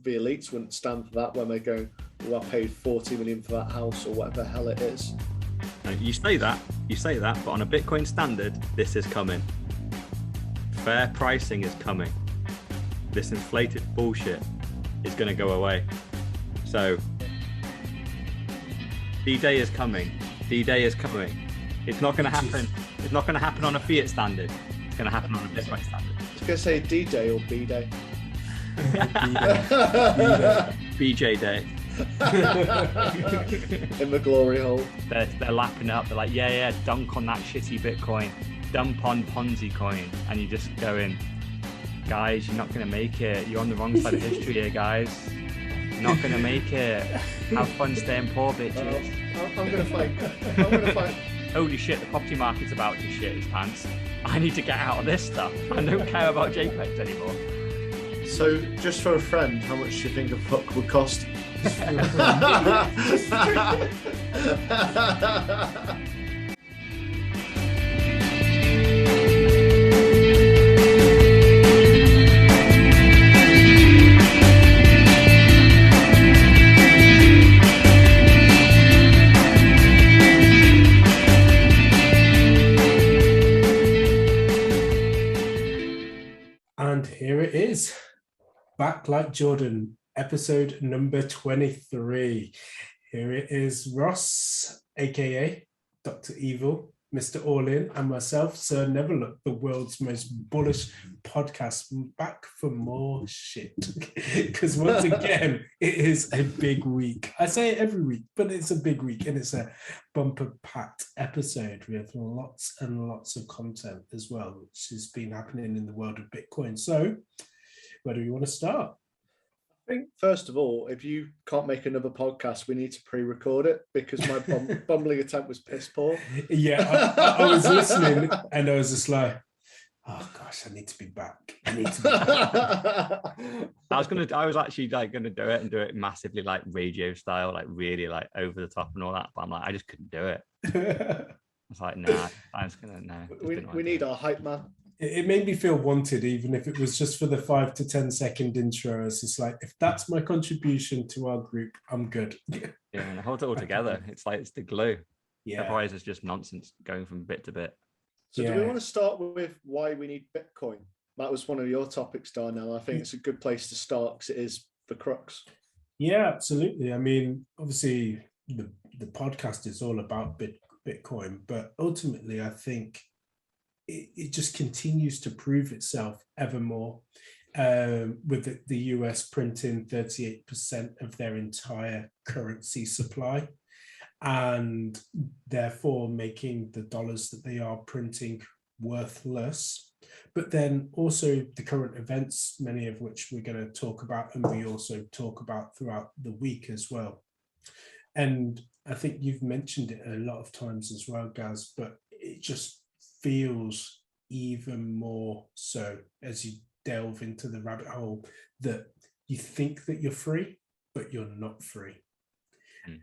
the elites wouldn't stand for that when they're going, well, I paid 40 million for that house or whatever the hell it is. You say that, but on a Bitcoin standard, this is coming. Fair pricing is coming. This inflated bullshit is going to go away. So, D-Day is coming. D-Day is coming. It's not going to happen. It's not going to happen on a fiat standard. It's going to happen on a Bitcoin standard. I was going to say D-Day or B-Day. BJ Day. In the glory hole. They're lapping up. They're like, yeah, dunk on that shitty Bitcoin. Dump on Ponzi coin. And you just go in, guys, you're not going to make it. You're on the wrong side of history here, guys. You're not going to make it. Have fun staying poor, bitches. I'm going to fight. Holy shit, the property market's about to shit its pants. I need to get out of this stuff. I don't care about JPEGs anymore. So, just for a friend, how much do you think a book would cost? And here it is. Back Like Jordan, episode number 23. Here it is, Ross, aka Dr. Evil, Mr. All-In, and myself, Sir Neverlook, the world's most bullish podcast, back for more shit. Because once again, it is a big week. I say it every week, but it's a big week, and it's a bumper-packed episode with lots and lots of content as well, which has been happening in the world of Bitcoin. So, where do you want to start? I think, first of all, if you can't make another podcast, we need to pre-record it because my bumbling attempt was piss poor. Yeah, I was listening and I was just like, oh gosh, I need to be back. I was actually like gonna do it and do it massively like radio style, like really like over the top and all that. But I'm like, I just couldn't do it. It's like, nah, I'm just gonna no. We need our hype man. It made me feel wanted, even if it was just for the 5 to 10 second intro. It's just like, if that's my contribution to our group, I'm good. Yeah, and hold it all together. It's like it's the glue. Yeah. Otherwise, it's just nonsense going from bit to bit. So, do we want to start with why we need Bitcoin? That was one of your topics, Darnell. I think it's a good place to start because it is the crux. Yeah, absolutely. I mean, obviously, the podcast is all about Bitcoin, but ultimately, I think it just continues to prove itself ever more, with the US printing 38% of their entire currency supply, and therefore making the dollars that they are printing worthless. But then also the current events, many of which we're going to talk about, and we also talk about throughout the week as well. And I think you've mentioned it a lot of times as well, Gaz, but it just feels even more so as you delve into the rabbit hole that you think that you're free, but you're not free.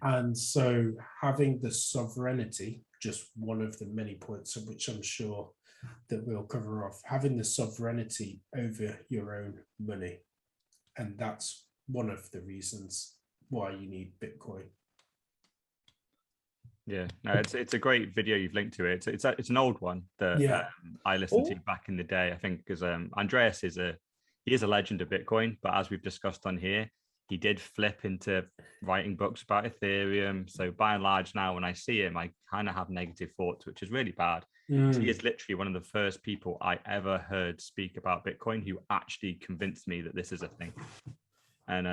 And so having the sovereignty, just one of the many points of which I'm sure that we'll cover off, having the sovereignty over your own money. And that's one of the reasons why you need Bitcoin. Yeah, no, it's a great video you've linked to it. It's an old one that I listened to back in the day. I think because Andreas is a legend of Bitcoin, but as we've discussed on here, he did flip into writing books about Ethereum. So by and large, now when I see him, I kind of have negative thoughts, which is really bad. He is literally one of the first people I ever heard speak about Bitcoin who actually convinced me that this is a thing. And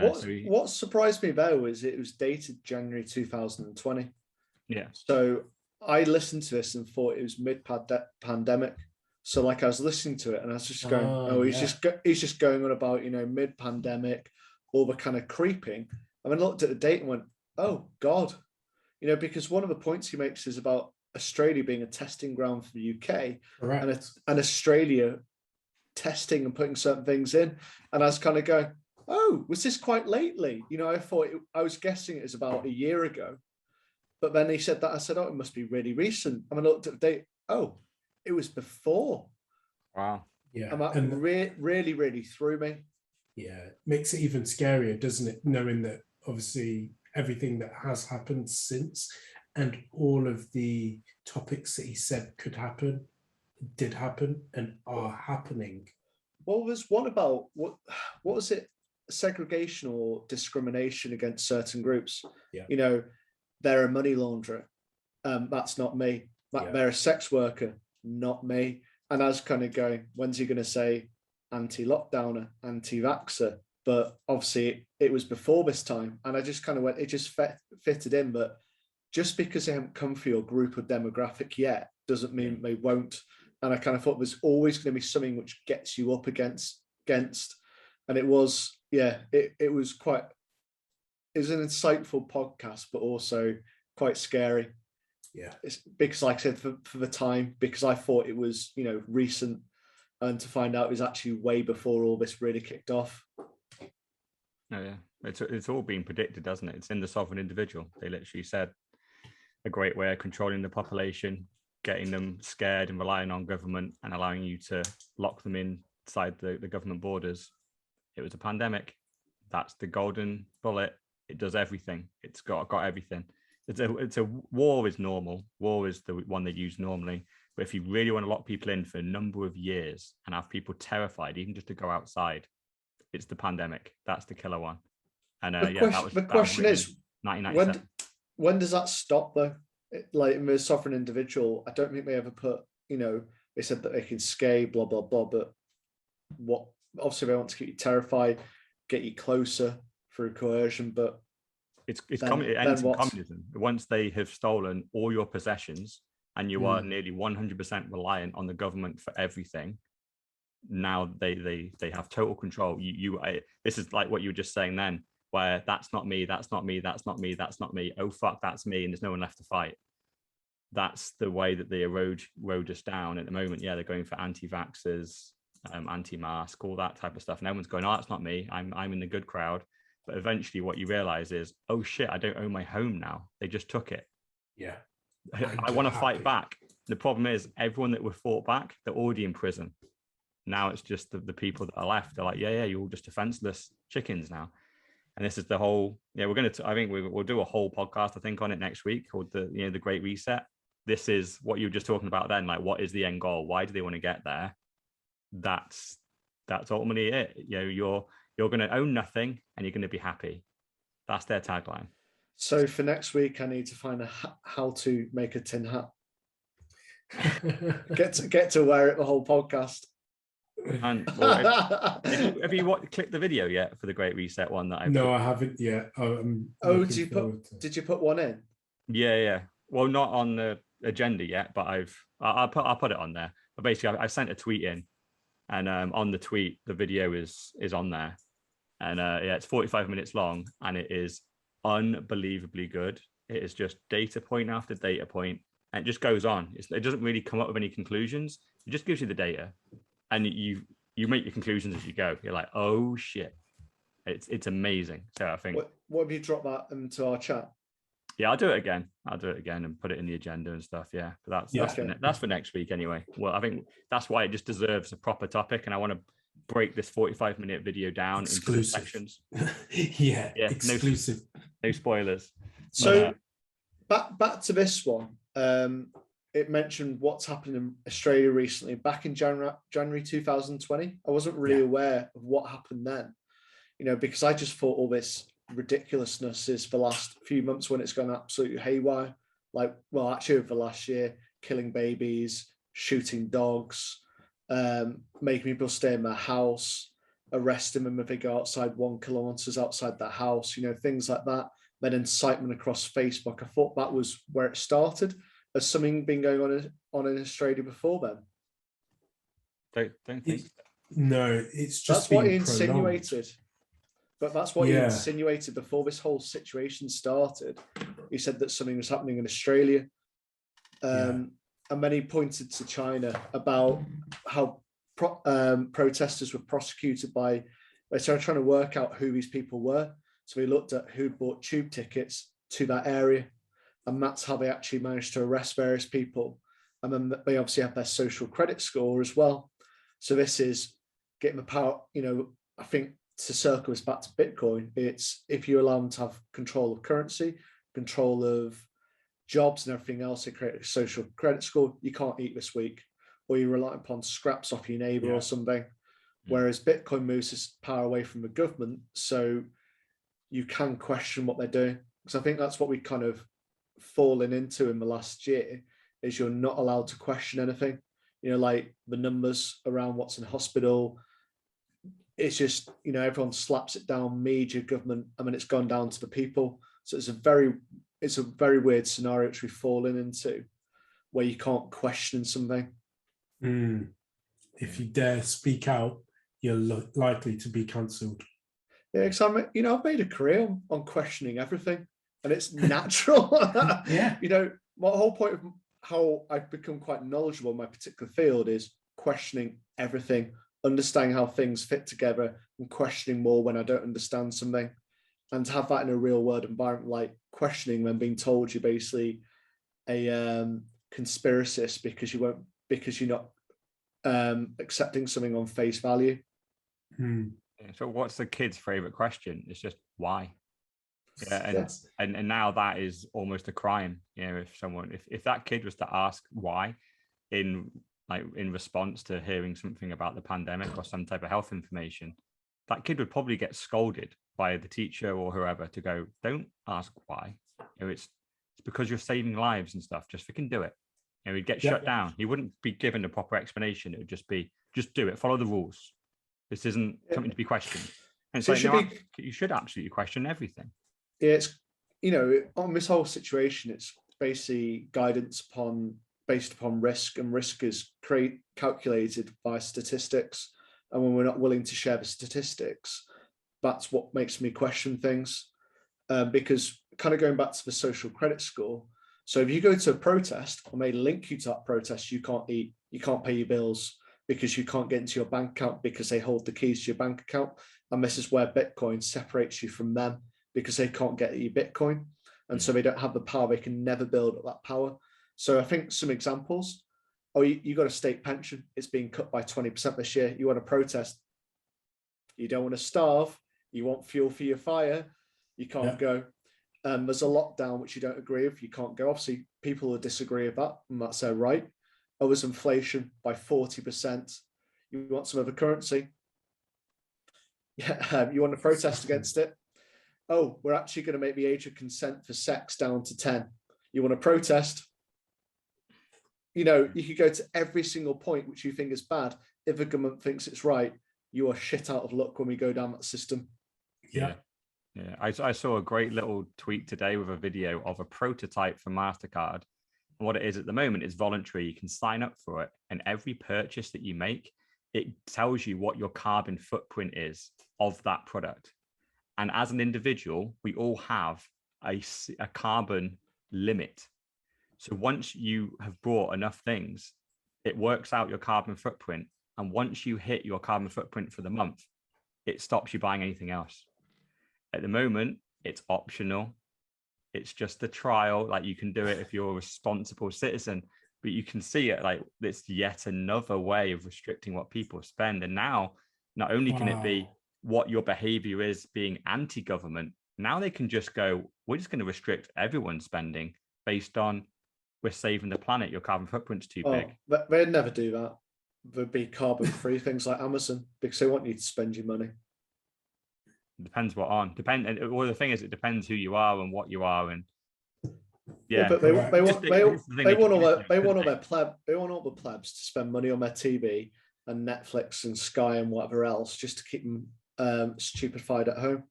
what surprised me though is it was dated January 2020. Yeah. So I listened to this and thought it was mid-pandemic. So like I was listening to it and I was just going, he's just going on about, mid-pandemic, all the kind of creeping. And then I looked at the date and went, oh God, because one of the points he makes is about Australia being a testing ground for the UK, and Australia testing and putting certain things in. And I was kind of going, oh, was this quite lately? I thought I was guessing it was about a year ago. But then he said that, I said, oh, it must be really recent. And I looked at the date, oh, it was before. Wow. Yeah. And that really, really threw me. Yeah, makes it even scarier, doesn't it? Knowing that obviously everything that has happened since and all of the topics that he said could happen, did happen, and are happening. What was one about what was it? Segregation or discrimination against certain groups. Yeah. You know, they're a money launderer. That's not me. They're a sex worker, not me. And I was kind of going, when's he going to say anti-lockdowner, anti-vaxxer? But obviously it was before this time. And I just kind of went, it just fitted in. But just because they haven't come for your group or demographic yet doesn't mean they won't. And I kind of thought there's always going to be something which gets you up against. And it was, it was an insightful podcast, but also quite scary. Yeah. It's because, like I said, for the time, because I thought it was, recent, and to find out it was actually way before all this really kicked off. Oh yeah. It's all been predicted, doesn't it? It's in the sovereign individual. They literally said a great way of controlling the population, getting them scared and relying on government and allowing you to lock them inside the government borders. It was a pandemic. That's the golden bullet. It does everything. It's got everything. It's a war is normal. War is the one they use normally. But if you really want to lock people in for a number of years and have people terrified, even just to go outside, it's the pandemic. That's the killer one. And the question is, 1997. When does that stop though? Like in the sovereign individual, I don't think they ever put, they said that they can scare, blah, blah, blah. But what, obviously they want to keep you terrified, get you closer through coercion, but it ends in communism. Once they have stolen all your possessions and you are nearly 100% reliant on the government for everything, now they have total control. This is like what you were just saying then, where that's not me, that's not me, that's not me, that's not me. Oh fuck, that's me, and there's no one left to fight. That's the way that they erode us down at the moment. Yeah, they're going for anti-vaxxers, anti-mask, all that type of stuff. And everyone's going, oh, that's not me. I'm in the good crowd. But eventually what you realize is, oh shit, I don't own my home now. They just took it. Yeah. I want to fight back. The problem is everyone that were fought back, they're already in prison. Now it's just the people that are left. They're like, yeah, you're all just defenseless chickens now. And this is the whole, I think we'll do a whole podcast, I think, on it next week, called the Great Reset. This is what you were just talking about then. Like, what is the end goal? Why do they want to get there? That's ultimately it. You're going to own nothing and you're going to be happy. That's their tagline. So for next week, I need to find how to make a tin hat. get to wear it the whole podcast. And have you clicked the video yet for the Great Reset one that I haven't yet. Did you put one in? Yeah. Well, not on the agenda yet, but I'll put it on there. But basically, I sent a tweet in, and on the tweet, the video is on there, and it's 45 minutes long, and it is unbelievably good. It is just data point after data point, and it just goes on. It doesn't really come up with any conclusions. It just gives you the data, and you make your conclusions as you go. You're like, oh shit, it's amazing. So I think. What have you dropped that into our chat? Yeah, I'll do it again and put it in the agenda and stuff. Yeah, but that's for next week anyway. Well, I think that's why it just deserves a proper topic, and I want to break this 45-minute video down into sections. yeah, exclusive. No spoilers. So back to this one. It mentioned what's happened in Australia recently. Back in January 2020, I wasn't really aware of what happened then. Because I just thought all this ridiculousness is the last few months when it's gone absolutely haywire. Actually over the last year, killing babies, shooting dogs, making people stay in their house, arresting them if they go outside 1 kilometers outside their house, things like that. Then incitement across Facebook. I thought that was where it started. Has something been going on in Australia before then? Don't think. No, it's just that's what he insinuated. But that's what he insinuated before this whole situation started. He said that something was happening in Australia. And then he pointed to China about how protesters were prosecuted they started trying to work out who these people were. So he looked at who'd bought tube tickets to that area. And that's how they actually managed to arrest various people. And then they obviously have their social credit score as well. So this is getting the power, I think to circle us back to Bitcoin, it's if you allow them to have control of currency, control of jobs and everything else, they create a social credit score. You can't eat this week, or you rely upon scraps off your neighbor or something. Whereas Bitcoin moves this power away from the government, so you can question what they're doing. Because I think that's what we kind of fallen into in the last year, is you're not allowed to question anything. You know, like the numbers around what's in hospital. It's just, you know, everyone slaps it down, media, government. I mean, it's gone down to the people. So it's a very weird scenario which we've fallen into, where you can't question something. If you dare speak out, you're likely to be cancelled. Yeah, because I've made a career on questioning everything, and it's natural. You know, my whole point of how I've become quite knowledgeable in my particular field is questioning everything, understanding how things fit together, and questioning more when I don't understand something. And to have that in a real world environment, like questioning when being told you're basically a conspiracist because you're not accepting something on face value. So what's the kid's favorite question? It's just why. And now that is almost a crime. You know, if that kid was to ask why in response to hearing something about the pandemic or some type of health information, that kid would probably get scolded by the teacher or whoever to go, don't ask why. You know, it's because you're saving lives and stuff. Just freaking do it. You know, he'd get shut down. He wouldn't be given a proper explanation. It would just be, just do it. Follow the rules. This isn't something to be questioned. And so you should absolutely question everything. Yeah, it's, you know, on this whole situation, it's basically guidance based upon risk, and risk is calculated by statistics. And when we're not willing to share the statistics, that's what makes me question things. Because kind of going back to the social credit score, so if you go to a protest and they link you to that protest, you can't eat, you can't pay your bills, because you can't get into your bank account because they hold the keys to your bank account. And this is where Bitcoin separates you from them, because they can't get your Bitcoin. And so they don't have the power. They can never build up that power. So I think some examples, you got a state pension. It's being cut by 20% this year. You want to protest. You don't want to starve. You want fuel for your fire. You can't go. There's a lockdown, which you don't agree with. You can't go. Obviously, people will disagree with that, and that's their right. Oh, there's inflation by 40%. You want some other currency. Yeah, you want to protest against it. Oh, we're actually going to make the age of consent for sex down to 10. You want to protest? You know, you could go to every single point which you think is bad. If the government thinks it's right, you are shit out of luck when we go down that system. Yeah. I saw a great little tweet today with a video of a prototype for MasterCard. And what it is at the moment is voluntary. You can sign up for it. And every purchase that you make, it tells you what your carbon footprint is of that product. And as an individual, we all have a carbon limit. So once you have bought enough things, it works out your carbon footprint. And once you hit your carbon footprint for the month, it stops you buying anything else. At the moment, it's optional. It's just a trial. Like, you can do it if you're a responsible citizen, but you can see it like it's yet another way of restricting what people spend. And now, not only can it be what your behavior is being anti-government, now they can just go, we're just going to restrict everyone's spending based on, we're saving the planet, your carbon footprint's too big. They'd never do that. There'd be carbon-free things like Amazon, because they want you to spend your money. Depends what on. Well, the thing is, it depends who you are and what you are, and but they want all the plebs to spend money on their TV and Netflix and Sky and whatever else, just to keep them stupefied at home.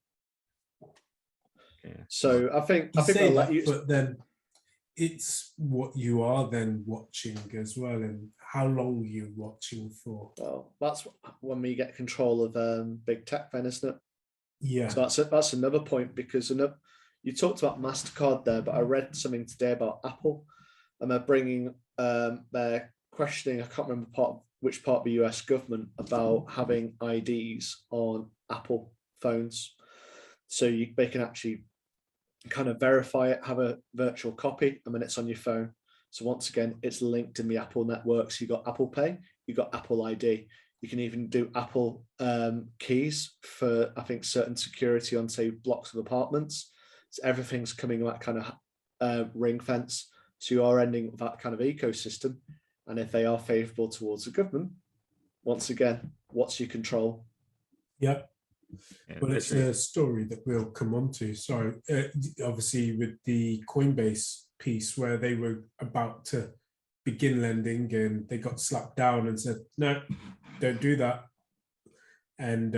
So I think but then it's what you are then watching as well, and how long are you watching for? Well, that's when we get control of big tech, then, isn't it? Yeah. So that's another point, because you talked about MasterCard there, but I read something today about Apple, and they're bringing, they're questioning, I can't remember which part of the US government, about having IDs on Apple phones. So they can actually kind of verify it, have a virtual copy, and then it's on your phone. So once again, it's linked in the Apple network. So you got Apple Pay, you got Apple ID. You can even do Apple keys for, I think, certain security on, say, blocks of apartments. So everything's coming that kind of ring fence. So you are ending with that kind of ecosystem. And if they are favourable towards the government, once again, what's your control? Yep. Well, it's a story that we'll come on to. So obviously with the Coinbase piece where they were about to begin lending and they got slapped down and said, no, don't do that. And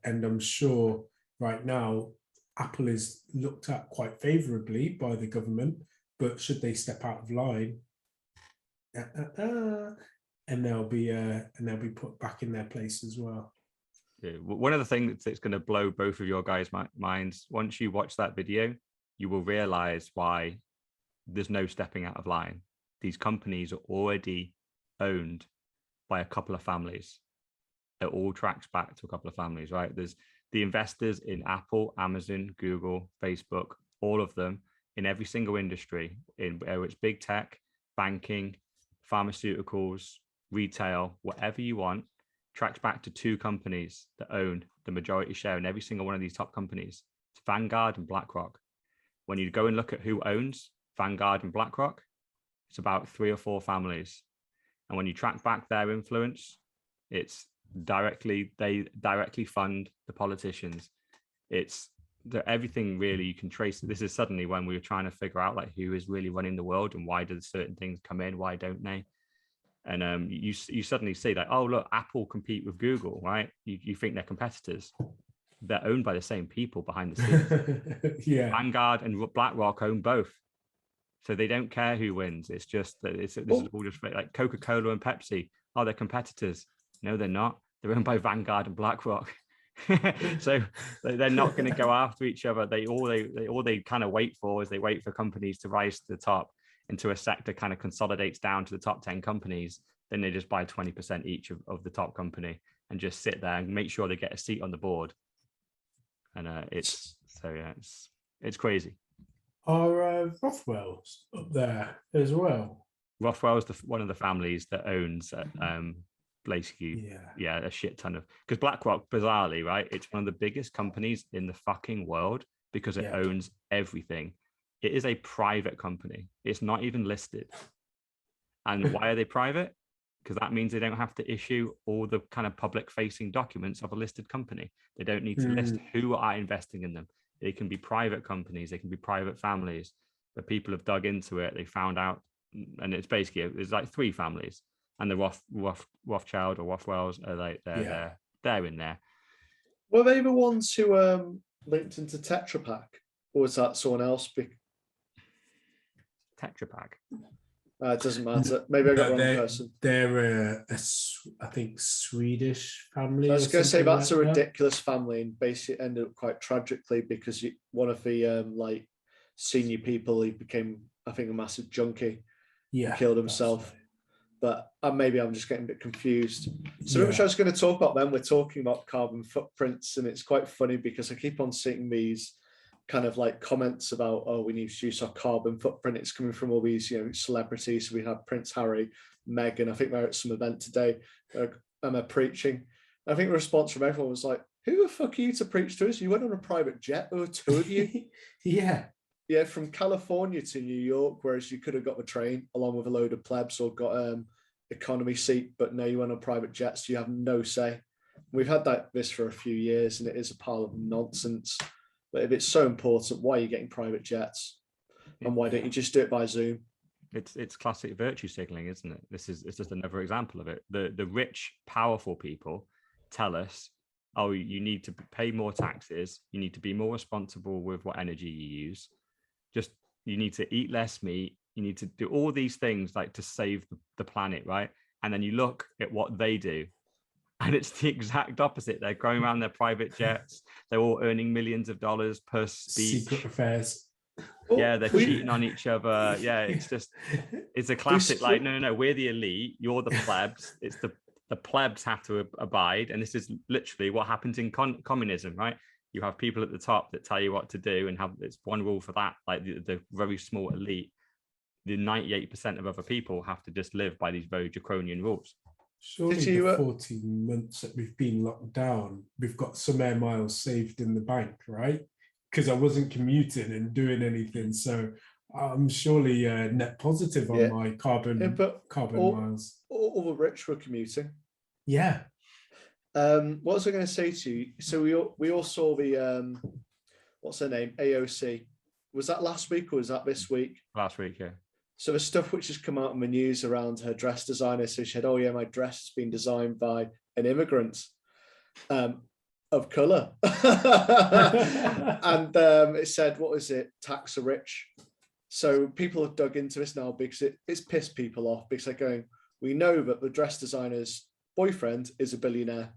I'm sure right now Apple is looked at quite favorably by the government, but should they step out of line, and they'll be put back in their place as well. Yeah. One of the things that's going to blow both of your guys' minds, once you watch that video, you will realize why there's no stepping out of line. These companies are already owned by a couple of families. It all tracks back to a couple of families, right? There's the investors in Apple, Amazon, Google, Facebook, all of them in every single industry, in whether it's big tech, banking, pharmaceuticals, retail, whatever you want, tracks back to two companies that own the majority share in every single one of these top companies. It's Vanguard and BlackRock. When you go and look at who owns Vanguard and BlackRock, it's about 3 or 4 families. And when you track back their influence, they directly fund the politicians. It's everything really you can trace. This is suddenly when we were trying to figure out like who is really running the world and why do certain things come in, why don't they? And you suddenly see like, oh look, Apple compete with Google, right? You think they're competitors. They're owned by the same people behind the scenes. Yeah. Vanguard and BlackRock own both. So they don't care who wins. It's just that this is all just like Coca-Cola and Pepsi. Oh, they're competitors. No, they're not. They're owned by Vanguard and BlackRock. So they're not going to go after each other. They kind of wait for is they wait for companies to rise to the top, until a sector kind of consolidates down to the top 10 companies. Then they just buy 20% each of the top company and just sit there and make sure they get a seat on the board. And it's crazy. Are Rothwell's up there as well? Rothwell's one of the families that owns basically a shit ton of, because BlackRock, bizarrely, right, it's one of the biggest companies in the fucking world because it owns everything. It is a private company. It's not even listed. And why are they private? Because that means they don't have to issue all the kind of public facing documents of a listed company. They don't need to list who are investing in them. They can be private companies. They can be private families. But people have dug into it. They found out, and it's basically, there's like 3 families. And the Rothschild or Rothwells are like, they're in there. Were they the ones who linked into Tetra Pak? Or was that someone else? Tetra Pak. It doesn't matter. Maybe I got the wrong person. They're I think Swedish family. I was going to say that's a ridiculous family, and basically ended up quite tragically because one of the like senior people, he became, I think, a massive junkie. Yeah, killed himself. Right. But maybe I'm just getting a bit confused. So which I was going to talk about then. We're talking about carbon footprints, and it's quite funny because I keep on seeing these kind of like comments about, oh, we need to reduce our carbon footprint. It's coming from all these, celebrities. So we had Prince Harry, Meghan. I think they're at some event today. They're preaching. I think the response from everyone was like, who the fuck are you to preach to us? You went on a private jet. There were 2 of you. Yeah, from California to New York, whereas you could have got the train along with a load of plebs or got economy seat, but no, you went on private jets. So you have no say. We've had this for a few years, and it is a pile of nonsense. But if it's so important, why are you getting private jets? And why don't you just do it by Zoom? It's classic virtue signaling, isn't it? It's just another example of it. The rich, powerful people tell us, oh, you need to pay more taxes. You need to be more responsible with what energy you use. You need to eat less meat. You need to do all these things like to save the planet, right? And then you look at what they do, and it's the exact opposite. They're going around their private jets. They're all earning millions of dollars per speech. Secret affairs. Yeah, they're cheating on each other. Yeah, it's a classic. Like, no, we're the elite. You're the plebs. It's the plebs have to abide. And this is literally what happens in communism, right? You have people at the top that tell you what to do and have it's one rule for that. Like the very small elite, the 98% of other people have to just live by these very draconian rules. Surely the 14 months that we've been locked down, we've got some air miles saved in the bank, right? Because I wasn't commuting and doing anything, so I'm surely net positive on my carbon miles. All the rich were commuting. Yeah. What was I going to say to you? So we all saw the what's her name, AOC. Was that last week or was that this week? Last week, yeah. So the stuff which has come out in the news around her dress designer. So she said, "Oh yeah, my dress has been designed by an immigrant of color," and it said, "What is it? Tax the rich." So people have dug into this now because it's pissed people off because they're going, "We know that the dress designer's boyfriend is a billionaire."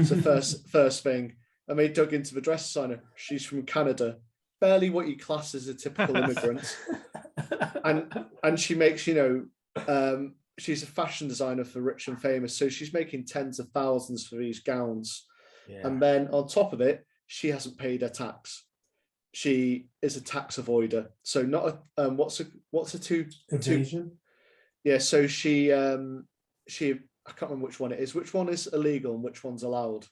So first thing, and they dug into the dress designer. She's from Canada, barely what you class as a typical immigrant. And she makes, she's a fashion designer for Rich and Famous, so she's making tens of thousands for these gowns. Yeah. And then on top of it, she hasn't paid her tax. She is a tax avoider. So not a what's a two evasion? Yeah, so she I can't remember which one it is. Which one is illegal and which one's allowed?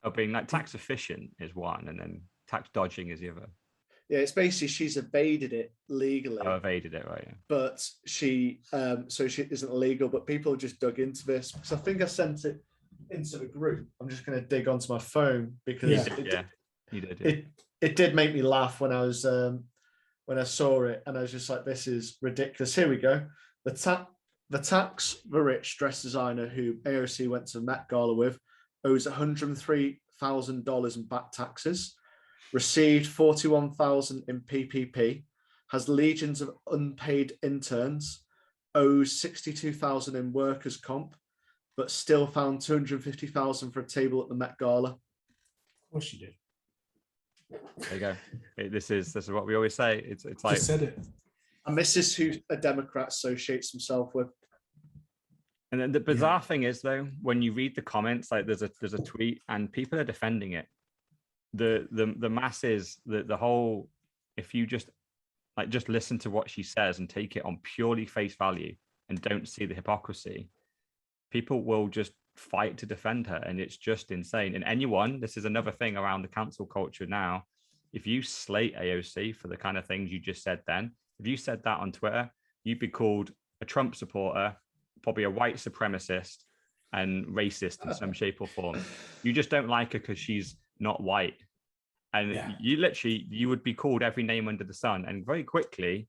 Oh, being like tax efficient is one, and then tax dodging is the other. Yeah, it's basically she's evaded it legally. Oh, evaded it, right? Yeah. But she isn't illegal. But people just dug into this because I think I sent it into the group. I'm just going to dig onto my phone because you did. It did make me laugh when I was when I saw it, and I was just like, "This is ridiculous." Here we go. The tax the rich dress designer who AOC went to Met Gala with owes $103,000 in back taxes. Received 41,000 in PPP, has legions of unpaid interns, owes 62,000 in workers' comp, but still found 250,000 for a table at the Met Gala. Of course she did. There you go. This is what we always say. It's like just said it. And this is who a Democrat associates himself with. And then the bizarre thing is, though, when you read the comments, like there's a tweet and people are defending it. The masses, the whole, if you just listen to what she says and take it on purely face value and don't see the hypocrisy, people will just fight to defend her, and it's just insane. And anyone, this is another thing around the cancel culture now, if you slate AOC for the kind of things you just said then, if you said that on Twitter, you'd be called a Trump supporter, probably a white supremacist and racist in some shape or form. You just don't like her because she's not white. And you would be called every name under the sun. And very quickly,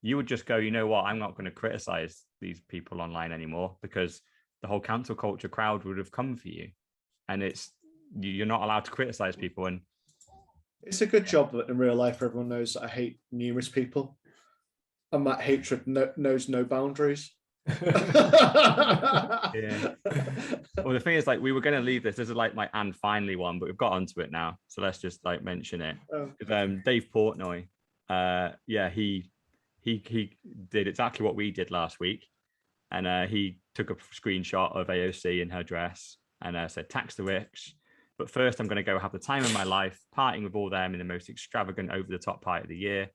you would just go, you know what, I'm not going to criticize these people online anymore because the whole cancel culture crowd would have come for you. And you're not allowed to criticize people. And it's a good job that in real life, everyone knows that I hate numerous people. And that hatred knows no boundaries. Yeah. Well, the thing is, like, we were going to leave this. This is like my and finally one, but we've got onto it now, so let's just like mention it. Dave Portnoy, he did exactly what we did last week, and he took a screenshot of AOC in her dress and said, "Tax the rich, but first I'm going to go have the time of my life, partying with all them in the most extravagant, over-the-top party of the year."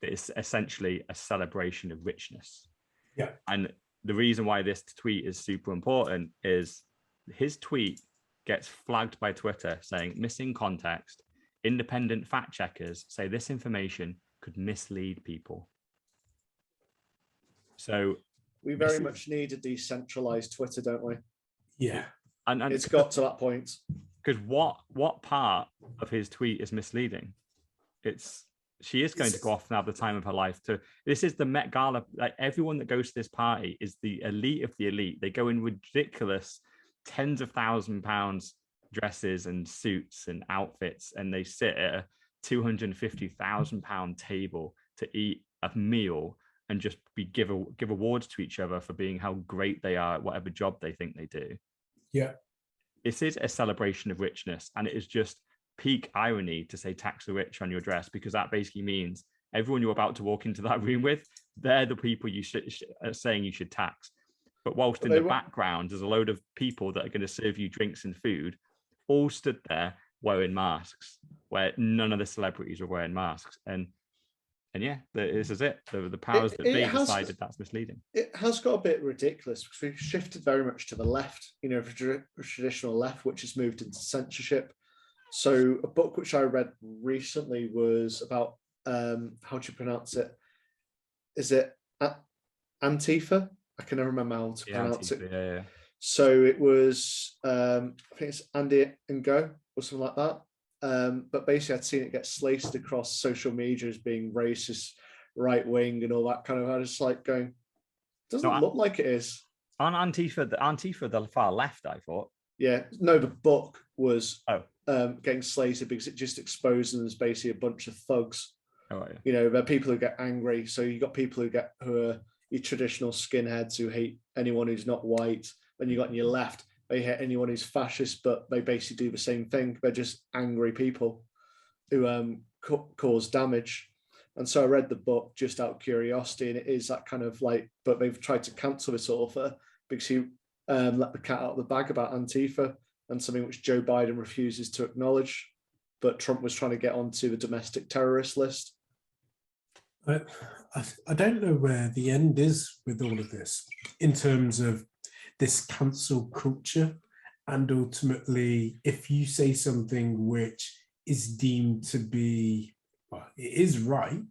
That is essentially a celebration of richness. Yeah. And the reason why this tweet is super important is his tweet gets flagged by Twitter saying missing context. Independent fact checkers say this information could mislead people. So we very much need a decentralized Twitter, don't we? Yeah. And it's got to that point. Because what part of his tweet is misleading? She is going to go off and have the time of her life. This is the Met Gala. Like, everyone that goes to this party is the elite of the elite. They go in ridiculous tens of £1,000 dresses and suits and outfits, and they sit at a £250,000 table to eat a meal and just give awards to each other for being how great they are at whatever job they think they do. Yeah. This is a celebration of richness, and it is just peak irony to say tax the rich on your dress, because that basically means everyone you're about to walk into that room with, they're the people you should saying you should tax. But whilst in the background, there's a load of people that are going to serve you drinks and food, all stood there wearing masks, where none of the celebrities are wearing masks. And yeah, this is it. The powers that be decided that's misleading. It has got a bit ridiculous because we've shifted very much to the left, you know, the traditional left, which has moved into censorship. So a book which I read recently was about, how do you pronounce it? Is it Antifa? I can never remember how to pronounce Antifa, it. Yeah. So it was, I think it's Andy Ngo or something like that. But basically, I'd seen it get sliced across social media as being racist, right wing, and all that kind of. I was just like going, doesn't look like it is. On Antifa, the far left, I thought. Yeah, no, the book was getting slated because it just exposed them as basically a bunch of thugs. Oh, yeah. You know, they're people who get angry. So you got people who are your traditional skinheads who hate anyone who's not white. Then you got on your left, they hate anyone who's fascist, but they basically do the same thing. They're just angry people who cause damage. And so I read the book just out of curiosity, and it is that kind of like, but they've tried to cancel this author because he let the cat out of the bag about Antifa and something which Joe Biden refuses to acknowledge. But Trump was trying to get onto the domestic terrorist list. I don't know where the end is with all of this in terms of this cancel culture. And ultimately, if you say something which is deemed to be, well, it is right,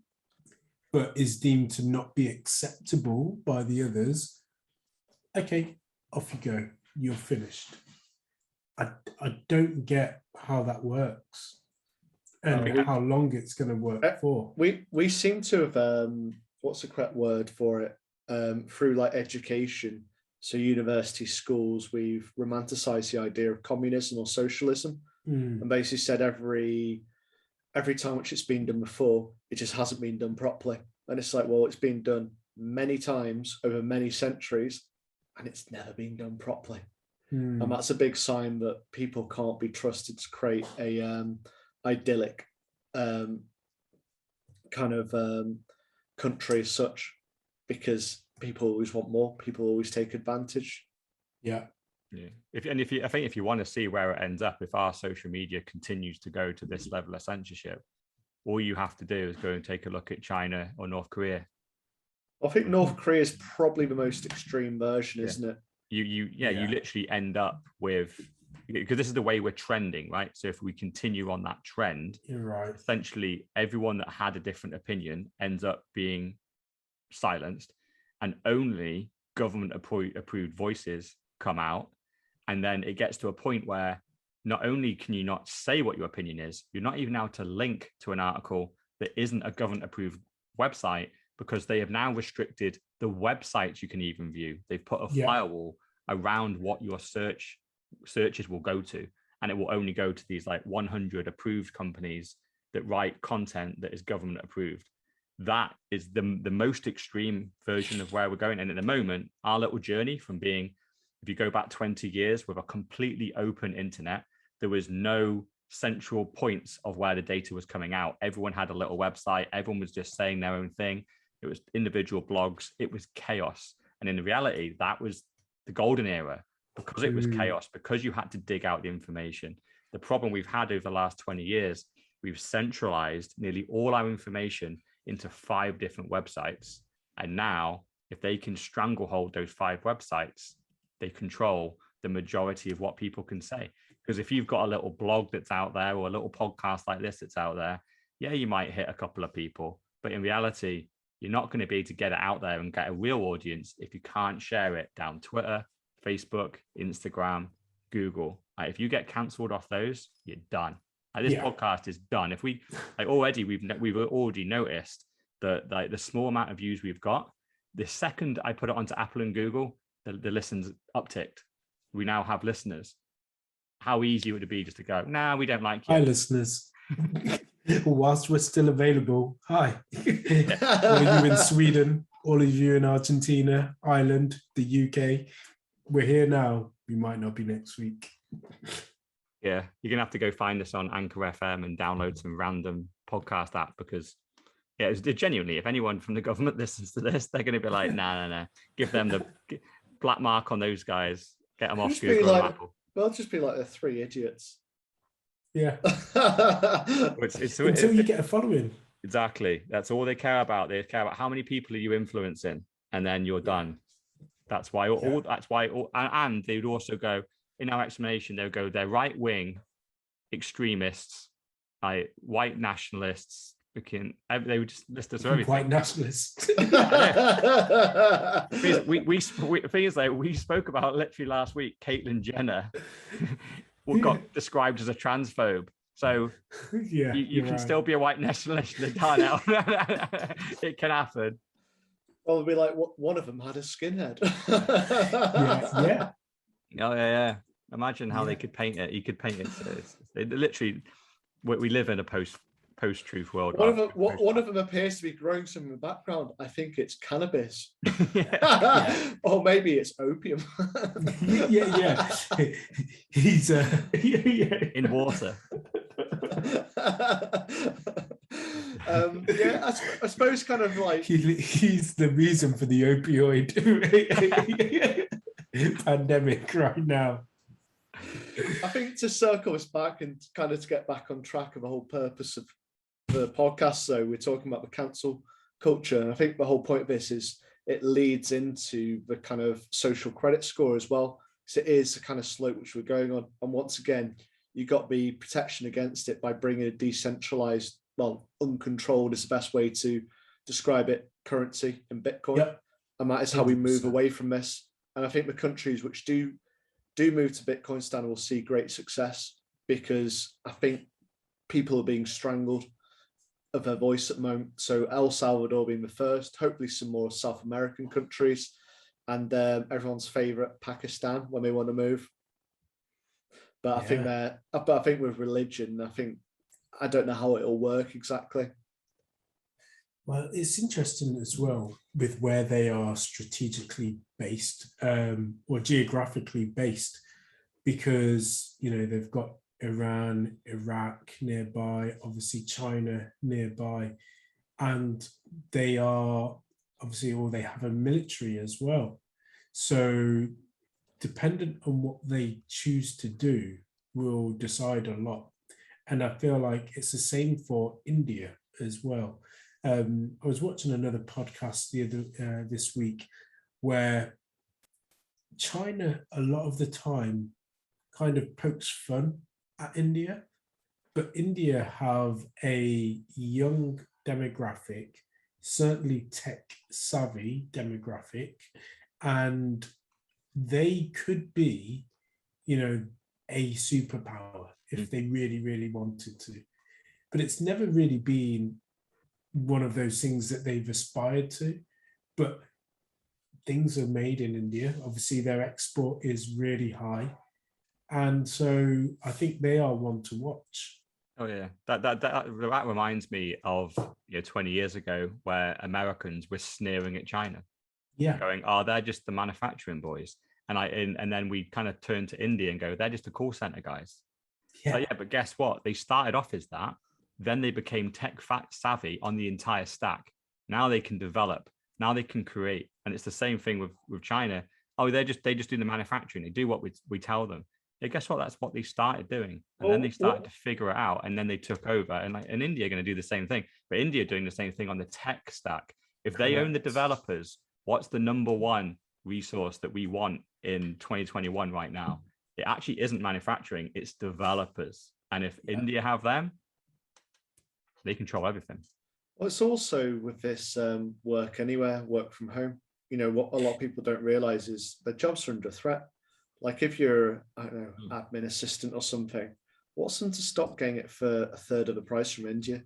but is deemed to not be acceptable by the others, okay, off you go, you're finished. I don't get how that works and how long it's going to work for. We seem to have, what's the correct word for it, through like education, so university schools, we've romanticized the idea of communism or socialism, and basically said every time which it's been done before, it just hasn't been done properly. And it's like, well, it's been done many times over many centuries, and it's never been done properly. And that's a big sign that people can't be trusted to create a idyllic kind of country as such, because people always want more. People always take advantage. Yeah. I think if you want to see where it ends up, if our social media continues to go to this level of censorship, all you have to do is go and take a look at China or North Korea. I think North Korea is probably the most extreme version, isn't it? You literally end up with, because this is the way we're trending, right? So if we continue on that trend, you're right. Essentially everyone that had a different opinion ends up being silenced, and only government approved voices come out. And then it gets to a point where not only can you not say what your opinion is, you're not even able to link to an article that isn't a government approved website, because they have now restricted the websites you can even view. They've put a firewall around what your searches will go to, and it will only go to these like 100 approved companies that write content that is government approved. That is the most extreme version of where we're going. And at the moment, our little journey from being, if you go back 20 years with a completely open internet, there was no central points of where the data was coming out. Everyone had a little website. Everyone was just saying their own thing. It was individual blogs. It was chaos. And in reality, that was the golden era, because it was chaos, because you had to dig out the information. The problem we've had over the last 20 years, we've centralized nearly all our information into 5 different websites. And now, if they can stranglehold those 5 websites, they control the majority of what people can say. Because if you've got a little blog that's out there, or a little podcast like this that's out there, yeah, you might hit a couple of people. But in reality, you're not going to be able to get it out there and get a real audience if you can't share it down Twitter, Facebook, Instagram, Google. If you get cancelled off those, you're done. This podcast is done. If we've already noticed that the small amount of views we've got, the second I put it onto Apple and Google, the listens upticked. We now have listeners. How easy would it be just to go, nah, we don't like you? Hi, listeners. Whilst we're still available, hi. All of you in Sweden, all of you in Argentina, Ireland, the UK, we're here now. We might not be next week. Yeah, you're going to have to go find us on Anchor FM and download some random podcast app, because it's genuinely, if anyone from the government listens to this, they're going to be like, nah. Give them the black mark on those guys. Get them off Google and Apple. Well, just be like the 3 idiots. Yeah. Until you get a following. Exactly. That's all they care about. They care about how many people are you influencing, and then you're done. That's why and they would also go, in our explanation, they would go, they're right-wing extremists, like white nationalists. They would just list us everything. White nationalists. We spoke about literally last week. Caitlyn Jenner got described as a transphobe. So you can still be a white nationalist in the now. It can happen. Well, it'll be like one of them had a skinhead. Yeah. Imagine how they could paint it. You could paint it. They literally, we live in a post-truth world. One of them appears to be growing some in the background. I think it's cannabis. Or maybe it's opium. He's in water. I suppose kind of like he's the reason for the opioid pandemic right now. I think to circle us back and kind of to get back on track of the whole purpose of the podcast, so we're talking about the cancel culture, and I think the whole point of this is it leads into the kind of social credit score as well. So it is the kind of slope which we're going on, and once again, you got the protection against it by bringing a decentralized, uncontrolled is the best way to describe it, currency in Bitcoin, and that is how we move away from this. And I think the countries which do move to Bitcoin Stan will see great success, because I think people are being strangled of their voice at the moment. So El Salvador being the first, hopefully some more South American countries, and everyone's favorite Pakistan when they want to move. But I think with religion, I don't know how it'll work exactly. Well, it's interesting as well with where they are strategically based, or geographically based, because they've got Iran, Iraq nearby, obviously China nearby, and they are obviously, or they have a military as well. So dependent on what they choose to do will decide a lot. And I feel like it's the same for India as well. I was watching another podcast this week where China a lot of the time kind of pokes fun at India, but India have a young demographic, certainly tech savvy demographic, and they could be, a superpower if they really, really wanted to. But it's never really been one of those things that they've aspired to. But things are made in India. Obviously, their export is really high. And so I think they are one to watch. Oh yeah, that reminds me of 20 years ago where Americans were sneering at China, going, "Oh, they're just the manufacturing boys," and then we kind of turn to India and go, "They're just the call center guys." But guess what? They started off as that, then they became tech savvy on the entire stack. Now they can develop, now they can create, and it's the same thing with China. Oh, they just do the manufacturing. They do what we tell them. Yeah, guess what? That's what they started doing, and then they started to figure it out, and then they took over. And India are going to do the same thing, but India are doing the same thing on the tech stack. If they own the developers, what's the number one resource that we want in 2021 right now? It actually isn't manufacturing; it's developers. And if India have them, they control everything. Well, it's also with this work anywhere, work from home. What a lot of people don't realize is their jobs are under threat. Like if you're, I don't know, admin assistant or something, what's them to stop getting it for a third of the price from India?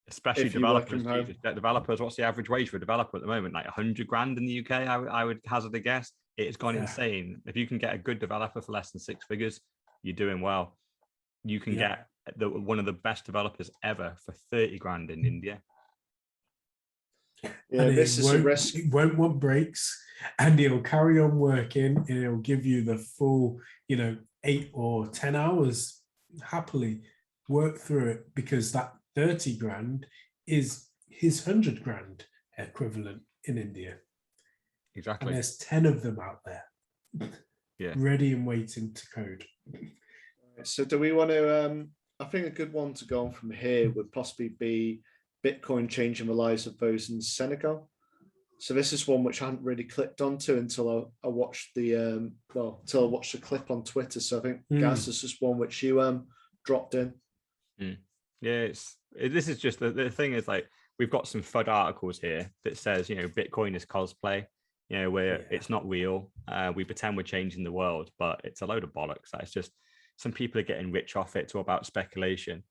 Especially developers. Developers, what's the average wage for a developer at the moment? Like 100 grand in the UK, I would hazard a guess. It's gone insane. If you can get a good developer for less than 6 figures, you're doing well. You can get one of the best developers ever for 30 grand in India. Yeah, this is a risk. He won't want breaks, and he'll carry on working, and he'll give you the full, 8 or 10 hours happily work through it, because that 30 grand is his 100 grand equivalent in India. Exactly. And there's 10 of them out there, ready and waiting to code. So do we want to, I think a good one to go on from here would possibly be Bitcoin changing the lives of those in Senegal. So this is one which I hadn't really clicked onto until I watched the until I watched the clip on Twitter. So I think Gaz is just one which you dropped in. Yeah, this is just the thing is, like, we've got some FUD articles here that says, you know, Bitcoin is cosplay, you know, where it's not real. We pretend we're changing the world, but it's a load of bollocks. It's just some people are getting rich off it. It's all about speculation.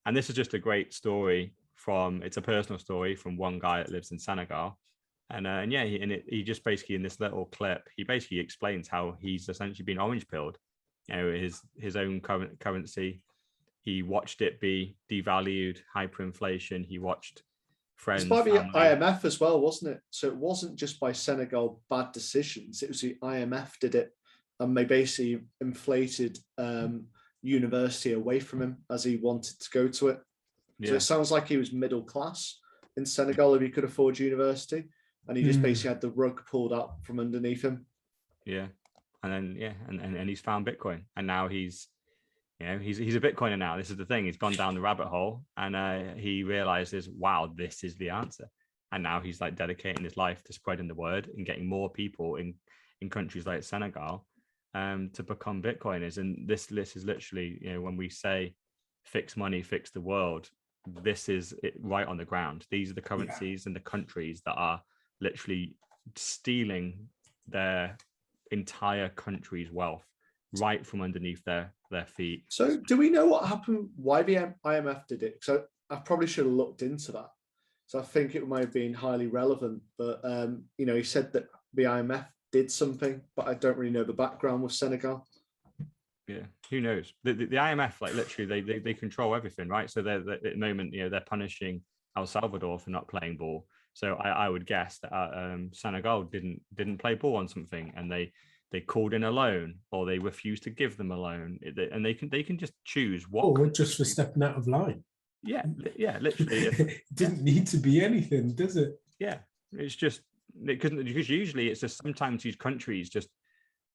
And this is just a great story it's a personal story from one guy that lives in Senegal. And yeah, he just basically, in this little clip, he basically explains how he's essentially been orange pilled, you know, his own currency. He watched it be devalued, hyperinflation. He watched friends. It's by the IMF as well, wasn't it? So it wasn't just by Senegal bad decisions. It was the IMF did it, and they basically inflated university away from him as he wanted to go to it. So it sounds like he was middle class in Senegal if he could afford university, and he just basically had the rug pulled out from underneath him. Yeah, and then and he's found Bitcoin, and now he's a Bitcoiner now. This is the thing. He's gone down the rabbit hole, and he realizes, wow, this is the answer. And now he's like dedicating his life to spreading the word and getting more people in countries like Senegal to become Bitcoiners. And this is literally, you know, when we say fix money, fix the world, this is it right on the ground. These are the currencies and the countries that are literally stealing their entire country's wealth right from underneath their feet. So do we know what happened, why the IMF did it? So I probably should have looked into that. So I think it might have been highly relevant, but you know, he said that the IMF did something, but I don't really know the background with Senegal. Yeah, who knows? The IMF, like, literally, they control everything, right? So they're at the moment, you know, they're punishing El Salvador for not playing ball. So I would guess that Senegal didn't play ball on something, and they called in a loan, or they refused to give them a loan, and they can just choose what. Or just for stepping out of line. Yeah, literally. It didn't need to be anything, does it? Yeah, it's just because usually it's just sometimes these countries just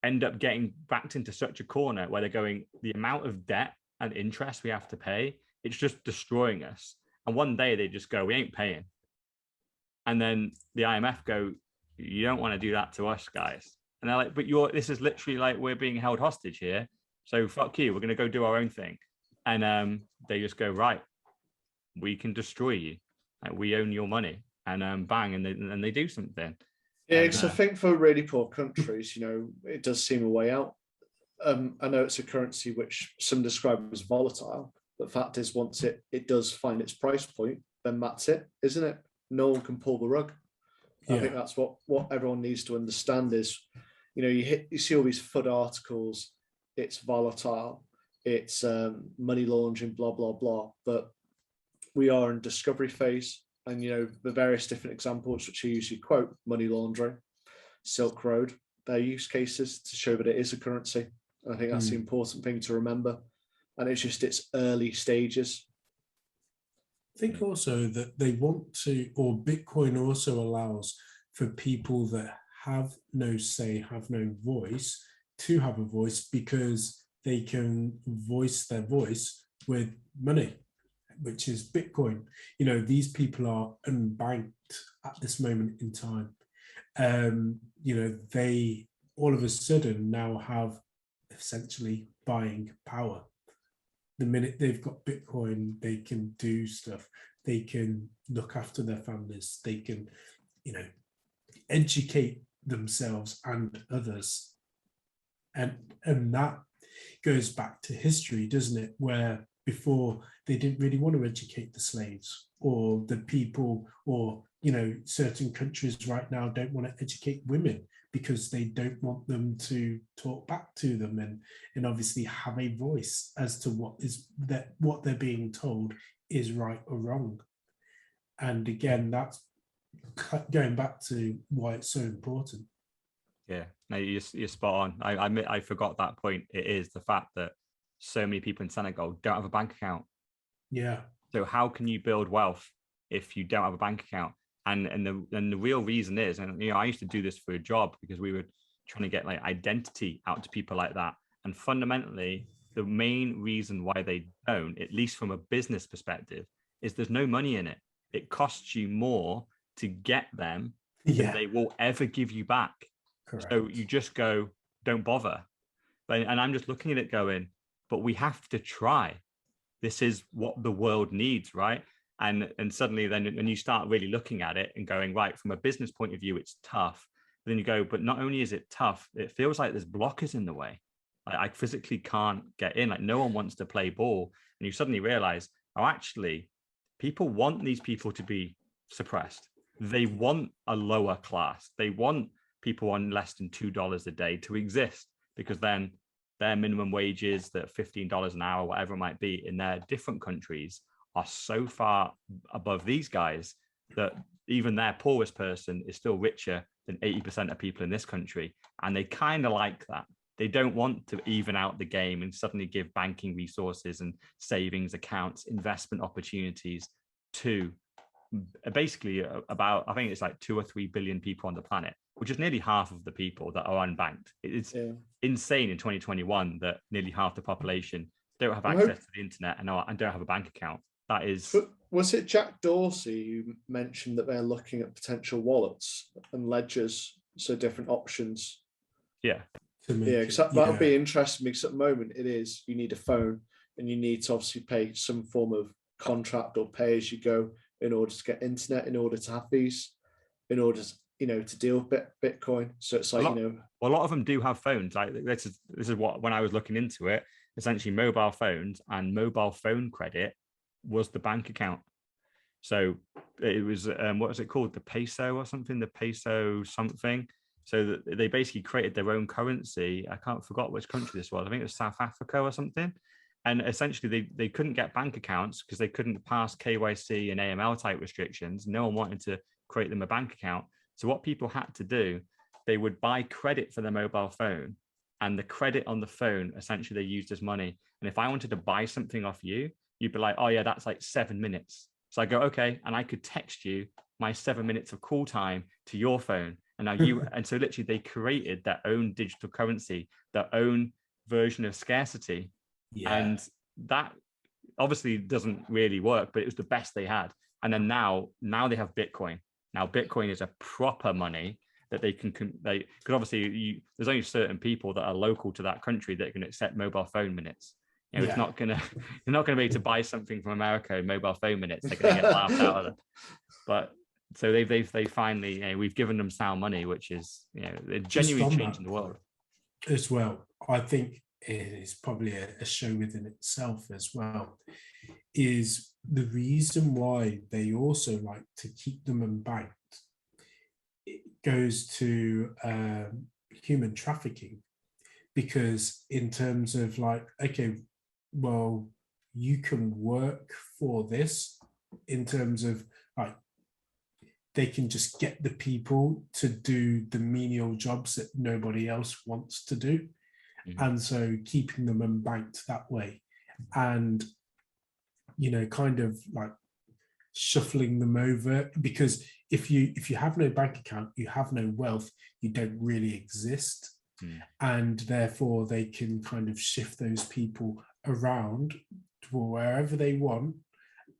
end up getting backed into such a corner where they're going, the amount of debt and interest we have to pay, it's just destroying us. And one day they just go, we ain't paying. And then the IMF go, you don't want to do that to us, guys. And they're like, but this is literally like, we're being held hostage here. So fuck you, we're going to go do our own thing. And they just go, right, we can destroy you. Like, we own your money. And bang, and they do something. Yeah, because I think for really poor countries, you know, it does seem a way out. I know it's a currency which some describe as volatile, but the fact is, once it does find its price point, then that's it, isn't it? No one can pull the rug. Yeah. I think that's what everyone needs to understand is, you know, you see all these FUD articles, it's volatile, it's money laundering, blah, blah, blah. But we are in discovery phase. And, you know, the various different examples which I usually quote, money laundering, Silk Road, their use cases to show that it is a currency. And I think that's the important thing to remember. And it's just its early stages. I think also that they want to, or Bitcoin also allows for people that have no say, have no voice, to have a voice, because they can voice their voice with money, which is Bitcoin. You know, these people are unbanked at this moment in time. You know, they all of a sudden now have essentially buying power. The minute they've got Bitcoin, they can do stuff. They can look after their families. They can, you know, educate themselves and others. And that goes back to history, doesn't it? Where before they didn't really want to educate the slaves or the people, or, you know, certain countries right now don't want to educate women because they don't want them to talk back to them and obviously have a voice as to what they're being told is right or wrong. And again, that's going back to why it's so important. Yeah, no, you're spot on. I forgot that point. It is the fact that so many people in Senegal don't have a bank account. Yeah. So how can you build wealth if you don't have a bank account? And the real reason is, and, you know, I used to do this for a job because we were trying to get like identity out to people like that. And fundamentally, the main reason why they don't, at least from a business perspective, is there's no money in it. it costs you more to get them than they will ever give you back. Correct. So you just go, don't bother. And I'm just looking at it going, but we have to try. This is what the world needs, right? And suddenly then when you start really looking at it and going, right, from a business point of view, it's tough. But then you go, but not only is it tough, it feels like there's blockers in the way. I physically can't get in. Like, no one wants to play ball. And you suddenly realize, oh, actually, people want these people to be suppressed. They want a lower class. They want people on less than $2 a day to exist, because then their minimum wages, that $15 an hour, whatever it might be, in their different countries are so far above these guys that even their poorest person is still richer than 80% of people in this country. And they kind of like that. They don't want to even out the game and suddenly give banking resources and savings accounts, investment opportunities to basically about, I think it's like 2 or 3 billion people on the planet, which is nearly half of the people that are unbanked. It's insane in 2021 that nearly half the population don't have access to the internet and don't have a bank account. That is. But was it Jack Dorsey who mentioned that they're looking at potential wallets and ledgers, so different options? Yeah. Because that would be interesting, because at the moment it is, you need a phone and you need to obviously pay some form of contract or pay as you go in order to get internet, in order to have these, in order to, to deal with Bitcoin. So it's like, a lot of them do have phones. Like this is what, when I was looking into it, essentially mobile phones and mobile phone credit was the bank account. So it was, what was it called? The peso or something, the peso something. So that they basically created their own currency. I forgot which country this was. I think it was South Africa or something. And essentially they couldn't get bank accounts because they couldn't pass KYC and AML type restrictions. No one wanted to create them a bank account. So what people had to do, they would buy credit for their mobile phone, and the credit on the phone, essentially they used as money. And if I wanted to buy something off you, you'd be like, oh yeah, that's like 7 minutes. So I go, okay. And I could text you my 7 minutes of call time to your phone. And now and so literally they created their own digital currency, their own version of scarcity. Yeah. And that obviously doesn't really work, but it was the best they had. And then now they have Bitcoin. Now Bitcoin is a proper money that they can, because obviously there's only certain people that are local to that country that can accept mobile phone minutes. It's not gonna, you're not gonna be able to buy something from America in mobile phone minutes. They're gonna get laughed out of it. But so they finally, we've given them sound money, which is, they're genuinely changing the world. As well, I think it is probably a show within itself as well, is the reason why they also like to keep them unbanked. It goes to human trafficking, because in terms of like, okay, well, you can work for this, in terms of like, they can just get the people to do the menial jobs that nobody else wants to do. Mm-hmm. And so keeping them unbanked that way, and, kind of like shuffling them over, because if you have no bank account, you have no wealth, you don't really exist. Mm. And therefore they can kind of shift those people around to wherever they want,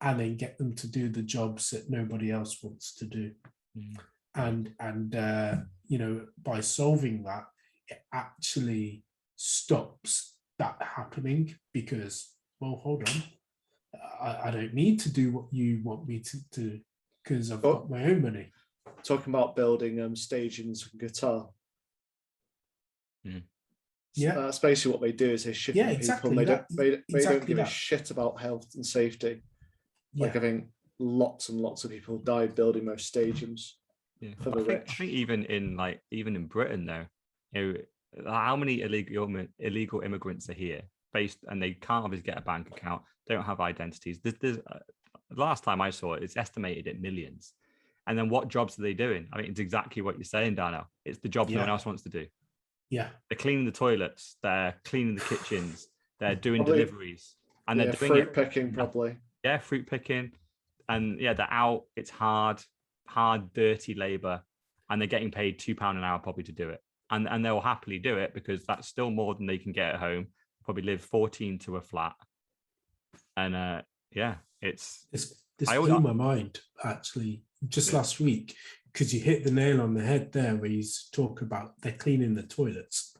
and then get them to do the jobs that nobody else wants to do. Mm. And by solving that, it actually stops that happening, because, well, hold on, I don't need to do what you want me to do, because I've got my own money. Talking about building stagings in Qatar. Mm. Yeah, that's basically what they do, is they shift people. Exactly. They don't give a shit about health and safety. Like, I think lots and lots of people died building those stadiums for the rich. I think even in Britain though, how many illegal immigrants are here and they can't obviously get a bank account, don't have identities. There's last time I saw it, it's estimated at millions. And then what jobs are they doing? I mean, it's exactly what you're saying, Darnell. It's the jobs no one else wants to do. Yeah, they're cleaning the toilets, they're cleaning the kitchens, they're doing deliveries, and they're doing fruit picking probably. Yeah, fruit picking, and they're out. It's hard, dirty labor, and they're getting paid £2 an hour probably to do it, and they'll happily do it because that's still more than they can get at home. Probably live 14 to a flat, and it's blew my mind, actually, just last week, because you hit the nail on the head there where you talk about they're cleaning the toilets.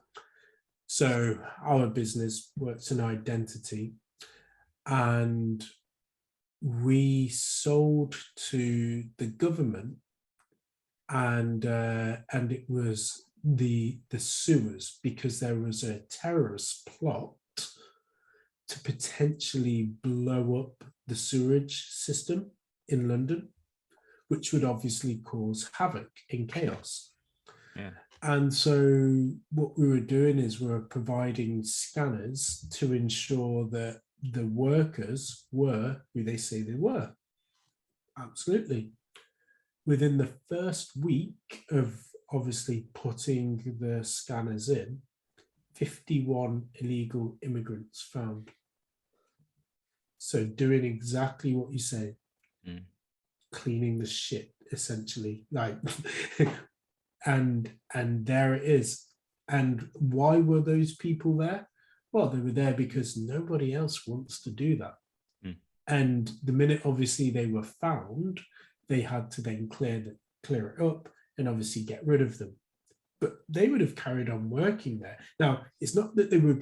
So our business works in identity, and we sold to the government, and it was the sewers, because there was a terrorist plot to potentially blow up the sewerage system in London, which would obviously cause havoc and chaos. Yeah. And so what we were doing is we were providing scanners to ensure that the workers were who they say they were. Absolutely. Within the first week of obviously putting the scanners in, 51 illegal immigrants found. So doing exactly what you say, cleaning the shit, essentially. Like, and there it is. And why were those people there? Well, they were there because nobody else wants to do that. And the minute obviously they were found, they had to then clear it up and obviously get rid of them. But they would have carried on working there. Now, it's not that they were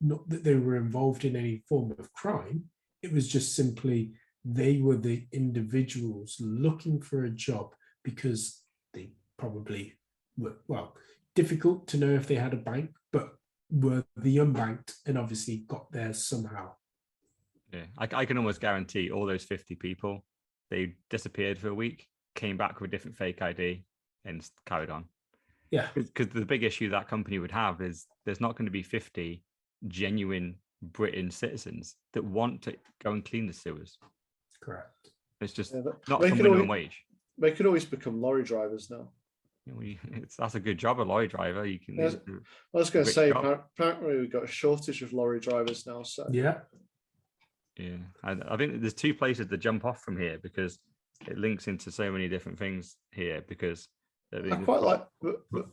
not that they were involved in any form of crime. It was just simply they were the individuals looking for a job because they probably were, well, difficult to know if they had a bank, but were the unbanked and obviously got there somehow. Yeah, I can almost guarantee all those 50 people, they disappeared for a week, came back with a different fake ID and carried on. Yeah. Because the big issue that company would have is there's not going to be 50 genuine British citizens that want to go and clean the sewers. Correct. It's just not for minimum wage. They could always become lorry drivers now. That's a good job, a lorry driver. You can. I was going to say, apparently we've got a shortage of lorry drivers now. So yeah. I think there's two places to jump off from here because it links into so many different things here. Because I quite like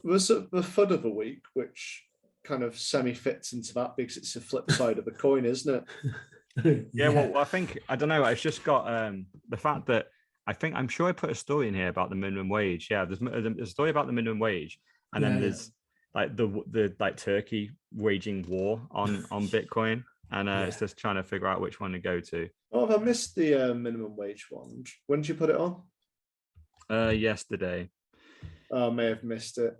was the FUD of the week, which kind of semi fits into that because it's the flip side of the coin, isn't it? Yeah. Well, I don't know. It's just got the fact that I'm sure I put a story in here about the minimum wage. Yeah, there's a story about the minimum wage, and then there's like the like Turkey waging war on Bitcoin, and it's just trying to figure out which one to go to. Oh, have I missed the minimum wage one? When did you put it on? Yesterday. Oh, I may have missed it.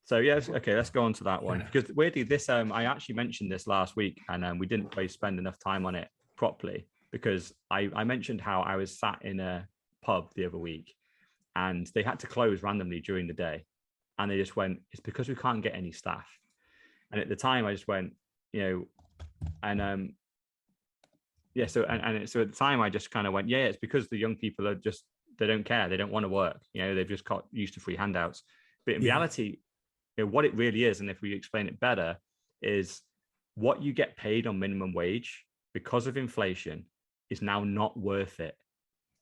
So yes, okay, let's go on to that one because weirdly, this I actually mentioned this last week, and we didn't really spend enough time on it properly because I mentioned how I was sat in a pub the other week, and they had to close randomly during the day, and they just went, "It's because we can't get any staff." And at the time, I just went, so at the time, I just kind of went, it's because the young people are just they don't care, they don't want to work, they've just got used to free handouts. But in reality, what it really is, and if we explain it better, is what you get paid on minimum wage because of inflation is now not worth it.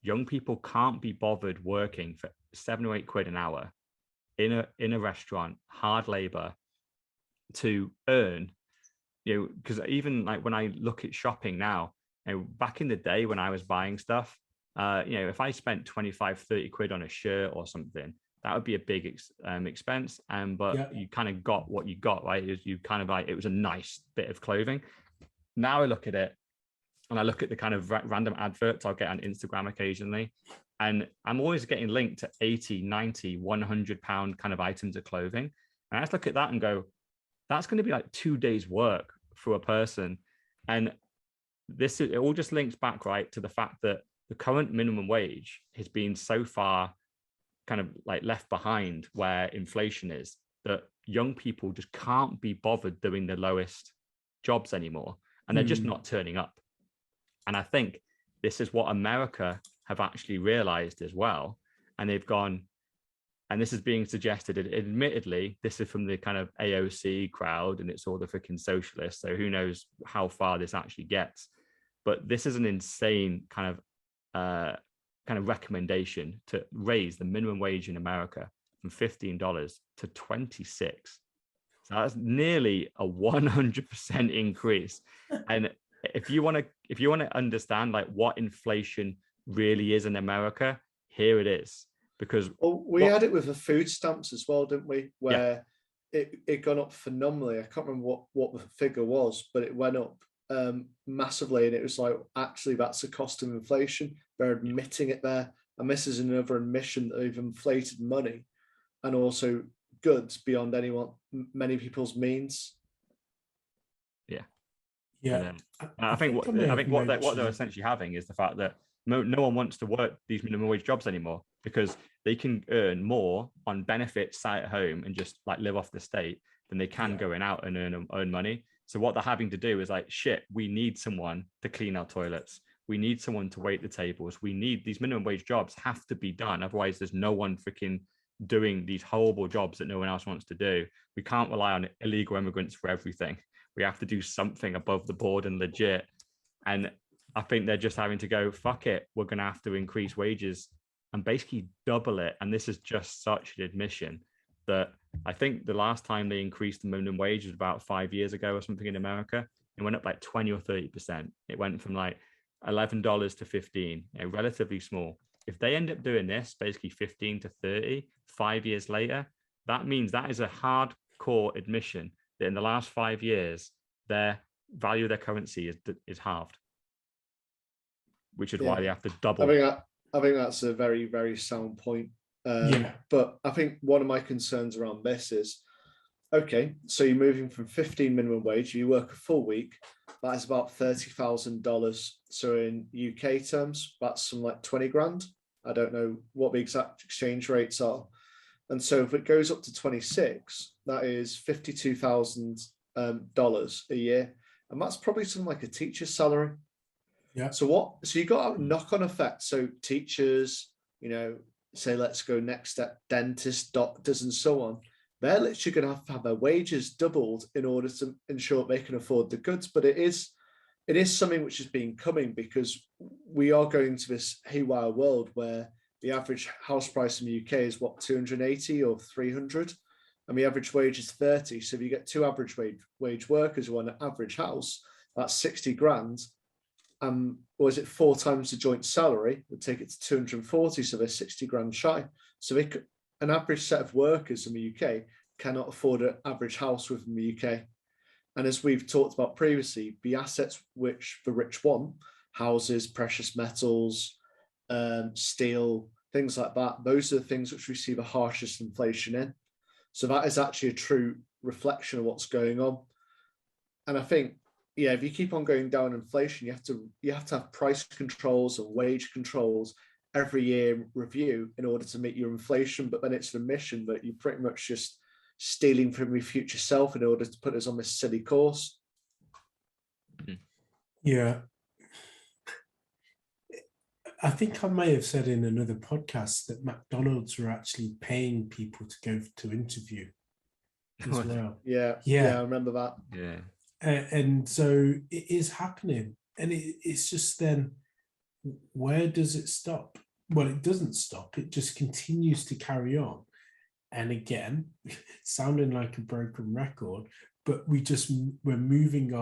Young people can't be bothered working for 7 or 8 quid an hour in a restaurant, hard labor, to earn, because even like when I look at shopping now, back in the day when I was buying stuff, if I spent 25, 30 quid on a shirt or something, that would be a big expense. But you kind of got what you got, right? It was a nice bit of clothing. Now I look at it and I look at the kind of random adverts I'll get on Instagram occasionally, and I'm always getting linked to 80, 90, 100 pound kind of items of clothing. And I just look at that and go, that's going to be like 2 days work for a person. And it all just links back, right, to the fact that the current minimum wage has been so far kind of like left behind where inflation is, that young people just can't be bothered doing the lowest jobs anymore. And they're just not turning up. And I think this is what America have actually realized as well. And they've gone, and this is being suggested, admittedly, this is from the kind of AOC crowd and it's all the freaking socialists. So who knows how far this actually gets. But this is an insane kind of recommendation to raise the minimum wage in America from $15 to $26. So that's nearly a 100% increase. And if you want to understand like what inflation really is in America, here it is. Because we had it with the food stamps as well, didn't we? Where it gone up phenomenally. I can't remember what the figure was, but it went up massively, and it was like, actually that's the cost of inflation. They're admitting it there, and this is another admission that they've inflated money and also goods beyond many people's means. I think what they're essentially having is the fact that no one wants to work these minimum wage jobs anymore, because they can earn more on benefits sat at home and just like live off the state than they can going out and earn money. So what they're having to do is like, shit, we need someone to clean our toilets. We need someone to wait the tables. We need these minimum wage jobs have to be done. Otherwise, there's no one freaking doing these horrible jobs that no one else wants to do. We can't rely on illegal immigrants for everything. We have to do something above the board and legit. And I think they're just having to go, fuck it, we're going to have to increase wages and basically double it. And this is just such an admission that I think the last time they increased the minimum wage was about 5 years ago or something in America. It went up like 20 or 30%. It went from like $11 to 15, relatively small. If they end up doing this, basically 15 to 30, 5 years later, that means that is a hardcore admission that in the last 5 years, their value of their currency is halved, which is why they have to double. I think that's a very, very sound point. But I think one of my concerns around this is, okay, so you're moving from 15 minimum wage, you work a full week, that is about $30,000. So in UK terms, that's some like 20 grand. I don't know what the exact exchange rates are. And so if it goes up to 26, that is $52,000 a year. And that's probably something like a teacher's salary. Yeah. So you got a knock-on effect. So teachers, say let's go next step, dentists, doctors, and so on. They're literally going to have their wages doubled in order to ensure they can afford the goods. But it is something which has been coming, because we are going to this haywire world where the average house price in the UK is 280 or 300, and the average wage is 30. So if you get two average wage workers who want an average house, that's 60 grand. Or is it 4 times the joint salary? Would take it to 240, so they're 60 grand shy. So an average set of workers in the UK cannot afford an average house within the UK. And as we've talked about previously, the assets which the rich want, houses, precious metals, steel, things like that, those are the things which we see the harshest inflation in. So that is actually a true reflection of what's going on. And I think, if you keep on going down inflation, you have to have price controls and wage controls every year review in order to meet your inflation. But then it's an admission that you're pretty much just stealing from your future self in order to put us on this silly course. Yeah. I think I may have said in another podcast that McDonald's were actually paying people to go to interview as well. Yeah, I remember that. Yeah. And so it is happening. And it's just then, where does it stop? Well, it doesn't stop. It just continues to carry on. And again, sounding like a broken record, but we're moving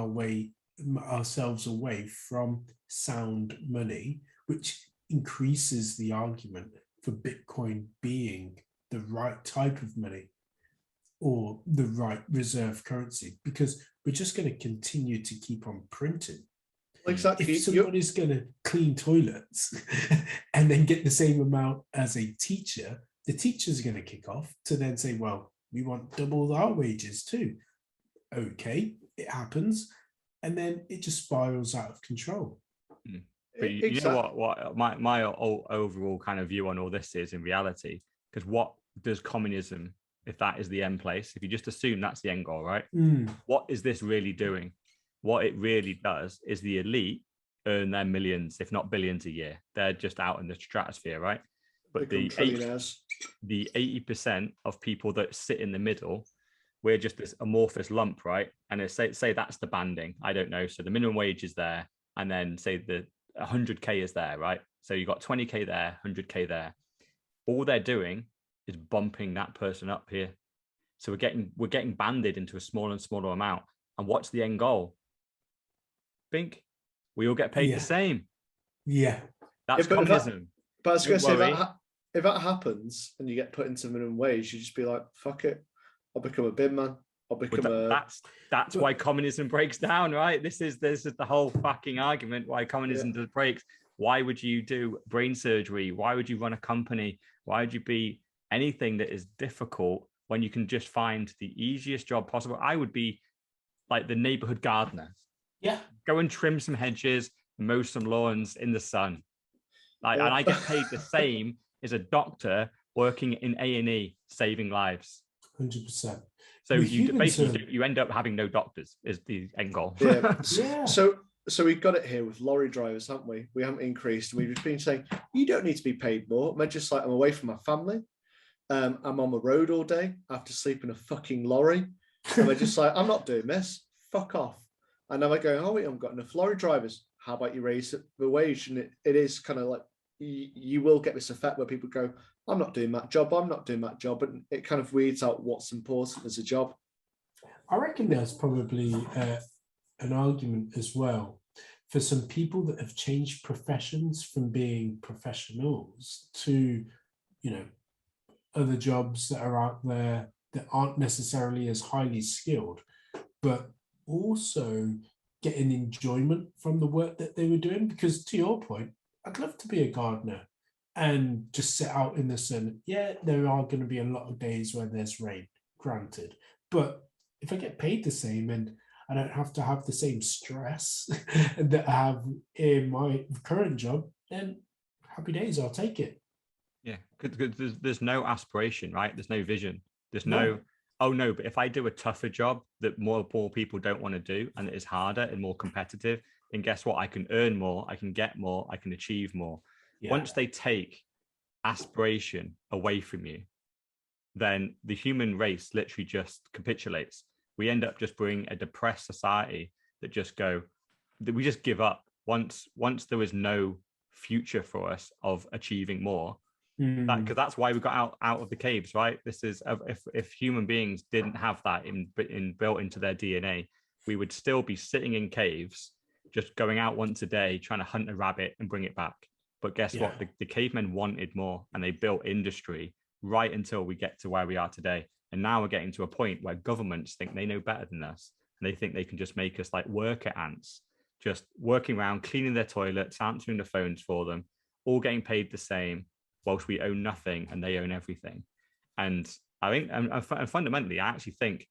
ourselves away from sound money, which increases the argument for Bitcoin being the right type of money or the right reserve currency, because we're just going to continue to keep on printing. Exactly. If somebody's going to clean toilets and then get the same amount as a teacher, the teacher's going to kick off to then say, well, we want double our wages too. Okay, it happens. And then it just spirals out of control. But you know what my overall kind of view on all this is in reality, because what does communism, if that is the end place, if you just assume that's the end goal, right? What is this really doing? What it really does is the elite earn their millions, if not billions a year. They're just out in the stratosphere, right? But the 80% of people that sit in the middle, we're just this amorphous lump, right? And say that's the banding. I don't know. So the minimum wage is there, and then say the 100K is there, right? So you got 20K there, 100K there. All they're doing is bumping that person up here. So we're getting banded into a smaller and smaller amount. And what's the end goal? Think we all get paid the same. Yeah. That's communism. But I was going to say, if that happens and you get put into minimum wage, you just be like, fuck it. I'll become a bin man. I'll become That's why communism breaks down, right? This is the whole fucking argument why communism does breaks. Why would you do brain surgery? Why would you run a company? Why would you be anything that is difficult when you can just find the easiest job possible? I would be like the neighborhood gardener. Yeah. Go and trim some hedges, mow some lawns in the sun. And I get paid the same as a doctor working in A&E saving lives. 100%. So you end up having no doctors is the end goal. Yeah. So we've got it here with lorry drivers, haven't we? We haven't increased. We've been saying, you don't need to be paid more. I'm just like, I'm away from my family. I'm on the road all day. I have to sleep in a fucking lorry. And we're just like, I'm not doing this. Fuck off. And now I go, oh, wait, I've got enough lorry drivers. How about you raise the wage? And it is kind of like, you will get this effect where people go, I'm not doing that job. I'm not doing that job. And it kind of weeds out what's important as a job. I reckon there's probably an argument as well for some people that have changed professions from being professionals to, other jobs that are out there that aren't necessarily as highly skilled, but also getting enjoyment from the work that they were doing. Because to your point, I'd love to be a gardener and just sit out in the sun. Yeah, there are going to be a lot of days where there's rain, granted. But if I get paid the same and I don't have to have the same stress that I have in my current job, then happy days, I'll take it. Yeah, because there's no aspiration, right? There's no vision. There's no, oh no, but if I do a tougher job that more people don't want to do and it is harder and more competitive, then guess what? I can earn more, I can get more, I can achieve more. Yeah. Once they take aspiration away from you, then the human race literally just capitulates. We end up just being a depressed society that we just give up once there is no future for us of achieving more. Because that's why we got out of the caves, right? This is if human beings didn't have that built into their DNA, we would still be sitting in caves, just going out once a day, trying to hunt a rabbit and bring it back. But guess what? The cavemen wanted more, and they built industry right until we get to where we are today. And now we're getting to a point where governments think they know better than us, and they think they can just make us like worker ants, just working around, cleaning their toilets, answering the phones for them, all getting paid the same, whilst we own nothing and they own everything. And I think, and fundamentally, I actually think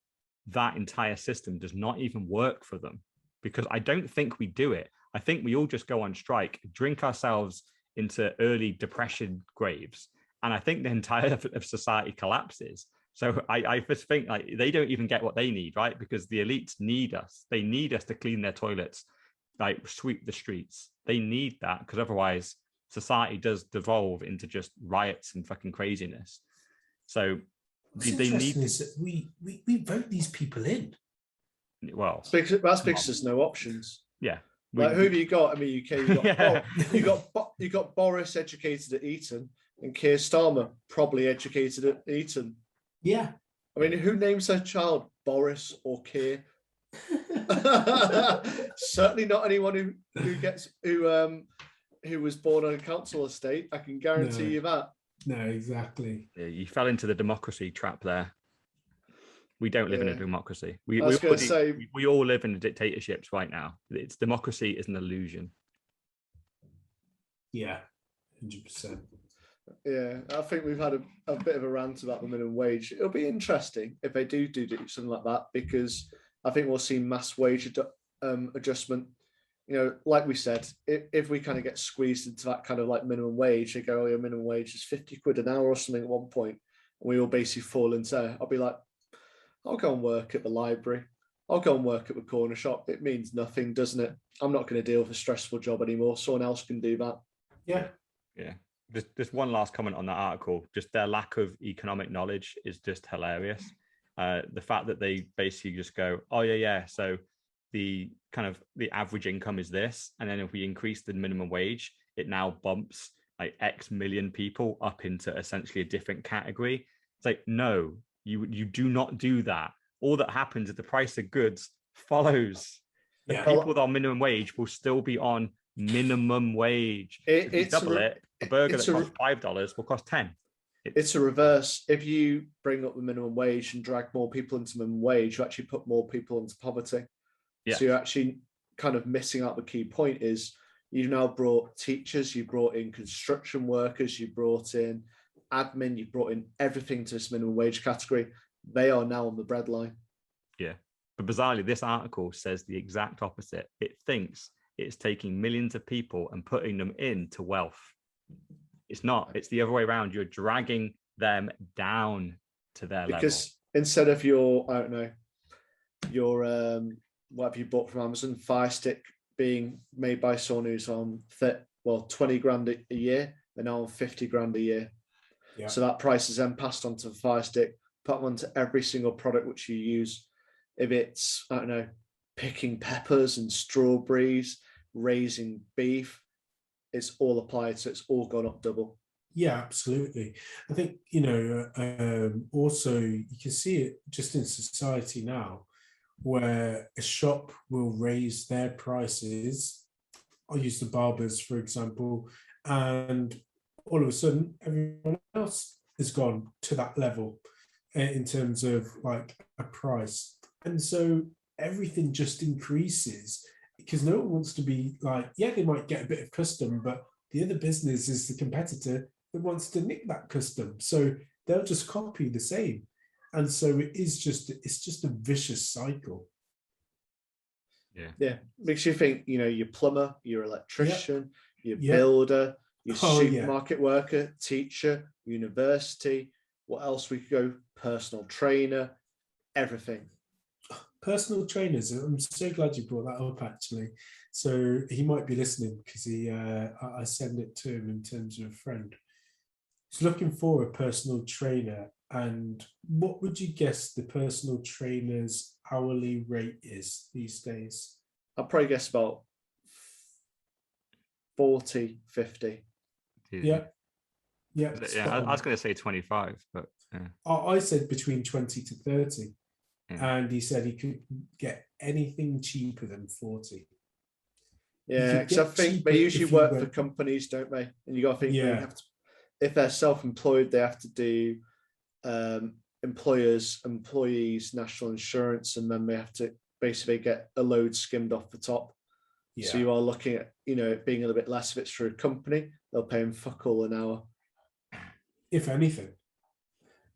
that entire system does not even work for them, because I don't think we do it. I think we all just go on strike, drink ourselves into early depression graves, and I think the entire of society collapses. So I just think like they don't even get what they need, right? Because the elites need us. They need us to clean their toilets, like sweep the streets. They need that, because otherwise society does devolve into just riots and fucking craziness. So they need that we vote these people in. Well, that's because there's no options. Yeah. Like who have you got in the UK? You got Boris, educated at Eton, and Keir Starmer, probably educated at Eton. Yeah. I mean, who names their child Boris or Keir? Certainly not anyone who was born on a council estate. I can guarantee you that. No, exactly. Yeah, you fell into the democracy trap there. We don't live in a democracy. We all live in dictatorships right now. It's democracy is an illusion. Yeah, 100%. Yeah, I think we've had a bit of a rant about the minimum wage. It'll be interesting if they do something like that, because I think we'll see mass wage adjustment. Like we said, if we kind of get squeezed into that kind of like minimum wage, they go, oh, your minimum wage is 50 quid an hour or something at one point, and we all basically fall into there. I'll be like, I'll go and work at the library. I'll go and work at the corner shop. It means nothing, doesn't it? I'm not going to deal with a stressful job anymore. Someone else can do that. Yeah. Yeah. Just one last comment on that article. Just their lack of economic knowledge is just hilarious. The fact that they basically just go, oh, yeah. So the average income is this. And then if we increase the minimum wage, it now bumps like X million people up into essentially a different category. It's like, no, you do not do that. All that happens is the price of goods follows. The people on minimum wage will still be on minimum wage. If you double it, a burger that costs $5 will cost 10. It's a reverse. If you bring up the minimum wage and drag more people into minimum wage, you actually put more people into poverty. Yeah. So you're actually kind of missing out the key point is you've now brought teachers, you brought in construction workers, you brought in admin, you brought in everything to this minimum wage category. They are now on the breadline. Yeah. But bizarrely, this article says the exact opposite. It thinks it's taking millions of people and putting them into wealth. It's not. It's the other way around. You're dragging them down to their level. Because instead of your, I don't know, your what have you bought from Amazon, Fire Stick being made by someone who's on 20 grand a year, they're now on 50 grand a year. Yeah. So that price is then passed on to the Fire Stick, put onto every single product which you use. If it's, I don't know, picking peppers and strawberries, raising beef, it's all applied, so it's all gone up double. Yeah, absolutely. I think, also you can see it just in society now, where a shop will raise their prices. I'll use the barbers, for example, and all of a sudden, everyone else has gone to that level in terms of like a price. And so everything just increases, because no one wants to be like, yeah, they might get a bit of custom, but the other business is the competitor that wants to nick that custom. So they'll just copy the same. And so it's just a vicious cycle. Yeah. Makes you think, your plumber, your electrician, your builder, your supermarket worker, teacher, university, what else we could go, personal trainer, everything. Personal trainers. I'm so glad you brought that up, actually. So he might be listening because I send it to him in terms of a friend. He's looking for a personal trainer. And what would you guess the personal trainer's hourly rate is these days? I'll probably guess about 40, 50. Yeah. I was going to say 25, but yeah. I said between 20 to 30. And he said he could get anything cheaper than 40. Yeah, because I think they usually work for companies, don't they? And you got to think they have to, if they're self-employed, they have to do employees, national insurance, and then they have to basically get a load skimmed off the top. Yeah. So you are looking at, it being a little bit less if it's through a company. They'll pay them fuck all an hour. If anything,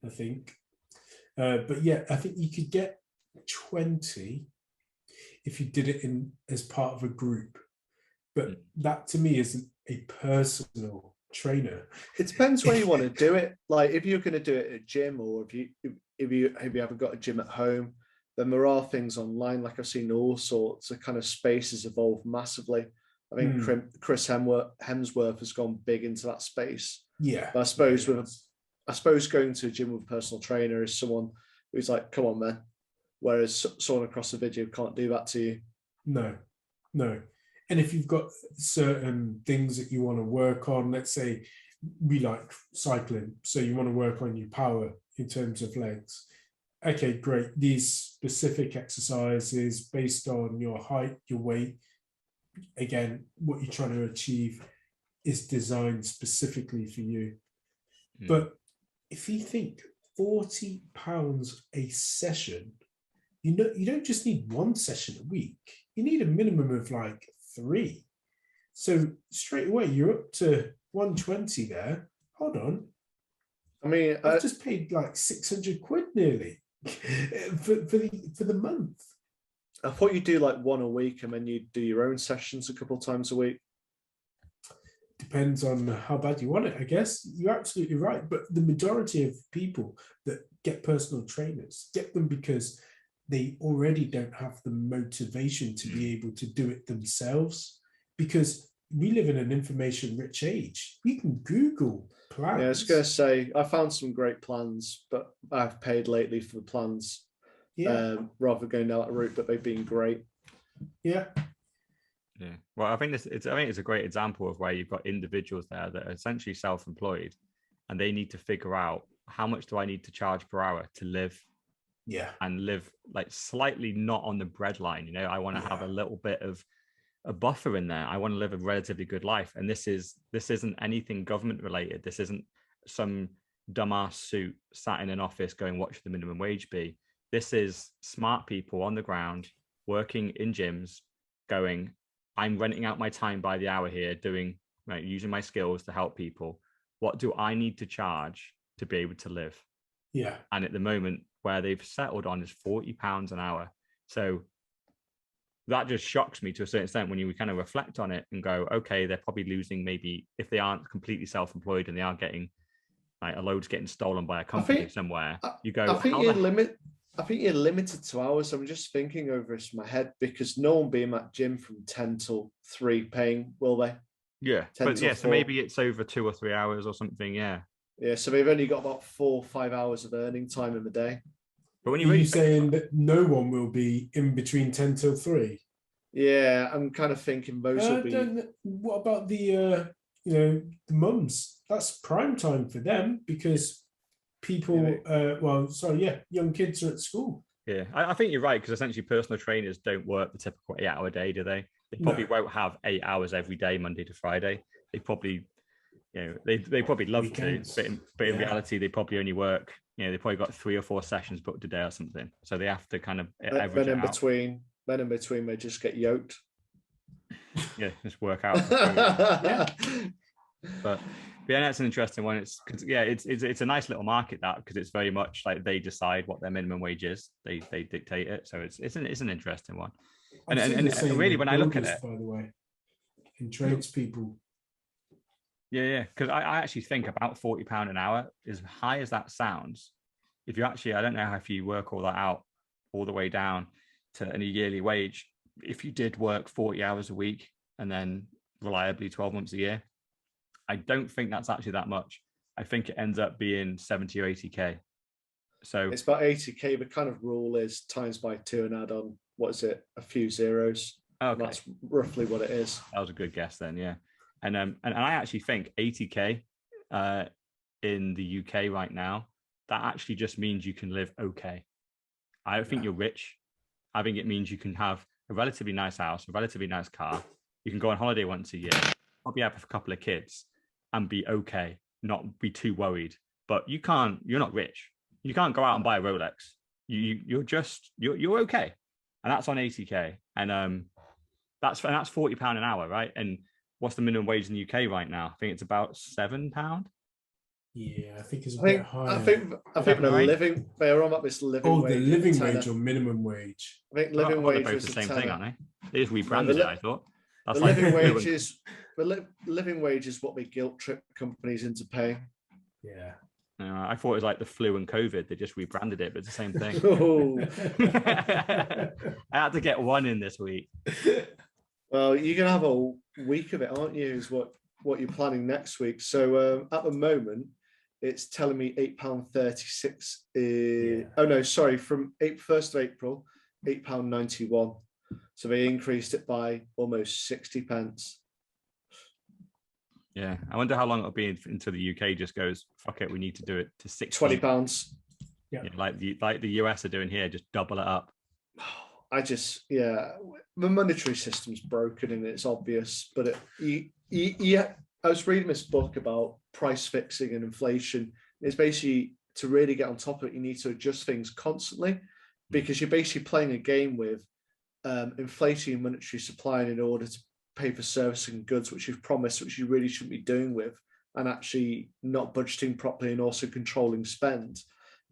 I think. But yeah, I think you could get 20 if you did it as part of a group. But that to me isn't a personal trainer. It depends where you want to do it. Like if you're going to do it at a gym, or if you haven't got a gym at home, then there are things online. Like I've seen all sorts of kind of spaces evolve massively. I think Chris Hemsworth has gone big into that space. Yeah. But I suppose going to a gym with a personal trainer is someone who's like, come on, man. Whereas someone across the video can't do that to you. No. And if you've got certain things that you want to work on, let's say we like cycling, so you want to work on your power in terms of legs. Okay, great. These specific exercises based on your height, your weight, again, what you're trying to achieve is designed specifically for you. But if you think £40 a session, you don't just need one session a week. You need a minimum of like 3. So straight away you're up to 120 there. Hold on. I mean, I've just paid like 600 quid nearly for the month. I thought you do like one a week and then you do your own sessions a couple of times a week. Depends on how bad you want it, I guess. You're absolutely right. But the majority of people that get personal trainers get them because they already don't have the motivation to be able to do it themselves, because we live in an information-rich age. We can Google plans. Yeah, I was going to say, I found some great plans, but I've paid lately for the plans rather than going down that route, but they've been great. Yeah. Yeah. Well, I think it's a great example of where you've got individuals there that are essentially self-employed, and they need to figure out, how much do I need to charge per hour to live? Yeah. And live like slightly not on the breadline. I want to have a little bit of a buffer in there. I want to live a relatively good life. And this isn't anything government related. This isn't some dumbass suit sat in an office going, what should the minimum wage be? This is smart people on the ground working in gyms going, I'm renting out my time by the hour here, doing, right, using my skills to help people. What do I need to charge to be able to live? Yeah. And at the moment, where they've settled on is £40 an hour. So that just shocks me to a certain extent when you kind of reflect on it and go, okay, they're probably losing, maybe if they aren't completely self-employed and they are getting like a load's getting stolen by a company somewhere. You go, I think you're limited to hours. I'm just thinking over this in my head because no one will be in that gym from 10 till 3 paying, will they? Yeah. But yeah, so maybe it's over 2 or 3 hours or something. Yeah. Yeah. So they've only got about 4 or 5 hours of earning time in the day. But when you're saying that no one will be in between 10 till 3? Yeah, I'm kind of thinking most will be. What about the the mums? That's prime time for them because people, young kids are at school. Yeah, I think you're right because essentially personal trainers don't work the typical 8-hour day, do they? They probably won't have 8 hours every day, Monday to Friday. They probably, they probably love weekends. But in reality, they probably only work. They probably got 3 or 4 sessions booked a day or something. So they have to kind of average it out. Then in between, they just get yoked. Yeah, just work out. But yeah, that's an interesting one. It's a nice little market because it's very much like they decide what their minimum wage is. They dictate it. So it's an interesting one. And really, when I look at it, by the way, in tradespeople. Yeah, because I actually think about £40 an hour, as high as that sounds. If you actually, I don't know if you work all that out all the way down to a yearly wage, if you did work 40 hours a week and then reliably 12 months a year, I don't think that's actually that much. I think it ends up being 70 or 80K. So it's about 80K. The kind of rule is times by 2 and add on, what is it, a few zeros. Okay. That's roughly what it is. That was a good guess then, yeah. And I actually think 80K in the UK right now, that actually just means you can live okay. I don't think you're rich. I think it means you can have a relatively nice house, a relatively nice car. You can go on holiday once a year, probably have a couple of kids and be okay, not be too worried. But you're not rich. You can't go out and buy a Rolex. You're okay. And that's on 80K. And that's £40 an hour, right? And what's the minimum wage in the UK right now? I think it's about £7. Yeah, I think it's a bit higher. I think they're on up this living wage. Oh, the living wage or minimum wage? I think living wage both is the same thing, aren't they? They just rebranded it, I thought. That's the living wage is living wage is what they guilt trip companies into paying. Yeah. I thought it was like the flu and COVID. They just rebranded it, but it's the same thing. I had to get one in this week. Well, you're gonna have a week of it, aren't you? Is what you're planning next week. So at the moment, it's telling me £8.36. Oh no, sorry, from 1st of April, £8.91. So they increased it by almost 60p. Yeah, I wonder how long it'll be until the UK just goes, fuck it, we need to do it to £20. Yeah, like the US are doing here, just double it up. The monetary system's broken and it's obvious. But I was reading this book about price fixing and inflation. It's basically to really get on top of it, you need to adjust things constantly because you're basically playing a game with inflating your monetary supply in order to pay for servicing goods which you've promised, which you really shouldn't be doing with, and actually not budgeting properly and also controlling spend.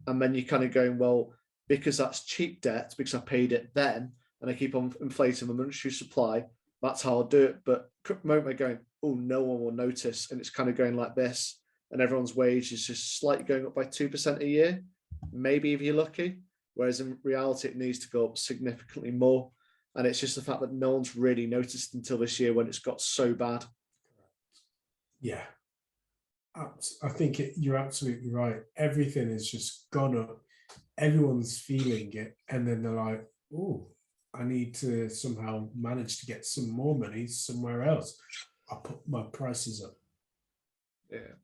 And then you're kind of going, well, because that's cheap debt, because I paid it then, and I keep on inflating the monetary supply, that's how I'll do it. But the moment they're going, oh, no one will notice, and it's kind of going like this, and everyone's wage is just slightly going up by 2% a year, maybe if you're lucky, whereas in reality, it needs to go up significantly more. And it's just the fact that no one's really noticed until this year when it's got so bad. Yeah, I think you're absolutely right. Everything has just gone up. Everyone's feeling it. And then they're like, oh, I need to somehow manage to get some more money somewhere else. I'll put my prices up. Yeah.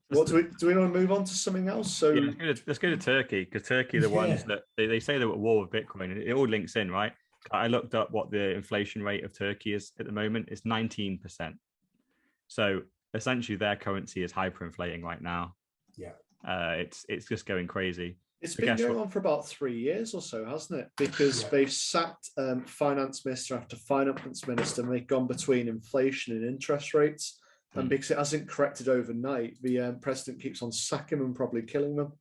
What do we want to move on to something else? So let's go to Turkey, because Turkey are the ones that they say they're at war with Bitcoin, and it all links in, right? I looked up what the inflation rate of Turkey is at the moment. It's 19%. So essentially their currency is hyperinflating right now. Yeah. It's just going crazy. It's been going on for about 3 years or so, hasn't it? Because they've sacked finance minister after finance minister, and they've gone between inflation and interest rates. And because it hasn't corrected overnight, the president keeps on sacking them and probably killing them.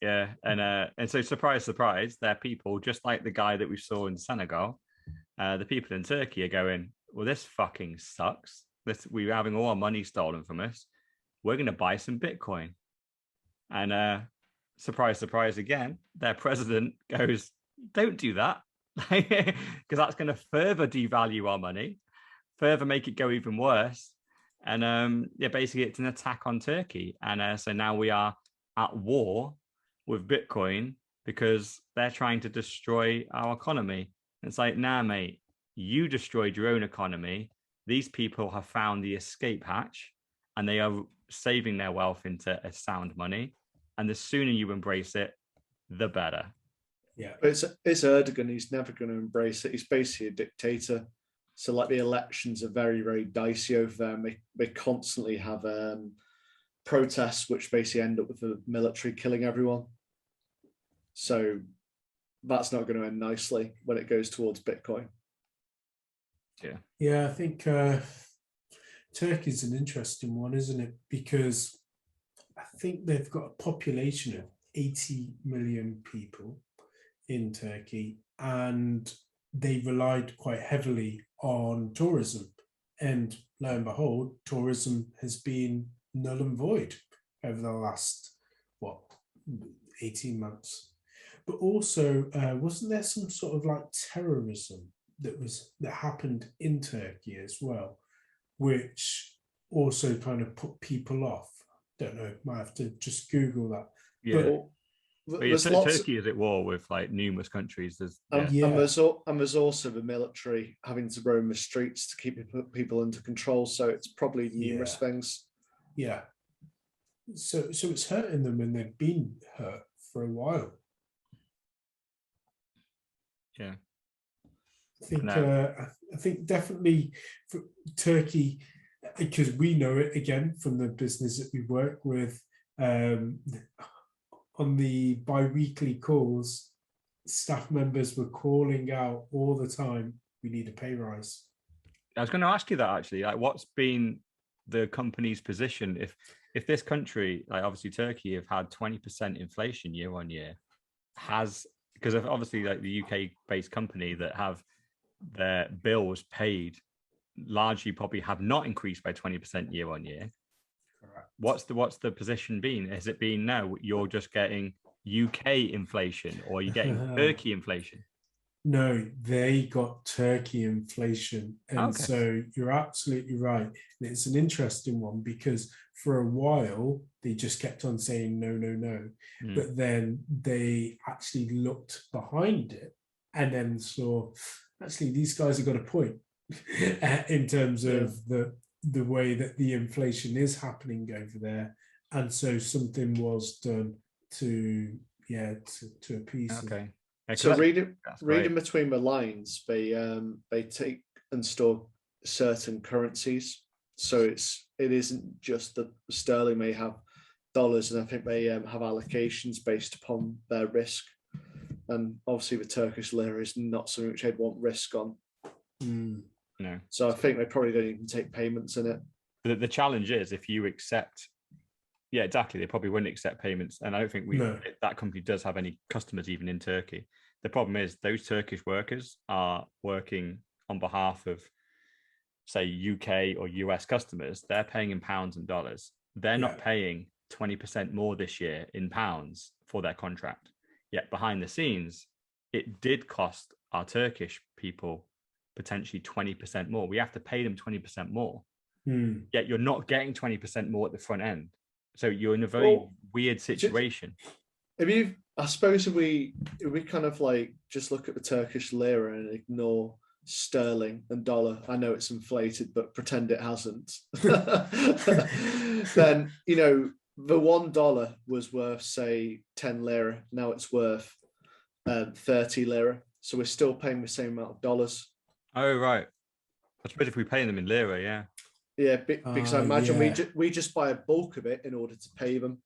Yeah, and so surprise, surprise, they're people just like the guy that we saw in Senegal. The people in Turkey are going, well, this fucking sucks. We're having all our money stolen from us. We're going to buy some Bitcoin. And surprise, surprise again, their president goes, don't do that. Because that's going to further devalue our money, further make it go even worse. And basically it's an attack on Turkey. And so now we are at war with Bitcoin because they're trying to destroy our economy. It's like, nah, mate, you destroyed your own economy. These people have found the escape hatch and they are saving their wealth into a sound money. And the sooner you embrace it, the better. Yeah, it's Erdogan. He's never going to embrace it. He's basically a dictator. So like the elections are very, very dicey over there. They constantly have protests, which basically end up with the military killing everyone. So that's not going to end nicely when it goes towards Bitcoin. Yeah, I think Turkey's an interesting one, isn't it? Because I think they've got a population of 80 million people in Turkey, and they relied quite heavily on tourism. And lo and behold, tourism has been null and void over the last, 18 months. But also, wasn't there some sort of like terrorism that happened in Turkey as well, which also kind of put people off? Don't know, might have to just Google that. Yeah. But Turkey is at war with like numerous countries. And there's also the military having to roam the streets to keep people under control. So it's probably numerous things. Yeah. So it's hurting them, and they've been hurt for a while. Yeah. I think definitely for Turkey, because we know it again from the business that we work with. On the bi-weekly calls, staff members were calling out all the time, we need a pay rise. I was going to ask you that actually. Like, what's been the company's position if this country, like obviously Turkey, have had 20% inflation year on year, because of obviously like the UK-based company that have their bills paid largely probably have not increased by 20% year on year. What's the position been? Has it been, no, you're just getting UK inflation, or are you getting Turkey inflation? No, they got Turkey inflation. And so you're absolutely right. And it's an interesting one because for a while, they just kept on saying no. But then they actually looked behind it and then saw, actually, these guys have got a point in terms of the way that the inflation is happening over there. And so something was done to appease it. So reading between the lines, they take and store certain currencies. So it isn't just that sterling may have dollars, and I think they have allocations based upon their risk. And obviously the Turkish lira is not something which they'd want risk on. No. So I think they probably don't even take payments in it. The challenge is if you accept, yeah, exactly. They probably wouldn't accept payments. And I don't think that company does have any customers even in Turkey. The problem is those Turkish workers are working on behalf of, say, UK or US customers. They're paying in pounds and dollars. They're not paying 20% more this year in pounds for their contract. Yet behind the scenes, it did cost our Turkish people potentially 20% more. We have to pay them 20% more. Yet you're not getting 20% more at the front end. So you're in a very weird situation. I suppose if we kind of like just look at the Turkish lira and ignore sterling and dollar, I know it's inflated, but pretend it hasn't. Then, the $1 was worth, say, 10 lira. Now it's worth 30 lira. So we're still paying the same amount of dollars. Oh, right. I suppose if we're paying them in lira, yeah. Yeah, because I imagine we just buy a bulk of it in order to pay them.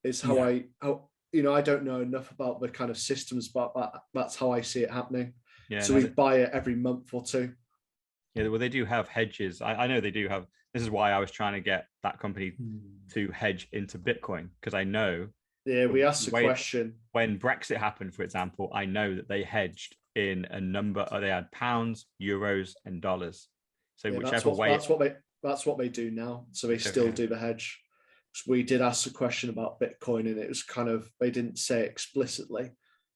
Is how I don't know enough about the kind of systems, but that's how I see it happening. Yeah. So we buy it every month or two. Yeah, well, they do have hedges. I know they do have. This is why I was trying to get that company to hedge into Bitcoin, because I know. Yeah, we asked the question. When Brexit happened, for example, I know that they hedged in a number. They had pounds, euros, and dollars. So whichever way. That's what they do now. So they still do the hedge. So we did ask a question about Bitcoin, and it was kind of, they didn't say it explicitly,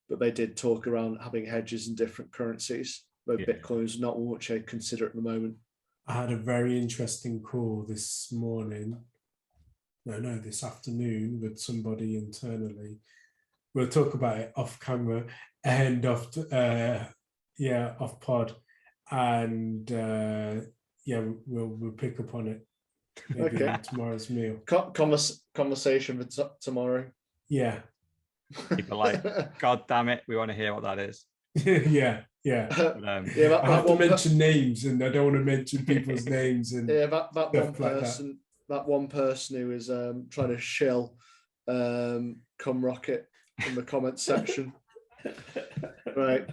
but they did talk around having hedges in different currencies. But Bitcoin is not what I consider at the moment. I had a very interesting call this morning. No, this afternoon with somebody internally. We'll talk about it off camera and off pod, and we'll pick up on it maybe on tomorrow's meal. Conversation for tomorrow. Yeah. People like, God damn it, we want to hear what that is. Yeah. But, I have to mention names, and I don't want to mention people's names. And that one person who is trying to shill Come Rocket in the comment section. Right,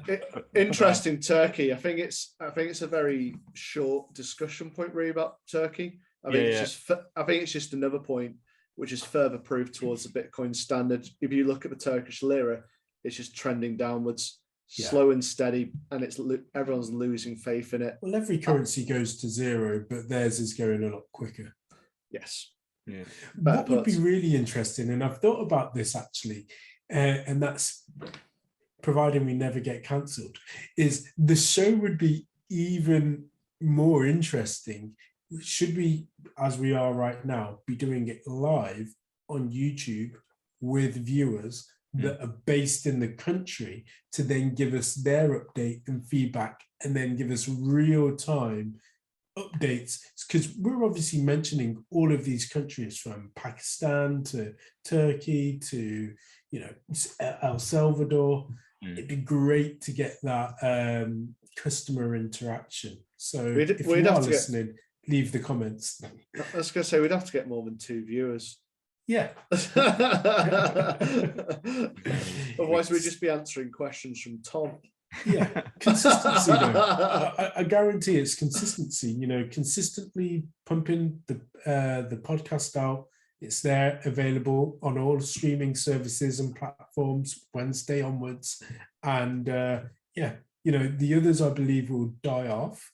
interesting. Turkey. I think it's a very short discussion point really about Turkey. I think it's just another point which is further proof towards the Bitcoin standard. If you look at the Turkish lira, it's just trending downwards. Slow and steady, and everyone's losing faith in it. Well, every currency goes to zero, but theirs is going a lot quicker. Yes. Yeah. What would be really interesting, and I've thought about this actually, and that's providing we never get cancelled, is the show would be even more interesting. Should we, as we are right now, be doing it live on YouTube with viewers that are based in the country to then give us their update and feedback, and then give us real-time updates? Because we're obviously mentioning all of these countries, from Pakistan to Turkey to El Salvador. It'd be great to get that customer interaction. So if you are listening, leave the comments. I was going to say, we'd have to get more than 2 viewers. Yeah. Otherwise, we'd just be answering questions from Tom. Yeah, consistency. I guarantee it's consistency. Consistently pumping the podcast out. It's there, available on all streaming services and platforms Wednesday onwards, and the others I believe will die off,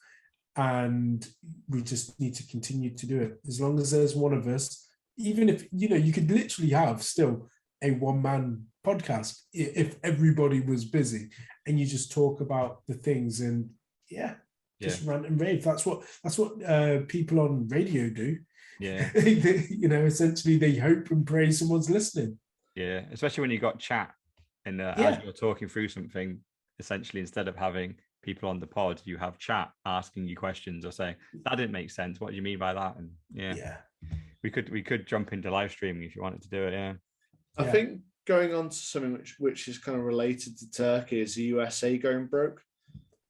and we just need to continue to do it. As long as there's one of us, even if you could literally have still a one-man podcast if everybody was busy, and you just talk about the things and just rant and rave. That's what people on radio do. Yeah. Essentially they hope and pray someone's listening. Yeah, especially when you got chat and as you're talking through something, essentially instead of having people on the pod, you have chat asking you questions or saying, that didn't make sense, what do you mean by that? And we could jump into live streaming if you wanted to do it. I think going on to something which is kind of related to Turkey is the USA going broke.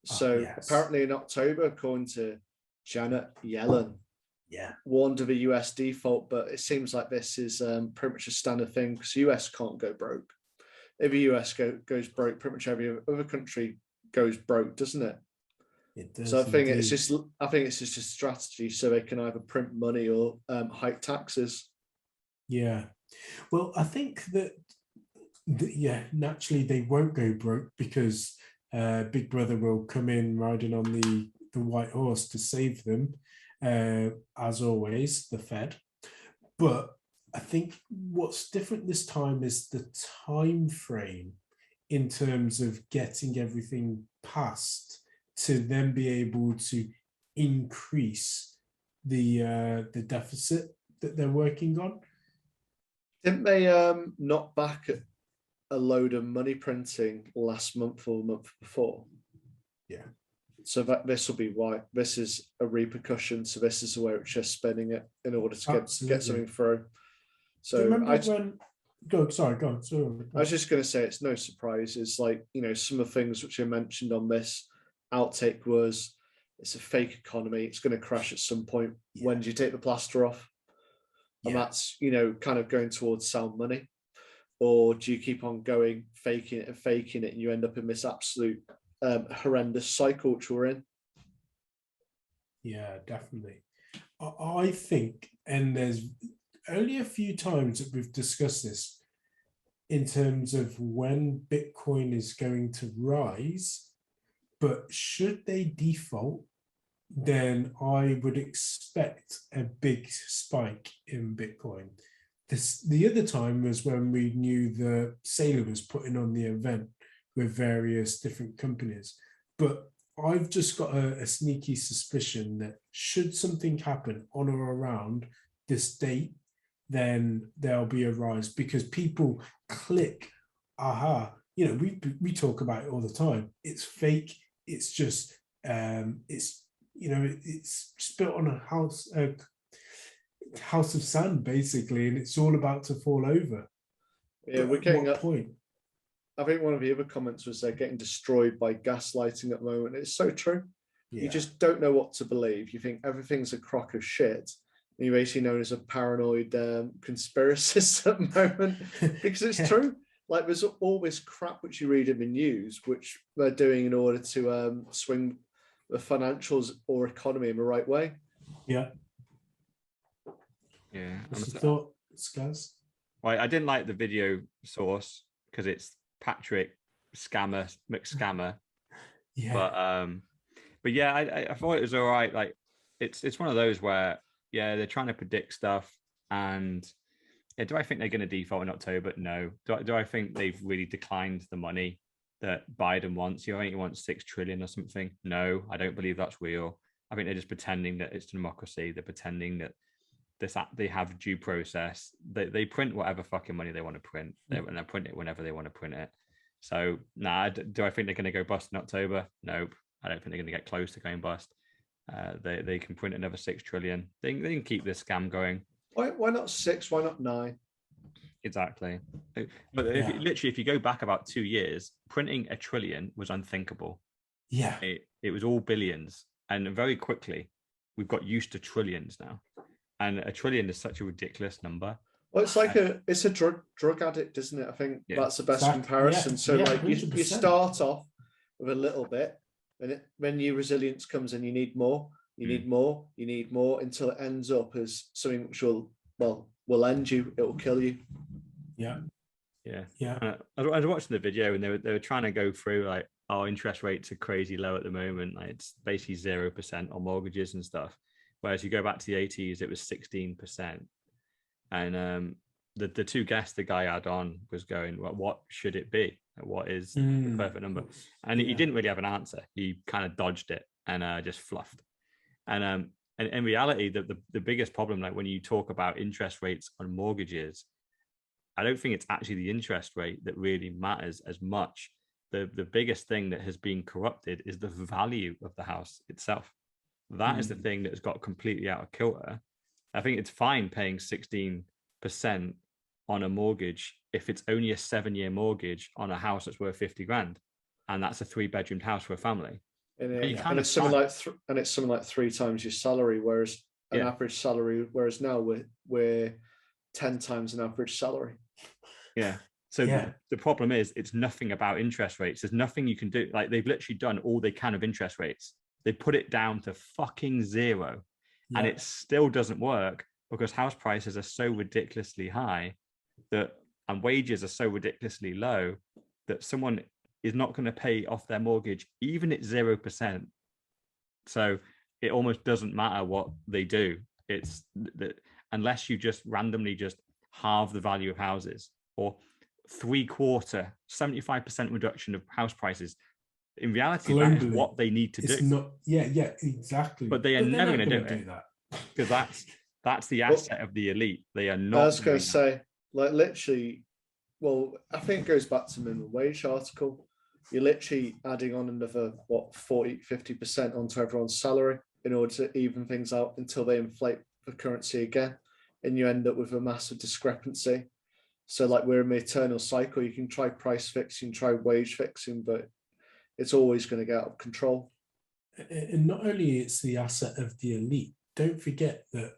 So apparently in October, according to Janet Yellen, warned of a US default, but it seems like this is pretty much a standard thing, because the US can't go broke. If the US goes broke, pretty much every other country goes broke, doesn't it? It does. So I think it's just a strategy so they can either print money or hike taxes. Yeah. Well, I think that naturally they won't go broke, because Big Brother will come in riding on the white horse to save them, as always, the Fed. But I think what's different this time is the time frame in terms of getting everything passed to then be able to increase the deficit that they're working on. Didn't they knock back a load of money printing last month or the month before? Yeah. So that this will be why this is a repercussion. So this is where it's just spending it in order to get something through. So do you remember when Go on. Sorry. I was just going to say it's no surprise. It's like, you know, some of the things which I mentioned on this outtake was it's a fake economy. It's going to crash at some point. Yeah. When do you take the plaster off? And that's, you know, kind of going towards sound money. Or do you keep on going, faking it, and you end up in this absolute horrendous cycle which we're in? Yeah, definitely. I think, and there's only a few times that we've discussed this in terms of when Bitcoin is going to rise, but should they default, then I would expect a big spike in Bitcoin. The other time was when we knew the Saylor was putting on the event with various different companies. But I've just got a sneaky suspicion that should something happen on or around this date, then there'll be a rise, because people click, aha, you know, we talk about it all the time. It's fake. It's just, it's, you know, it's just built on a house of sand, basically, and it's all about to fall over. Yeah, we're getting at point. I think one of the other comments was they're getting destroyed by gaslighting at the moment. It's so true. Yeah. You just don't know what to believe. You think everything's a crock of shit. And you're basically known as a paranoid conspiracist at the moment, because it's true. Like, there's all this crap which you read in the news, which they're doing in order to swing the financials or economy in the right way. Yeah. Yeah. What's your thought, Skaz? Well, I didn't like the video source because it's Patrick McScammer. Yeah. But yeah, I thought it was all right. Like, it's one of those where, yeah, they're trying to predict stuff, and yeah, do I think they're going to default in October? No. Do I think they've really declined the money that Biden wants? You know, I think he wants $6 trillion or something. No, I don't believe that's real. I think they're just pretending that it's democracy. They're pretending that they have due process. They print whatever fucking money they want to print, and they print it whenever they want to print it. So, do I think they're going to go bust in October? Nope. I don't think they're going to get close to going bust. They can print another $6 trillion. They can keep this scam going. Why not 6? Why not 9? Exactly. But if you go back about 2 years, printing $1 trillion was unthinkable. Yeah. It was all billions, and very quickly we've got used to trillions now. And $1 trillion is such a ridiculous number. Well, it's like it's a drug addict, isn't it? I think that's the best comparison. So like you start off with a little bit, and when your resilience comes in, you need more, you need more, you need more, until it ends up as something which will end you. It will kill you. Yeah. I was watching the video, and they were trying to go through like, oh, interest rates are crazy low at the moment. Like, it's basically 0% on mortgages and stuff. Whereas you go back to the 80s, it was 16%. And the two guests the guy had on was going, well, what should it be? What is the perfect number? And he didn't really have an answer. He kind of dodged it and just fluffed. And in reality, the biggest problem, like when you talk about interest rates on mortgages, I don't think it's actually the interest rate that really matters as much. The biggest thing that has been corrupted is the value of the house itself. That is the thing that has got completely out of kilter. I think it's fine paying 16% on a mortgage if it's only a 7-year mortgage on a house that's worth 50 grand, and that's a 3-bedroomed house for a family. And it's something like 3 times your salary, whereas an average salary. Whereas now we're 10 times an average salary. Yeah. So the problem is, it's nothing about interest rates. There's nothing you can do. Like, they've literally done all they can of interest rates. They put it down to fucking 0, and it still doesn't work because house prices are so ridiculously high and wages are so ridiculously low that someone is not going to pay off their mortgage even at 0%. So it almost doesn't matter what they do. It's unless you just randomly just halve the value of houses, or 75% reduction of house prices. In reality, globally, that is what they need to do. Exactly. But they are never going to do that, because that's the asset of the elite. They are not. I was going to say, like, literally, I think it goes back to minimum wage article. You're literally adding on another 40-50% onto everyone's salary in order to even things out until they inflate the currency again, and you end up with a massive discrepancy. So like we're in the eternal cycle. You can try price fixing, try wage fixing, but it's always going to get out of control. And not only it's the asset of the elite, don't forget that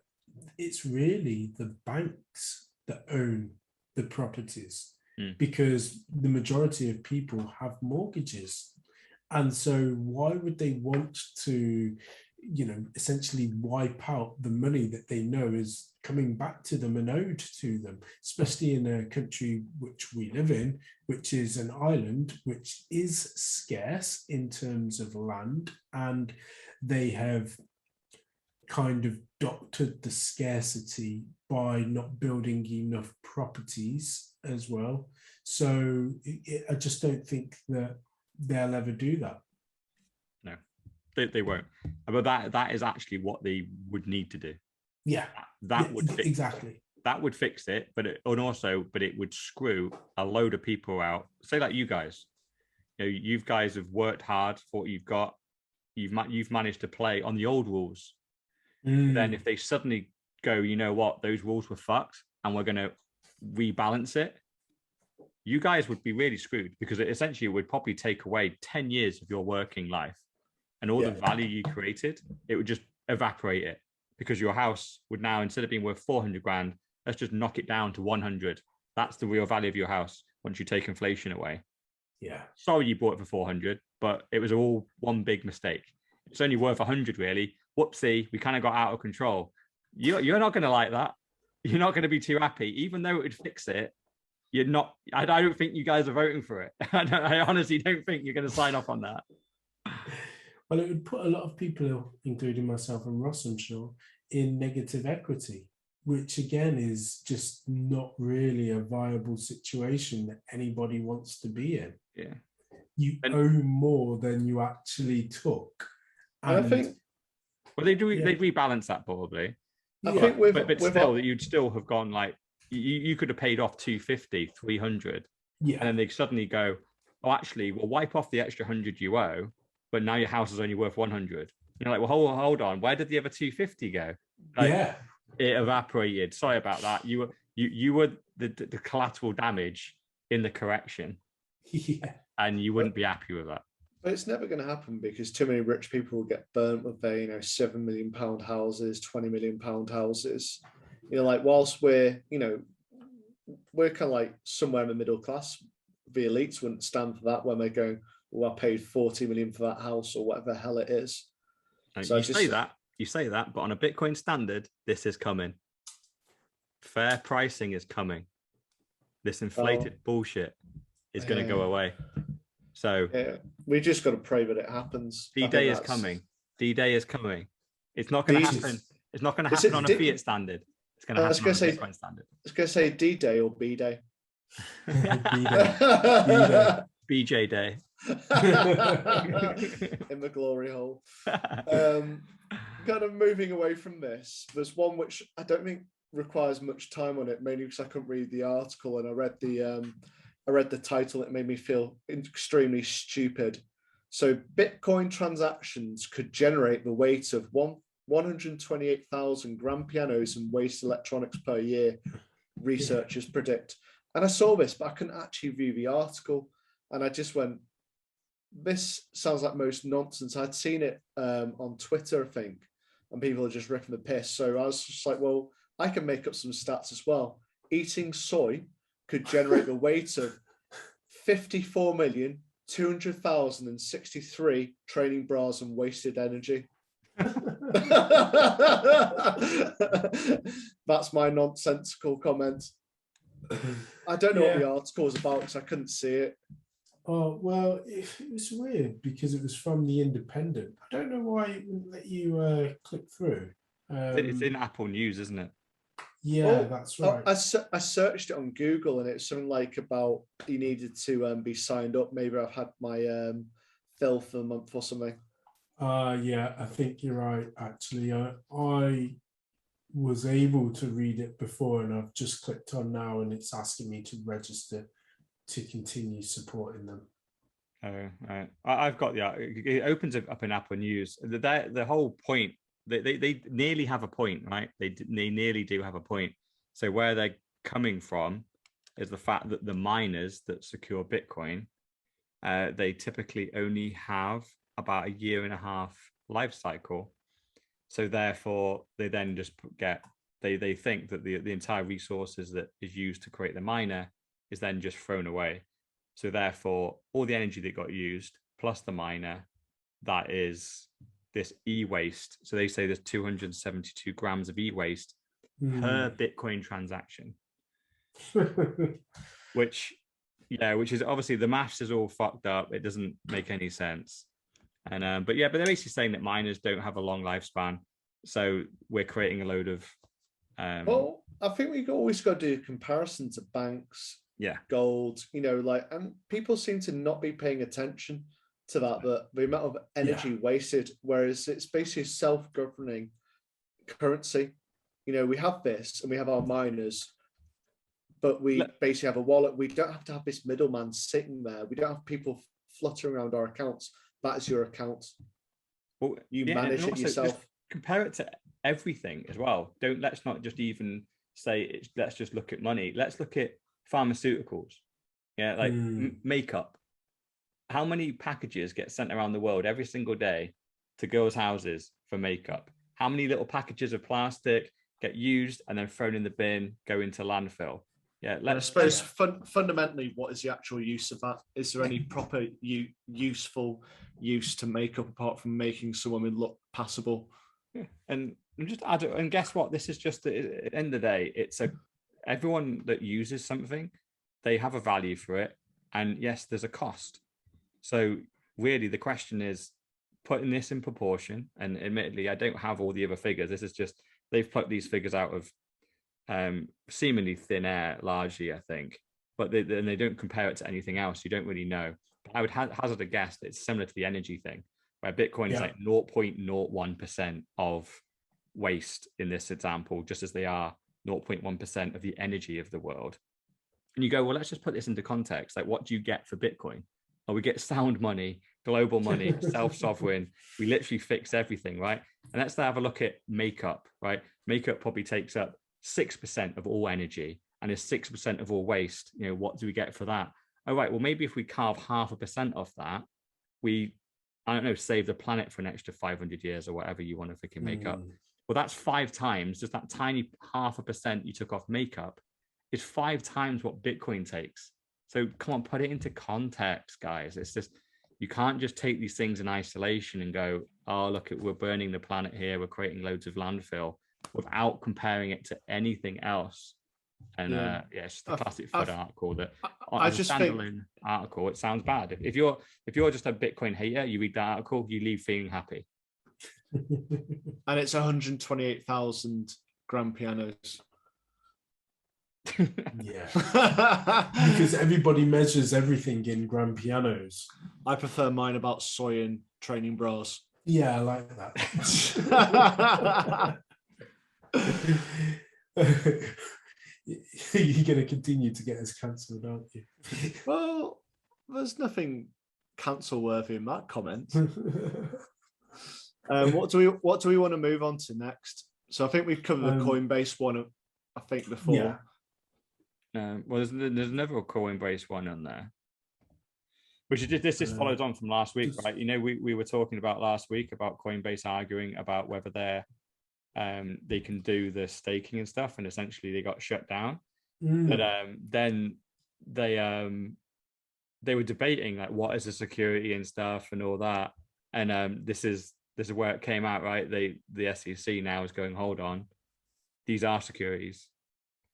it's really the banks that own the properties, because the majority of people have mortgages. And so why would they want to, essentially wipe out the money that they know is coming back to them and owed to them, especially in a country which we live in, which is an island, which is scarce in terms of land, and they have kind of doctored the scarcity by not building enough properties as well. So I just don't think that they'll ever do that. No, they won't. But that is actually what they would need to do. Yeah, that would fix exactly. That would fix it, but it would screw a load of people out. Say like you guys, you guys have worked hard for what you've got. You've managed to play on the old rules. Then if they suddenly go, you know what, those rules were fucked and we're going to rebalance it, you guys would be really screwed, because it essentially would probably take away 10 years of your working life, and all the value you created, it would just evaporate it, because your house would now, instead of being worth 400 grand, let's just knock it down to 100. That's the real value of your house once you take inflation away. Yeah. Sorry you bought it for 400, but it was all one big mistake. It's only worth 100 really. Whoopsie, we kind of got out of control. You're not going to like that. You're not going to be too happy, even though it would fix it. You're not. I don't think you guys are voting for it. I honestly don't think you're going to sign off on that. Well, it would put a lot of people, including myself and Ross, I'm sure, in negative equity, which again is just not really a viable situation that anybody wants to be in. Yeah. You owe more than you actually took. And I think, well, they'd rebalance that probably. I think but still, you'd still have gone like, you could have paid off 250, 300. Yeah. And then they suddenly go, oh, actually, we'll wipe off the extra 100 you owe, but now your house is only worth 100. You're like, well, hold on. Where did the other 250 go? Like, it evaporated. Sorry about that. You were the collateral damage in the correction. Yeah. And you wouldn't be happy with that. But it's never going to happen, because too many rich people will get burnt with their, £7 million houses, £20 million houses. Like whilst we're kind of like somewhere in the middle class, the elites wouldn't stand for that when they're going, well, I paid 40 million for that house or whatever the hell it is. So you say that, but on a Bitcoin standard, this is coming. Fair pricing is coming. This inflated bullshit is going to go away. So we just got to pray that it happens. D-Day is coming. D-Day is coming. It's not going to happen. It's not going to happen on a fiat standard. It's going to happen on a Bitcoin standard. I was going to say D-Day or B-Day. BJ Day. In the glory hole. Kind of moving away from this, there's one which I don't think requires much time on it, mainly because I couldn't read the article, and I read the title. It made me feel extremely stupid. So Bitcoin transactions could generate the weight of 128,000 grand pianos and waste electronics per year, researchers predict. And I saw this, but I couldn't actually view the article. And I just went, this sounds like most nonsense. I'd seen it on Twitter, I think, and people are just ripping the piss. So I was just like, well, I can make up some stats as well. Eating soy could generate the weight of 54,200,063 training bras and wasted energy. That's my nonsensical comment. I don't know what the article was about because I couldn't see it. Oh, well, it was weird because it was from The Independent. I don't know why it wouldn't let you click through. It's in Apple News, isn't it? Yeah, that's right. I searched it on Google and it's something like about you needed to be signed up. Maybe I've had my fill for a month or something. Yeah, I think you're right, actually. I was able to read it before and I've just clicked on now and it's asking me to register to continue supporting them. Right. I've got it opens up in Apple News. The whole point, they nearly have a point, right? They nearly do have a point. So where they're coming from is the fact that the miners that secure Bitcoin, they typically only have about a 1.5 year life cycle. So therefore, they then just they think that the entire resources that is used to create the miner is then just thrown away. So therefore, all the energy that got used plus the miner, that is this e-waste. So they say there's 272 grams of e-waste per Bitcoin transaction, which is obviously, the maths is all fucked up. It doesn't make any sense. And but they're basically saying that miners don't have a long lifespan, so we're creating a load of well, I think we've always got to do a comparison to banks, gold, and people seem to not be paying attention to that, the amount of energy wasted, whereas it's basically self-governing currency. We have this and we have our miners, but we basically have a wallet. We don't have to have this middleman sitting there. We don't have people fluttering around our accounts. That is your account. Well, you manage it yourself. Compare it to everything as well. Let's not just even say let's just look at money. Let's look at pharmaceuticals. Like makeup. How many packages get sent around the world every single day to girls' houses for makeup? How many little packages of plastic get used and then thrown in the bin, go into landfill? I suppose fundamentally, what is the actual use of that? Is there any proper useful use to makeup apart from making some women look passable? Yeah. And just add it, and guess what? This is just at the end of the day, everyone that uses something, they have a value for it, and yes, there's a cost. So really, the question is putting this in proportion. And admittedly, I don't have all the other figures. This is just, they've plucked these figures out of seemingly thin air, largely, I think. But they don't compare it to anything else. You don't really know. But I would hazard a guess that it's similar to the energy thing, where Bitcoin is like 0.01% of waste in this example, just as they are 0.1% of the energy of the world. And you go, well, let's just put this into context. Like, what do you get for Bitcoin? Oh, we get sound money, global money, self-sovereign. We literally fix everything, right? And let's have a look at makeup, right? Makeup probably takes up 6% of all energy and is 6% of all waste. What do we get for that? Oh, right, well, maybe if we carve 0.5% off that, we, I don't know, save the planet for an extra 500 years or whatever you want to freaking make up. Well, that's 5 times, just that tiny 0.5% you took off makeup is 5 times what Bitcoin takes. So come on, put it into context, guys. It's just, you can't just take these things in isolation and go, oh, look, we're burning the planet here, we're creating loads of landfill, without comparing it to anything else. And it's the classic FUD article that, as a standalone article, it sounds bad. If you're just a Bitcoin hater, you read that article, you leave feeling happy. And it's 128,000 grand pianos. Because everybody measures everything in grand pianos. I prefer mine about soy and training bras. I like that. You're going to continue to get us cancelled, aren't you? Well, there's nothing cancel worthy in that comment. What do we want to move on to next? So I think we've covered the Coinbase one, I think, before. Well, there's another Coinbase one on there, which is this follows on from last week, right? We were talking about last week about Coinbase arguing about whether they can do the staking and stuff, and essentially they got shut down. But then they were debating like what is a security and stuff and all that, and this is where it came out, right? The SEC now is going, hold on, these are securities,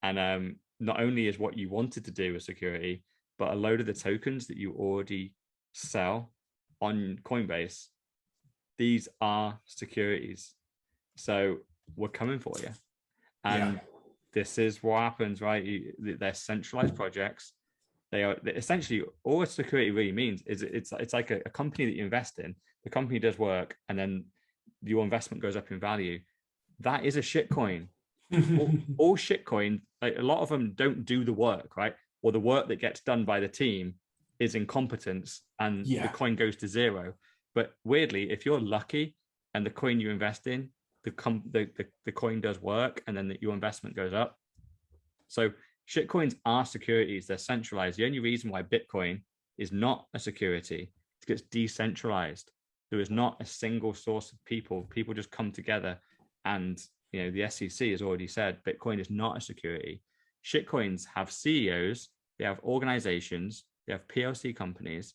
and not only is what you wanted to do a security, but a load of the tokens that you already sell on Coinbase, these are securities. So we're coming for you. And this is what happens, right? They're centralized projects. They're essentially, all a security really means is it's like a company that you invest in. The company does work, and then your investment goes up in value. That is a shitcoin. all shitcoin, like a lot of them don't do the work, right? Or the work that gets done by the team is incompetence, and the coin goes to zero. But weirdly, if you're lucky and the coin you invest in, the coin does work, and then your investment goes up. So Shitcoins are securities. They're centralized. The only reason why Bitcoin is not a security is because it's decentralized. There is not a single source of people. People just come together, and the SEC has already said Bitcoin is not a security. Shitcoins have CEOs, they have organizations, they have PLC companies.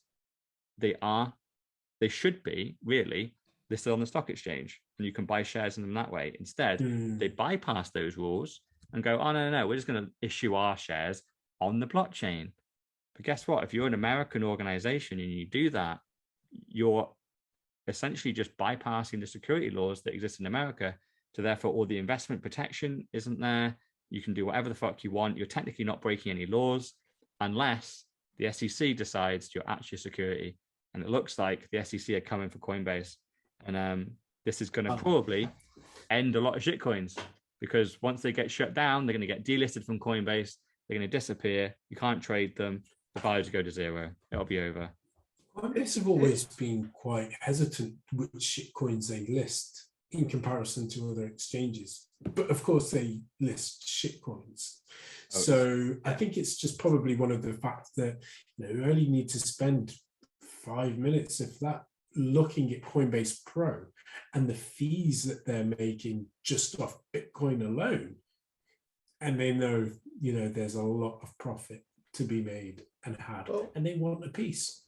They should be really listed on the stock exchange, and you can buy shares in them that way. Instead, they bypass those rules and go, oh, no, we're just going to issue our shares on the blockchain. But guess what? If you're an American organization and you do that, you're essentially just bypassing the security laws that exist in America. So therefore, all the investment protection isn't there. You can do whatever the fuck you want. You're technically not breaking any laws unless the SEC decides you're actually a security. And it looks like the SEC are coming for Coinbase. And this is going to probably end a lot of shitcoins, because once they get shut down, they're going to get delisted from Coinbase. They're going to disappear. You can't trade them. The values go to zero. It'll be over. Coinbase have always been quite hesitant which shitcoins they list in comparison to other exchanges. But of course, they list shitcoins. Okay. So I think it's just probably one of the facts that you only need to spend 5 minutes, if that, looking at Coinbase Pro and the fees that they're making just off Bitcoin alone. And they know, there's a lot of profit to be made and had, and they want a piece.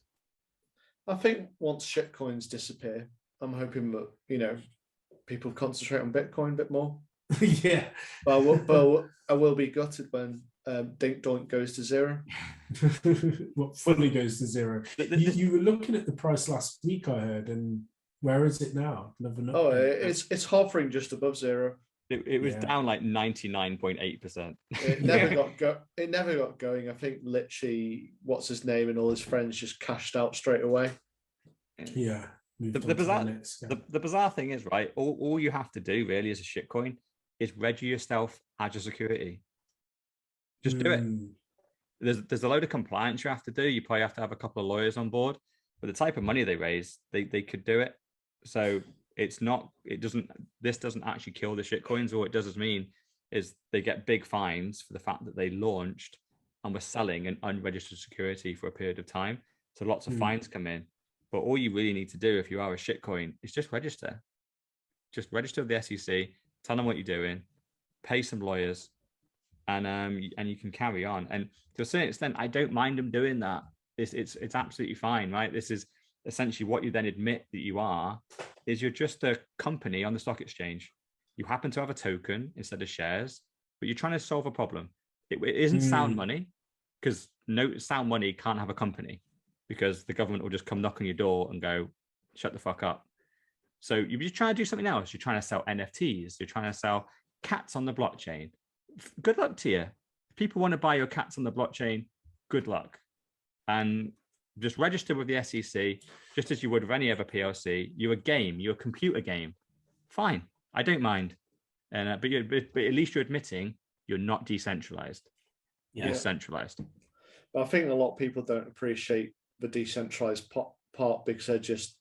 I think once shitcoins disappear, I'm hoping that, people concentrate on Bitcoin a bit more. Yeah. But I will be gutted when Dink Doink goes to zero. What fully goes to zero? You were looking at the price last week, I heard, and where is it now? It's hovering just above zero. It was down like 99.8%. It never got going. I think literally, what's his name and all his friends just cashed out straight away. Yeah. The bizarre thing is, right, all you have to do really as a shitcoin is register yourself as a security. Just do it. There's a load of compliance you have to do. You probably have to have a couple of lawyers on board, but the type of money they raise, they could do it. So this doesn't actually kill the shitcoins. All it does mean is they get big fines for the fact that they launched and were selling an unregistered security for a period of time. So lots of fines come in. But all you really need to do if you are a shitcoin is just register. Just register with the SEC, tell them what you're doing, pay some lawyers, and you can carry on. And to a certain extent, I don't mind them doing that. It's absolutely fine, right? This is essentially what you then admit that you are, is you're just a company on the stock exchange. You happen to have a token instead of shares, but you're trying to solve a problem. It isn't sound money, because no sound money can't have a company, because the government will just come knock on your door and go, shut the fuck up. So you're just trying to do something else. You're trying to sell NFTs. You're trying to sell cats on the blockchain. Good luck to you. If people want to buy your cats on the blockchain, good luck. And just register with the SEC, just as you would with any other PLC. You're a game. You're a computer game. Fine. I don't mind. And but at least you're admitting you're not decentralized. You're centralized. But I think a lot of people don't appreciate the decentralized part because they're just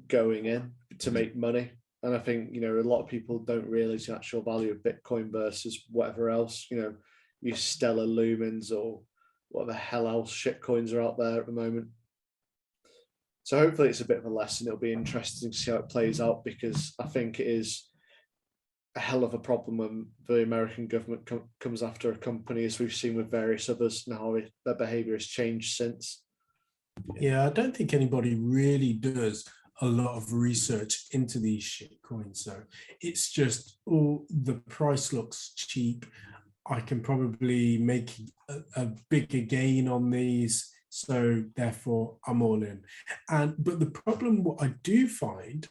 going in to make money. And I think, a lot of people don't realize the actual value of Bitcoin versus whatever else, your Stellar Lumens or what the hell else shitcoins are out there at the moment. So hopefully it's a bit of a lesson. It'll be interesting to see how it plays out, because I think it is a hell of a problem when the American government comes after a company, as we've seen with various others, and how their behavior has changed since. Yeah, I don't think anybody really does a lot of research into these shitcoins. So it's just, the price looks cheap. I can probably make a bigger gain on these, so therefore I'm all in. But the problem, what I do find,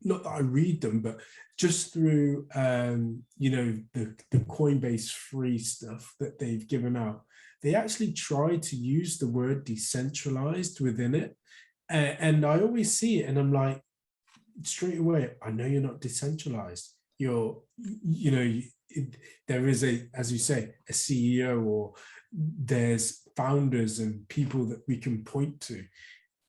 not that I read them, but just through the Coinbase free stuff that they've given out, they actually try to use the word decentralized within it. And I always see it and I'm like, straight away, I know you're not decentralized. There is as you say, a CEO, or there's founders and people that we can point to,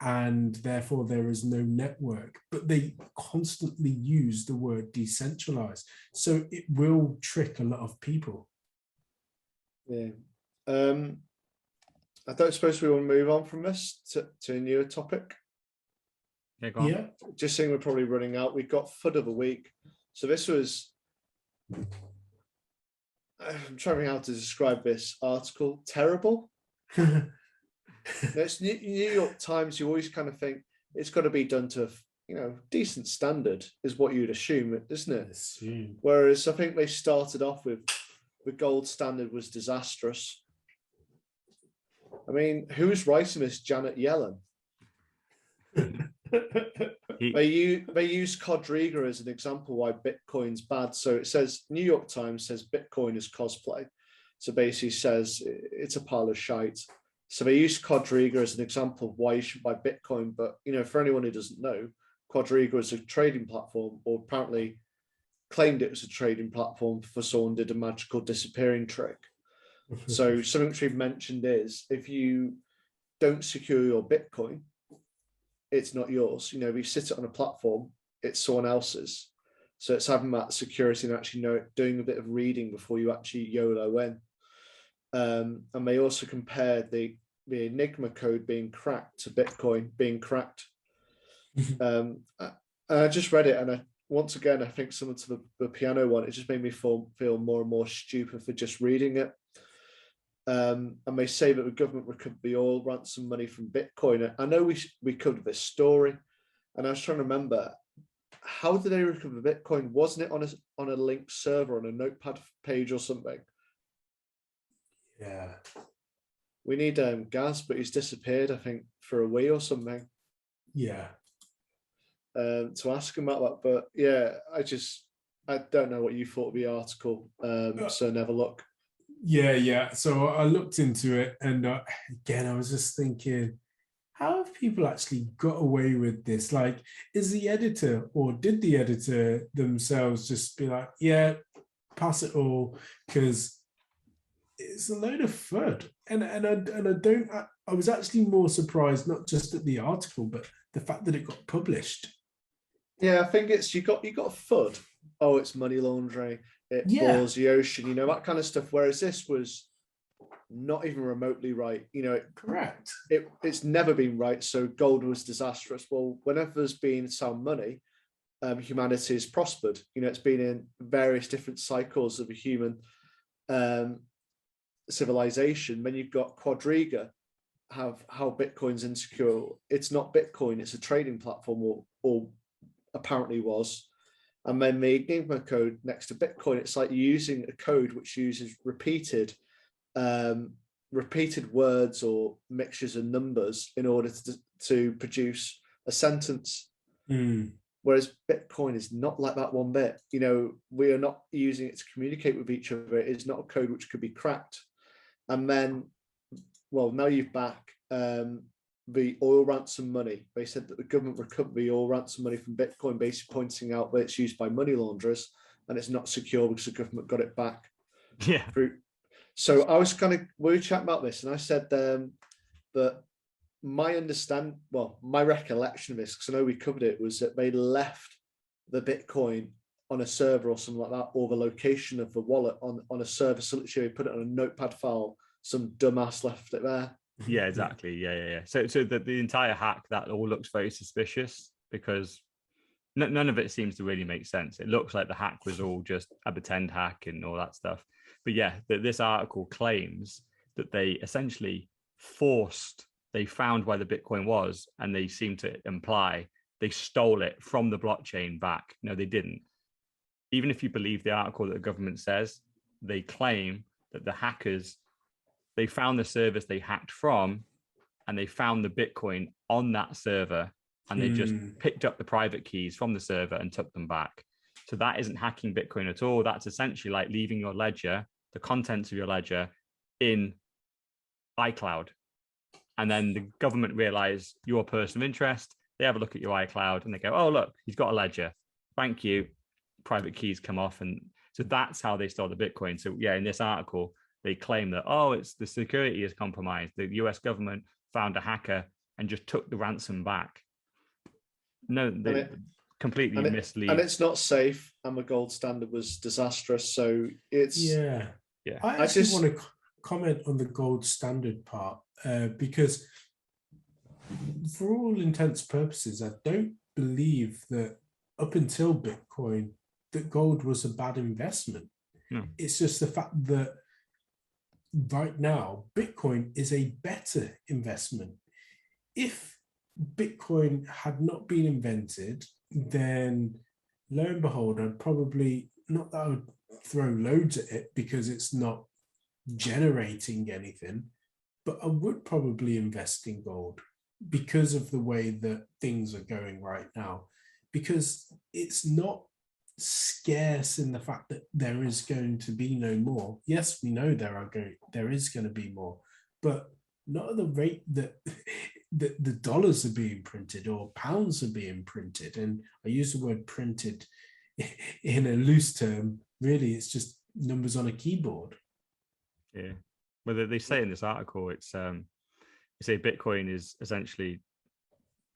and therefore there is no network. But they constantly use the word decentralized, so it will trick a lot of people. Yeah. I don't suppose we want to move on from this to a newer topic. Yeah, go on. Yeah. Just saying we're probably running out. We've got FUD of the week. So this was, I'm trying to think how to describe this article. Terrible. It's New York Times. You always kind of think it's got to be done to, decent standard is what you'd assume, isn't it? Whereas I think they started off with the gold standard was disastrous. I mean, who's writing this? Janet Yellen. They use Quadriga as an example why Bitcoin's bad. So it says, New York Times says Bitcoin is cosplay. So basically says it's a pile of shite. So they use Quadriga as an example of why you should buy Bitcoin. But, for anyone who doesn't know, Quadriga is a trading platform, or apparently claimed it was a trading platform for someone did a magical disappearing trick. So something which we've mentioned is if you don't secure your Bitcoin, it's not yours. If you sit it on a platform, it's someone else's. So it's having that security and actually doing a bit of reading before you actually YOLO in. And they also compared the Enigma code being cracked to Bitcoin being cracked. And I just read it, and once again, I think similar to the piano one, it just made me feel more and more stupid for just reading it. And they say that the government recovered the oil ransom money from Bitcoin. I know we covered this story, and I was trying to remember, how did they recover Bitcoin? Wasn't it on a linked server on a notepad page or something? Yeah. We need Gaz, but he's disappeared, I think, for a week or something. Yeah. To ask him about that, but yeah, I don't know what you thought of the article. So never look. Yeah. So I looked into it, and again, I was just thinking, how have people actually got away with this? Like, is the editor, or did the editor themselves just be like, yeah, pass it all, because it's a load of FUD. And I was actually more surprised, not just at the article, but the fact that it got published. Yeah, I think it's you got FUD. Oh, it's money laundering. It bores the ocean, that kind of stuff. Whereas this was not even remotely right. Correct. It's never been right. So gold was disastrous. Well, whenever there's been sound money, humanity has prospered. It's been in various different cycles of a human civilization. When you've got Quadriga, how Bitcoin's insecure. It's not Bitcoin. It's a trading platform, or apparently was. And then the Enigma code next to Bitcoin, it's like using a code which uses repeated words or mixtures of numbers in order to produce a sentence. Whereas Bitcoin is not like that one bit. We are not using it to communicate with each other. It's not a code which could be cracked. And then, well, now you've back the oil ransom money. They said that the government recovered the oil ransom money from Bitcoin, basically pointing out that it's used by money launderers and it's not secure because the government got it back. Yeah. So I was we were chatting about this, and I said that my recollection of this, because I know we covered it, was that they left the Bitcoin on a server or something like that, or the location of the wallet on a server. So literally put it on a notepad file. Some dumbass left it there. Yeah, exactly. Yeah. So the entire hack, that all looks very suspicious because none of it seems to really make sense. It looks like the hack was all just a pretend hack and all that stuff. But yeah, this article claims that they essentially they found where the Bitcoin was, and they seem to imply they stole it from the blockchain back. No, they didn't. Even if you believe the article that the government says, they claim that the hackers, they found the service they hacked from, and they found the Bitcoin on that server, and they just picked up the private keys from the server and took them back. So that isn't hacking Bitcoin at all. That's essentially like leaving your ledger, the contents of your ledger, in iCloud. And then the government realize you're a person of interest. They have a look at your iCloud and they go, oh, look, he's got a ledger. Thank you. Private keys come off. And so that's how they stole the Bitcoin. So yeah, in this article, they claim that, oh, it's the security is compromised. The US government found a hacker and just took the ransom back. No, they completely mislead. And it's not safe. And the gold standard was disastrous. So it's... Yeah. I actually want to comment on the gold standard part because for all intents and purposes, I don't believe that up until Bitcoin, that gold was a bad investment. No. It's just the fact that right now, Bitcoin is a better investment. If Bitcoin had not been invented, then lo and behold, I'd probably, not that I would throw loads at it because it's not generating anything, but I would probably invest in gold because of the way that things are going right now, because it's not scarce in the fact that there is going to be no more. Yes, we know there is going to be more, but not at the rate that the dollars are being printed or pounds are being printed. And I use the word printed in a loose term. Really, it's just numbers on a keyboard. Yeah. Well, they say in this article, it's you say Bitcoin is essentially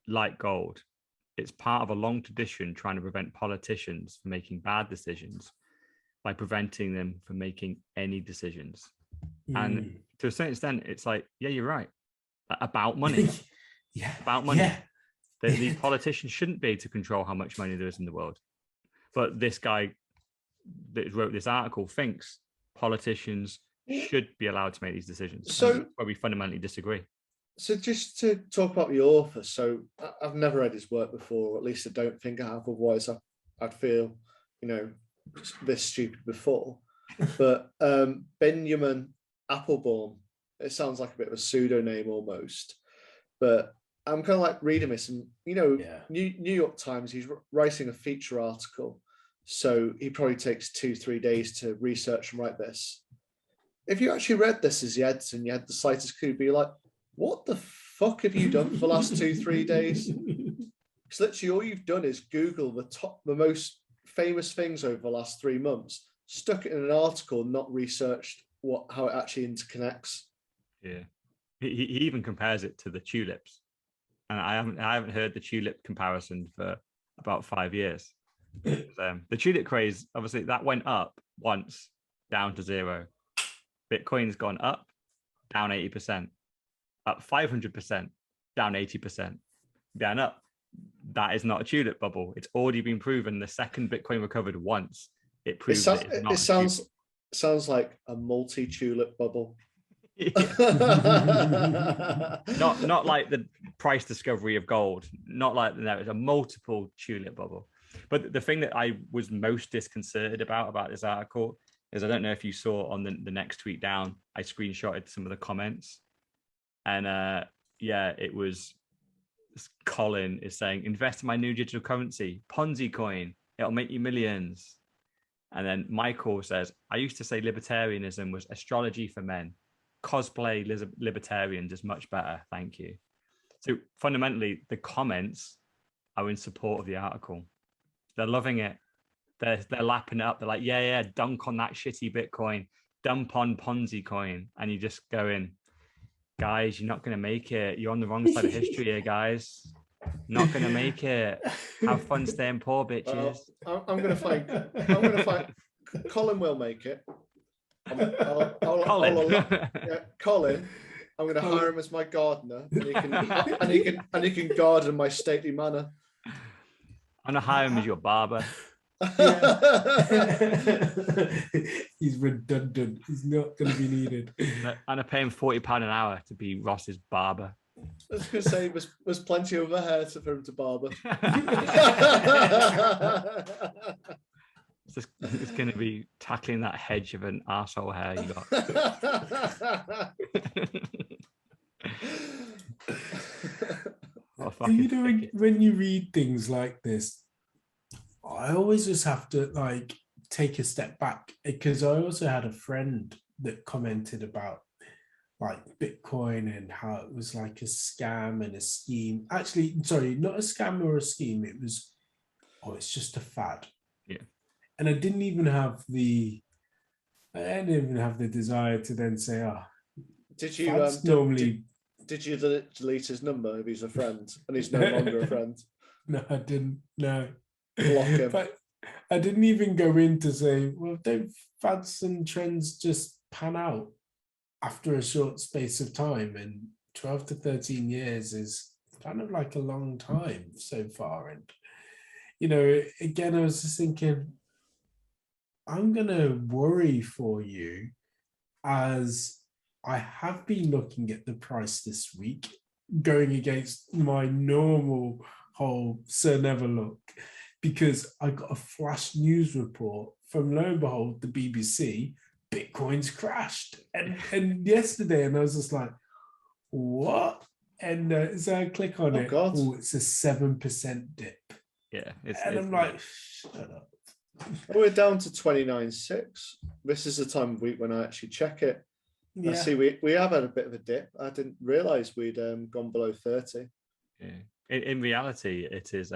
like gold. It's part of a long tradition trying to prevent politicians from making bad decisions by preventing them from making any decisions. And to a certain extent, it's like, yeah, you're right. About money. Yeah. About money. Yeah. These politicians shouldn't be able to control how much money there is in the world. But this guy that wrote this article thinks politicians should be allowed to make these decisions. So that's where we fundamentally disagree. So just to talk about the author, so I've never read his work before, or at least I don't think I have, otherwise I'd feel, this stupid before. But Benjamin Applebaum, it sounds like a bit of a pseudonym almost, but I'm kind of like reading this and, New York Times, he's writing a feature article. So he probably takes 2-3 days to research and write this. If you actually read this as the editor and you had the slightest clue, be like, what the fuck have you done for the last 2-3 days? Because literally all you've done is Google the most famous things over the last 3 months, stuck it in an article, not researched how it actually interconnects. Yeah, he even compares it to the tulips, and I haven't heard the tulip comparison for about 5 years. The tulip craze, obviously, that went up once, down to zero. Bitcoin's gone up, down 80%. Up 500%, down 80%, down up. That is not a tulip bubble. It's already been proven. The second Bitcoin recovered once, it proves it sounds like a multi-tulip bubble. not like the price discovery of gold. Not like it's a multiple tulip bubble. But the thing that I was most disconcerted about this article is, I don't know if you saw on the next tweet down, I screenshotted some of the comments. And it was Colin is saying, invest in my new digital currency, Ponzi coin. It'll make you millions. And then Michael says, I used to say libertarianism was astrology for men. Cosplay libertarians is much better. Thank you. So fundamentally, the comments are in support of the article. They're loving it. They're lapping it up. They're like, yeah, dunk on that shitty Bitcoin, dump on Ponzi coin. And you just go in, guys, you're not going to make it. You're on the wrong side of history here, guys. Not going to make it. Have fun staying poor, bitches. I'm going to find. Colin will make it. Colin. I'm going to hire him as my gardener, and he can garden my stately manor. I'm going to hire him as your barber. He's redundant. He's not going to be needed. And I pay him £40 an hour to be Ross's barber. I was going to say there's plenty of hair for him to barber. It's going to be tackling that hedge of an arsehole hair you got. When you read things like this, I always just have to take a step back, because I also had a friend that commented about Bitcoin and how it was like a scam and a scheme. Actually, sorry, not a scam or a scheme. It was, it's just a fad. Yeah. And I didn't even have the desire to then say, did you did you delete his number if he's a friend and he's no longer a friend? No, I didn't. No. Block him. But I didn't even go in to say, well, don't fads and trends just pan out? after a short space of time, and 12 to 13 years is kind of like a long time so far. And, again, I was just thinking, I'm going to worry for you, as I have been looking at the price this week, going against my normal whole Sir Never Look, because I got a flash news report from, lo and behold, the BBC. Bitcoin's crashed, and yesterday, and I was just like, what? And so I click on it. God. Oh, it's a 7% dip. Yeah, I'm like, shut up. We're down to 29.6. This is the time of week when I actually check it. Yeah. I see we have had a bit of a dip. I didn't realize we'd gone below 30. Yeah. In reality, it is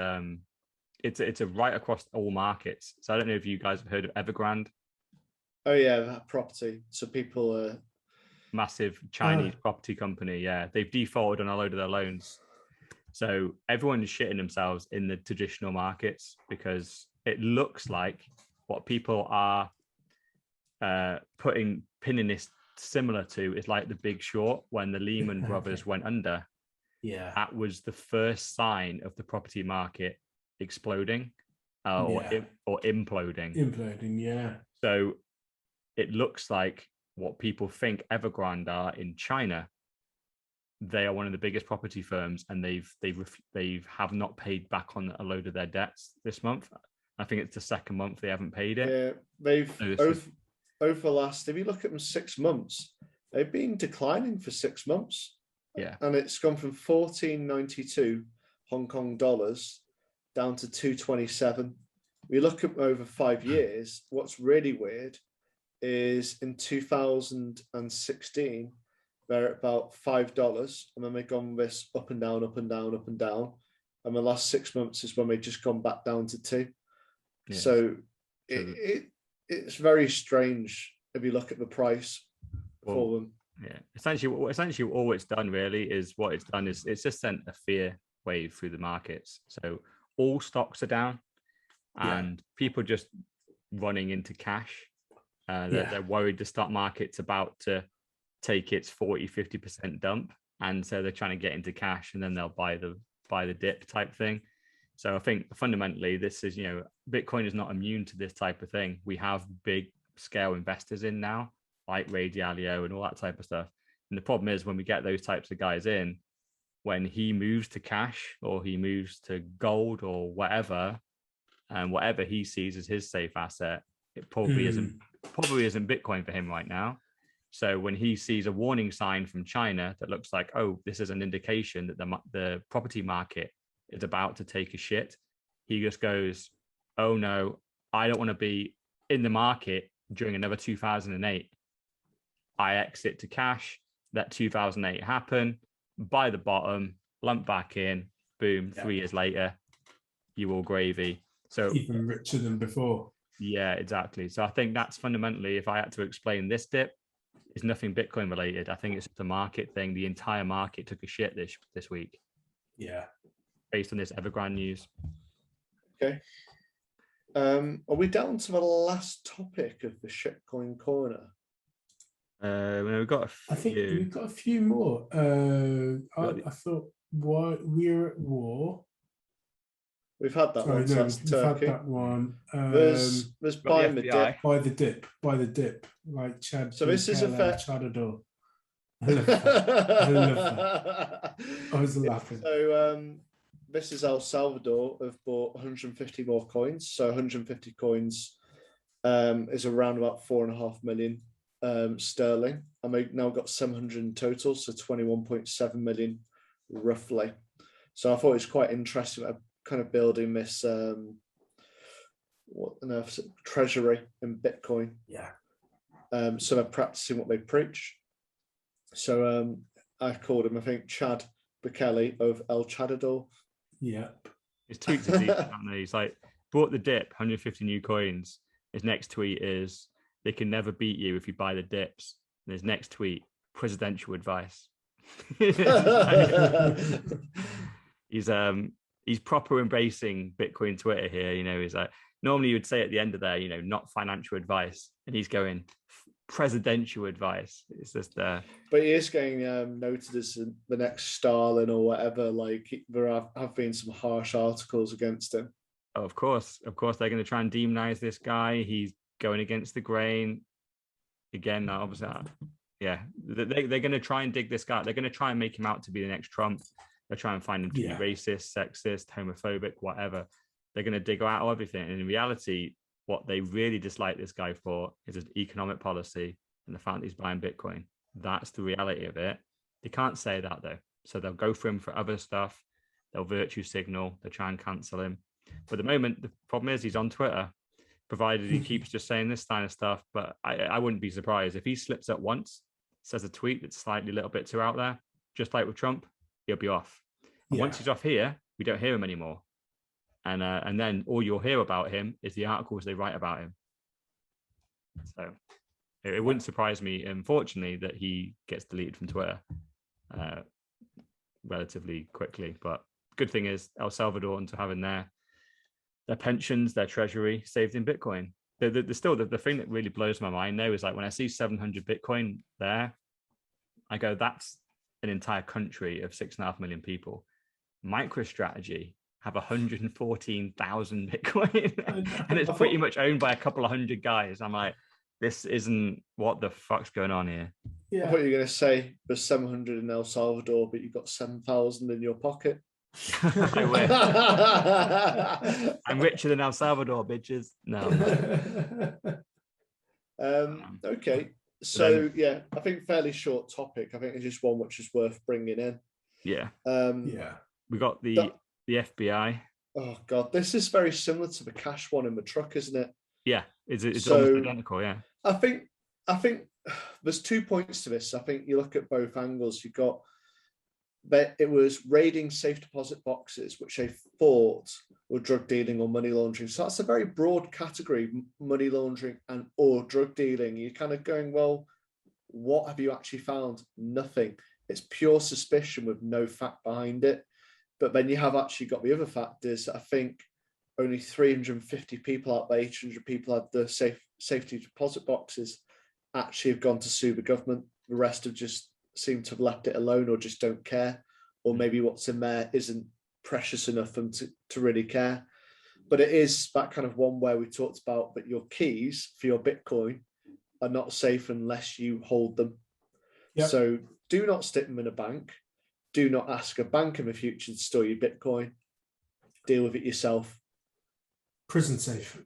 it's a right across all markets. So I don't know if you guys have heard of Evergrande. Oh yeah, that property. So people massive Chinese property company. Yeah, they've defaulted on a load of their loans. So everyone is shitting themselves in the traditional markets, because it looks like what people are pinning this similar to is like the Big Short, when the Lehman Brothers went under. Yeah, that was the first sign of the property market exploding or imploding. Imploding, yeah. So it looks like what people think Evergrande are in China. They are one of the biggest property firms, and they have not paid back on a load of their debts this month. I think it's the second month they haven't paid it. Yeah, they've over the last, if you look at them 6 months, they've been declining for 6 months. Yeah, and it's gone from 14.92 Hong Kong dollars down to 2.27. We look at over 5 years. What's really weird is in 2016, they're at about $5, and then they've gone this up and down, up and down, up and down. And the last 6 months is when they've just gone back down to 2. Yeah. So it's very strange if you look at the price for them. Yeah, essentially all it's done really is it's just sent a fear wave through the markets. So all stocks are down, and people just running into cash. They're worried the stock market's about to take its 40-50% dump, and so they're trying to get into cash, and then they'll buy the dip type thing. So I think fundamentally this is, Bitcoin is not immune to this type of thing. We have big scale investors in now, like Ray Dalio and all that type of stuff. And the problem is, when we get those types of guys in, when he moves to cash or he moves to gold or whatever, and whatever he sees as his safe asset, it probably isn't Bitcoin for him right now. So when he sees a warning sign from China that looks like, oh, this is an indication that the property market is about to take a shit, he just goes, oh no, I don't want to be in the market during another 2008. I exit to cash, let 2008 happen, buy the bottom, lump back in, boom, 3 years later, you all gravy. So even richer than before. Yeah, exactly. So I think that's fundamentally, if I had to explain this dip, it's nothing Bitcoin related. I think it's the market thing. The entire market took a shit this week. Yeah. Based on this Evergrande news. Okay. Are we down to the last topic of the Shitcoin Corner? We've got a few. I think we've got a few more. I thought we're at war. We've had that one. So that's Turkey. Had that one. There's buying the dip. Buy the dip, like Chad. So this is a fair. Chadador. I love that. I was laughing. So this is El Salvador have bought 150 more coins. So 150 coins is around about 4.5 million sterling. And they've now got 700 in total, so 21.7 million roughly. So I thought it was quite interesting. Kind of building this treasury in Bitcoin. Yeah. So they're practicing what they preach. So I called him, I think, Chad Bukele of El Chadador. Yeah. His tweets are decent, aren't they? He's like, bought the dip, 150 new coins. His next tweet is, they can never beat you if you buy the dips. And his next tweet, presidential advice. He's proper embracing Bitcoin Twitter here. He's like, normally you would say at the end of there, not financial advice. And he's going, presidential advice. It's just but he is getting noted as the next Stalin or whatever. Like there have been some harsh articles against him. Oh, of course they're going to try and demonize this guy. He's going against the grain again. Obviously, yeah, they're going to try and dig this guy. They're going to try and make him out to be the next Trump. They'll try and find him to be racist, sexist, homophobic, whatever. They're going to dig out everything. And in reality, what they really dislike this guy for is his economic policy and the fact that he's buying Bitcoin. That's the reality of it. They can't say that though. So they'll go for him for other stuff. They'll virtue signal. They'll try and cancel him. But at the moment, the problem is he's on Twitter, provided he keeps just saying this kind of stuff. But I wouldn't be surprised if he slips up once, says a tweet that's slightly a little bit too out there, just like with Trump, he'll be off. And once he's off here, we don't hear him anymore. And then all you'll hear about him is the articles they write about him. So it wouldn't surprise me, unfortunately, that he gets deleted from Twitter relatively quickly. But good thing is El Salvador, into having their pensions, their treasury saved in Bitcoin. The thing that really blows my mind though is like when I see 700 Bitcoin there, I go, that's an entire country of 6.5 million people. MicroStrategy have 114,000 Bitcoin and it's pretty much owned by a couple of hundred guys. I'm like, this isn't what the fuck's going on here. Yeah. I thought you were going to say there's 700 in El Salvador, but you've got 7,000 in your pocket. I wish. I'm richer than El Salvador, bitches. No. Okay. So yeah, I think fairly short topic. I think it's just one which is worth bringing in. Yeah. Yeah. We got the FBI. Oh God, this is very similar to the cash one in the truck, isn't it? Yeah, it's almost identical. Yeah. I think there's 2 points to this. I think you look at both angles. You've got that it was raiding safe deposit boxes, which they thought were drug dealing or money laundering. So that's a very broad category, money laundering and or drug dealing. You're kind of going, well, what have you actually found? Nothing. It's pure suspicion with no fact behind it. But then you have actually got the other factors. I think only 350 people out of 800 people had the safety deposit boxes actually have gone to sue the government. The rest have just seem to have left it alone or just don't care, or maybe what's in there isn't precious enough for them to really care. But it is that kind of one where we talked about that your keys for your Bitcoin are not safe unless you hold them. Yep. So do not stick them in a bank. Do not ask a bank in the future to store your Bitcoin. Deal with it yourself. Prison safe.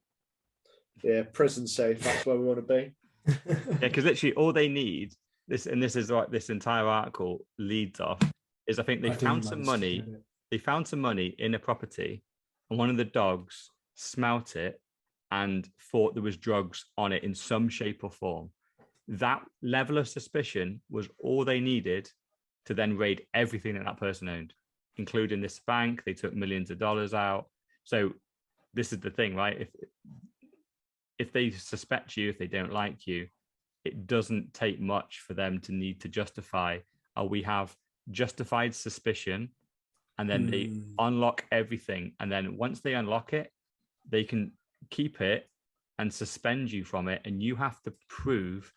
Yeah, prison safe. That's where we want to be. Yeah, because literally all they need, this is what this entire article leads off, is I think they found some money. They found some money in a property, and one of the dogs smelt it and thought there was drugs on it in some shape or form. That level of suspicion was all they needed to then raid everything that person owned, including this bank. They took millions of dollars out. So this is the thing, right? If they suspect you, if they don't like you, it doesn't take much for them to need to justify, we have justified suspicion, and then they unlock everything. And then once they unlock it, they can keep it and suspend you from it. And you have to prove,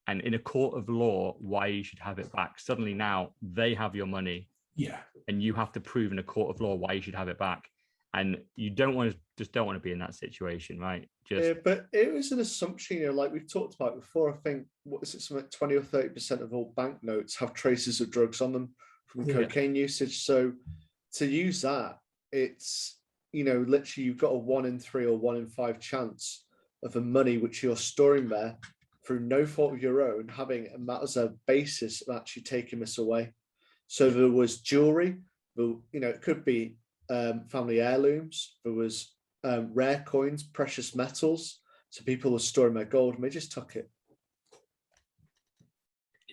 and in a court of law, why you should have it back. Suddenly now they have your money. Yeah. And you have to prove in a court of law why you should have it back. And you don't want to be in that situation, right? But it was an assumption, like we've talked about before. I think, what is it, something like 20 or 30% of all banknotes have traces of drugs on them from cocaine usage. So to use that, it's, literally you've got a 1 in 3 or 1 in 5 chance of the money which you're storing there through no fault of your own, having that as a basis of actually taking this away. So there was jewelry, it could be family heirlooms. There was rare coins, precious metals. So people were storing their gold and they just took it.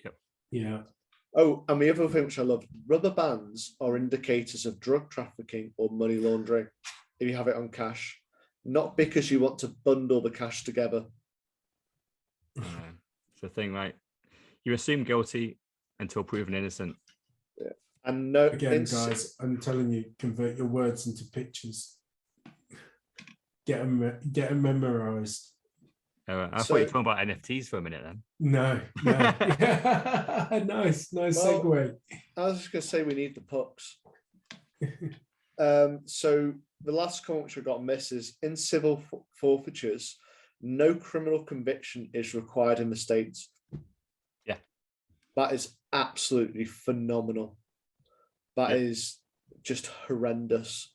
Yep. Yeah. Oh, and the other thing which I love, rubber bands are indicators of drug trafficking or money laundering if you have it on cash, not because you want to bundle the cash together. It's the thing, right? You assume guilty until proven innocent. Yeah. And no, again, guys, I'm telling you, convert your words into pictures. Get them memorized. I thought you were talking about NFTs for a minute then. No. Nice segue. I was just going to say we need the pucks. So the last comment which I got missed is in civil forfeitures, no criminal conviction is required in the States. Yeah. That is absolutely phenomenal. That is just horrendous.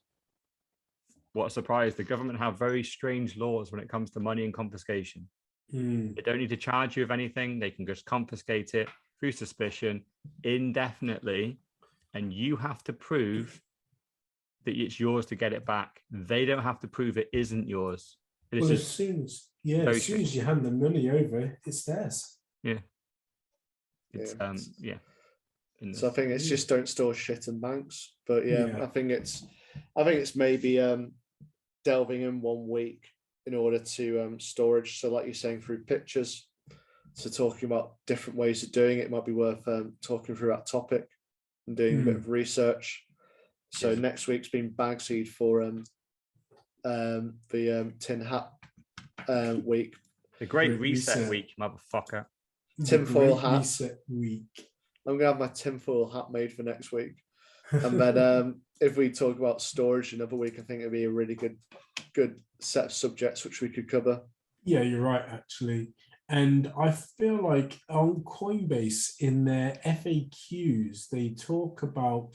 What a surprise. The government have very strange laws when it comes to money and confiscation. They don't need to charge you of anything. They can just confiscate it through suspicion indefinitely. And you have to prove that it's yours to get it back. They don't have to prove it isn't yours. Well, as soon as you hand the money over, it's theirs. Yeah. It's So I think it's just don't store shit in banks. But I think it's maybe delving in 1 week in order to storage. So like you're saying, through pictures. So talking about different ways of doing it might be worth talking through that topic and doing a bit of research. So next week's been bag seed for the tin hat week. The great reset week, motherfucker. Tinfoil hat. Reset week. I'm gonna have my tinfoil hat made for next week. And then if we talk about storage another week, I think it'd be a really good set of subjects which we could cover. Yeah, you're right, actually. And I feel like on Coinbase, in their FAQs, they talk about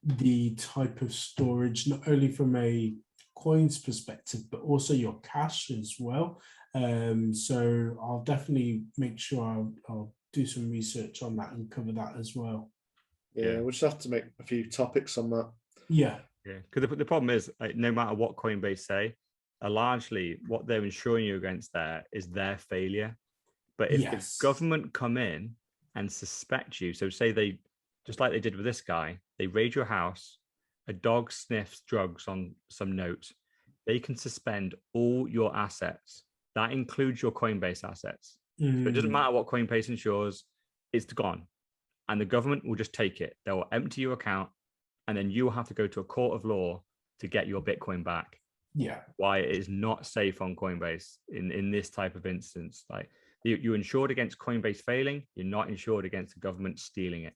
the type of storage, not only from a coins perspective, but also your cash as well. So I'll definitely make sure I'll do some research on that and cover that as well. Yeah, we'll just have to make a few topics on that. Yeah. Because the problem is, like, no matter what Coinbase say, largely what they're insuring you against there is their failure. But if the government come in and suspect you, so say they, just like they did with this guy, they raid your house, a dog sniffs drugs on some note, they can suspend all your assets. That includes your Coinbase assets. So it doesn't matter what Coinbase insures, it's gone. And the government will just take it. They will empty your account, and then you will have to go to a court of law to get your Bitcoin back. Yeah. Why it is not safe on Coinbase in this type of instance. Like, you're insured against Coinbase failing, you're not insured against the government stealing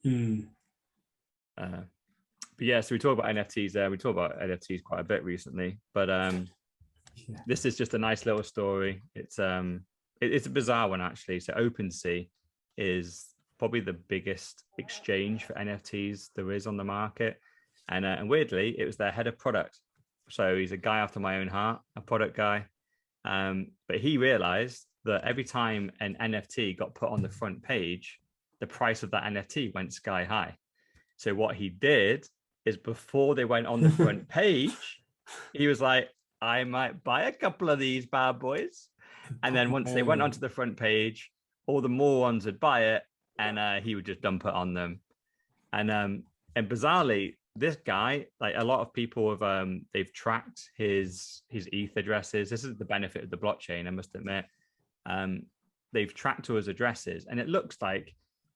it. But yeah, so we talk about NFTs there. We talk about NFTs quite a bit recently, but this is just a nice little story. It's a bizarre one, actually. So OpenSea is probably the biggest exchange for NFTs there is on the market. And weirdly, it was their head of product. So he's a guy after my own heart, a product guy. But he realized that every time an NFT got put on the front page, the price of that NFT went sky high. So what he did is, before they went on the front page, he was like, I might buy a couple of these bad boys. And then once they went onto the front page, all the morons would buy it, and he would just dump it on them. And bizarrely, this guy, like, a lot of people have they've tracked his ETH addresses. This is the benefit of the blockchain, I must admit. They've tracked to his addresses, and it looks like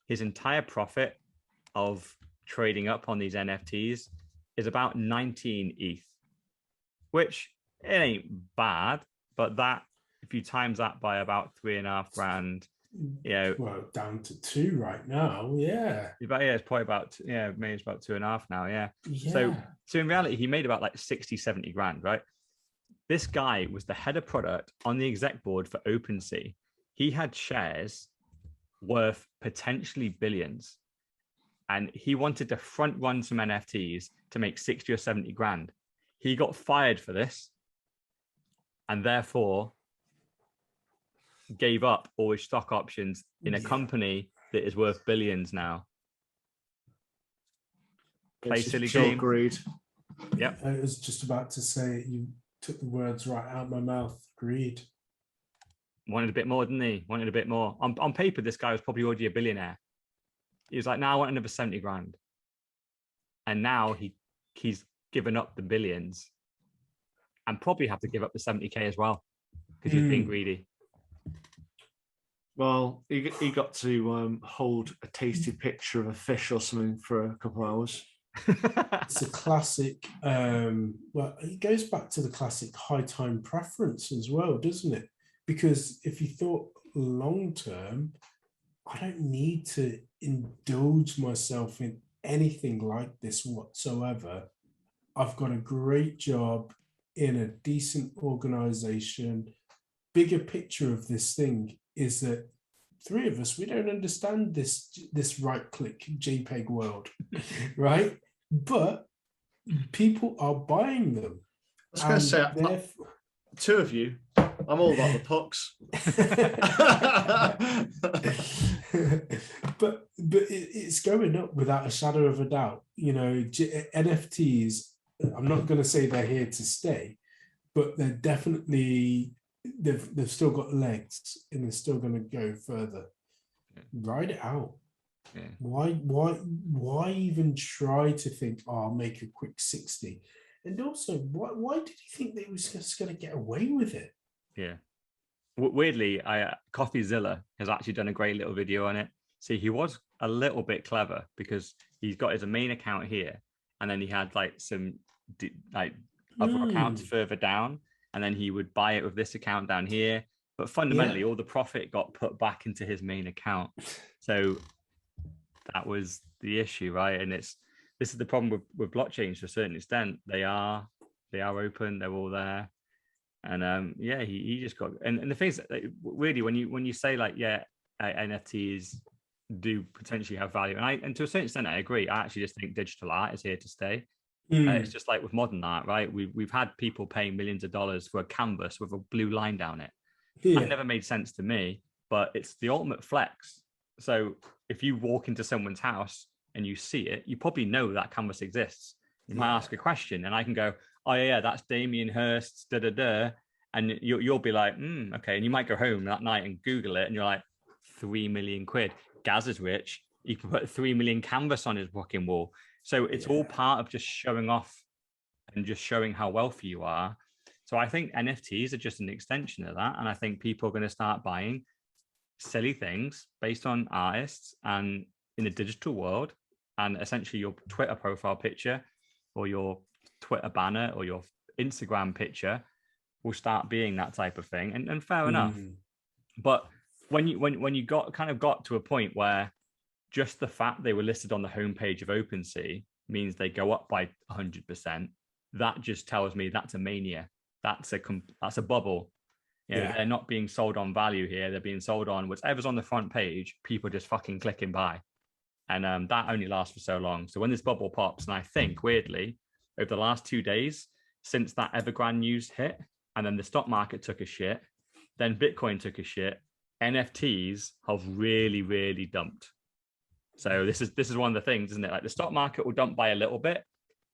his entire profit of trading up on these NFTs is about 19 ETH, which it ain't bad, but that, if you times that by about 3.5 grand, well, down to 2 right now. It's probably about maybe it's about 2.5 now. So in reality, he made about like 60-70 grand, right? This guy was the head of product on the exec board for OpenSea. He had shares worth potentially billions, and he wanted to front run some NFTs to make 60 or 70 grand. He got fired for this, and therefore gave up all his stock options in a company that is worth billions now. Play silly game. Greed. Yep. I was just about to say, you took the words right out of my mouth. Greed. Wanted a bit more, didn't he? Wanted a bit more. On paper, this guy was probably already a billionaire. He was like, "Now I want another 70 grand." And now he's given up the billions, and probably have to give up the 70K as well, because he's being greedy. Well, he got to hold a tasty picture of a fish or something for a couple of hours. It's a classic. Well, it goes back to the classic high time preference as well, doesn't it? Because if you thought long term, I don't need to indulge myself in anything like this whatsoever. I've got a great job in a decent organization. Bigger picture of this thing is that three of us, we don't understand this right-click JPEG world, right? But people are buying them. I was going to say, two of you, I'm all about the pucks. but it's going up without a shadow of a doubt. You know, NFTs, I'm not going to say they're here to stay, but they're definitely, they've still got legs and they're still going to go further. Yeah. Ride it out. Yeah. Why even try to think, oh, I'll make a quick 60? And also, why did you think they was just going to get away with it? Yeah. Weirdly, CoffeeZilla has actually done a great little video on it. See, he was a little bit clever because he's got his main account here, and then he had like some other accounts further down, and then he would buy it with this account down here. But fundamentally, all the profit got put back into his main account. So that was the issue, right? And this is the problem with blockchains to a certain extent. They are open, they're all there. And he just got, and the thing is, really, when you say like, NFTs do potentially have value, and to a certain extent I agree. I actually just think digital art is here to stay. It's just like with modern art, right? We've had people paying millions of dollars for a canvas with a blue line down it. That never made sense to me, but it's the ultimate flex. So if you walk into someone's house and you see it, you probably know that canvas exists. You might ask a question, and I can go, oh yeah, that's Damien Hirst's and you'll be like, okay. And you might go home that night and Google it, and you're like, 3 million quid. Gaz is rich. You can put 3 million canvas on his fucking wall. So it's all part of just showing off and just showing how wealthy you are. So I think NFTs are just an extension of that. And I think people are going to start buying silly things based on artists and in the digital world. And essentially your Twitter profile picture or your Twitter banner or your Instagram picture will start being that type of thing. And fair enough. But when you got to a point where just the fact they were listed on the homepage of OpenSea means they go up by 100%, that just tells me that's a mania. That's a bubble. They're not being sold on value here. They're being sold on whatever's on the front page. People just fucking clicking by. And that only lasts for so long. So when this bubble pops, and I think weirdly, over the last 2 days, since that Evergrande news hit, and then the stock market took a shit, then Bitcoin took a shit, NFTs have really, really dumped. So this is one of the things, isn't it? Like the stock market will dump by a little bit.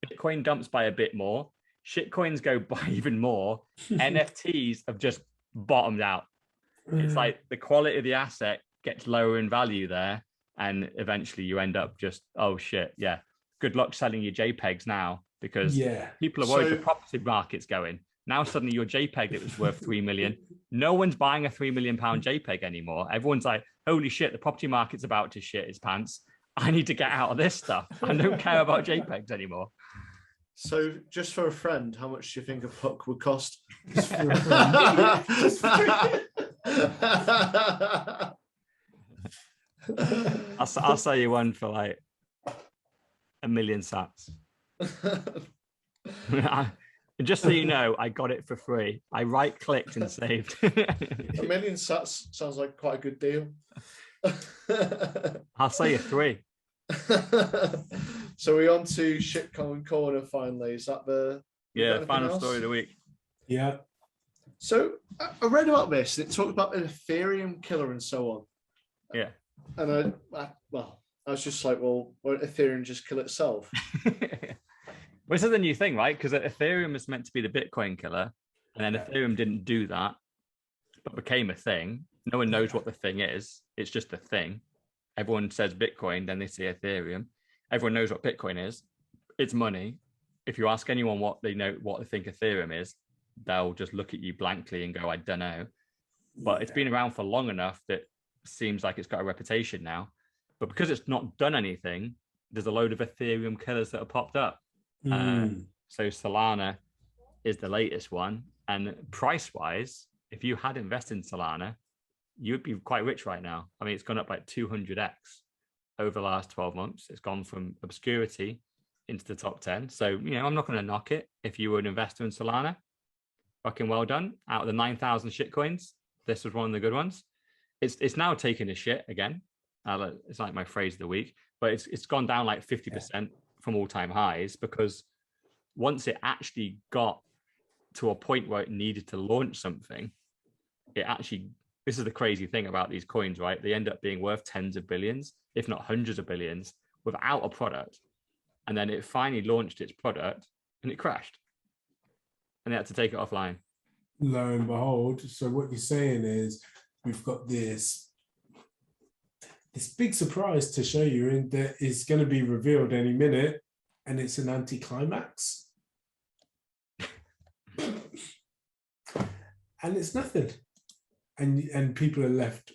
Bitcoin dumps by a bit more. Shitcoins go by even more. NFTs have just bottomed out. It's like the quality of the asset gets lower in value there. And eventually you end up just, oh shit, yeah. Good luck selling your JPEGs now because people are worried the property market's going. Now suddenly your JPEG that was worth 3 million, no one's buying a £3 million JPEG anymore. Everyone's like, holy shit, the property market's about to shit its pants. I need to get out of this stuff. I don't care about JPEGs anymore. So just for a friend, how much do you think a puck would cost? I'll sell you one for like 1 million sats. Just so you know, I got it for free. I right-clicked and saved. 1 million sats sounds like quite a good deal. I'll sell you 3. So we're on to Shitcoin Corner finally. Is that the final story of the week? Yeah. So I read about this. It talked about an Ethereum killer and so on. Yeah. And I was just like, well, won't Ethereum just kill itself? Well, this is a new thing, right? Because Ethereum is meant to be the Bitcoin killer, and then Ethereum didn't do that, but became a thing. No one knows what the thing is. It's just a thing. Everyone says Bitcoin, then they say Ethereum. Everyone knows what Bitcoin is. It's money. If you ask anyone what they think Ethereum is, they'll just look at you blankly and go, I don't know. But it's been around for long enough that seems like it's got a reputation now. But because it's not done anything, there's a load of Ethereum killers that have popped up. So Solana is the latest one. And price-wise, if you had invested in Solana, you would be quite rich right now. I mean, it's gone up like 200x over the last 12 months. It's gone from obscurity into the top 10. So, I'm not going to knock it. If you were an investor in Solana, fucking well done. Out of the 9,000 shitcoins, this was one of the good ones. It's now taking a shit again. It's like my phrase of the week, but it's gone down like 50% from all-time highs, because once it actually got to a point where it needed to launch something, this is the crazy thing about these coins, right? They end up being worth tens of billions, if not hundreds of billions, without a product. And then it finally launched its product and it crashed. And they had to take it offline. Lo and behold, so what you're saying is we've got this big surprise to show you, and that is going to be revealed any minute, and it's an anticlimax. And it's nothing. And people are left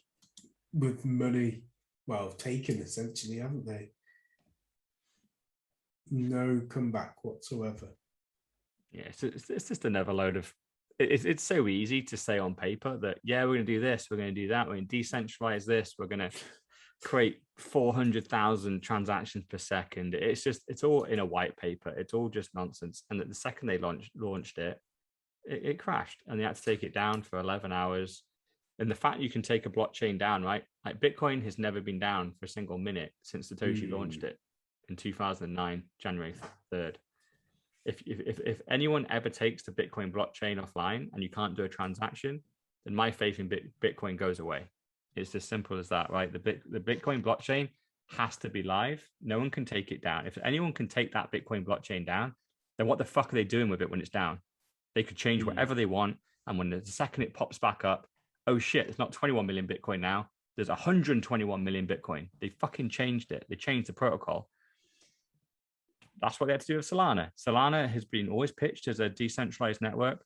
with money, well, taken essentially, haven't they? No comeback whatsoever. Yeah, it's just another load of. It's so easy to say on paper that, yeah, we're going to do this, we're going to do that, we're going to decentralize this, we're going to create 400,000 transactions per second. It's all in a white paper. It's all just nonsense. And the second they launched it crashed, and they had to take it down for 11 hours. And the fact you can take a blockchain down, right? Like Bitcoin has never been down for a single minute since Satoshi launched it in 2009, January 3rd. If anyone ever takes the Bitcoin blockchain offline and you can't do a transaction, then my faith in Bitcoin goes away. It's as simple as that, right? The Bitcoin blockchain has to be live. No one can take it down. If anyone can take that Bitcoin blockchain down, then what the fuck are they doing with it when it's down? They could change whatever they want. And when the second it pops back up, oh shit, it's not 21 million Bitcoin now. There's 121 million Bitcoin. They fucking changed it. They changed the protocol. That's what they had to do with Solana. Solana has been always pitched as a decentralized network.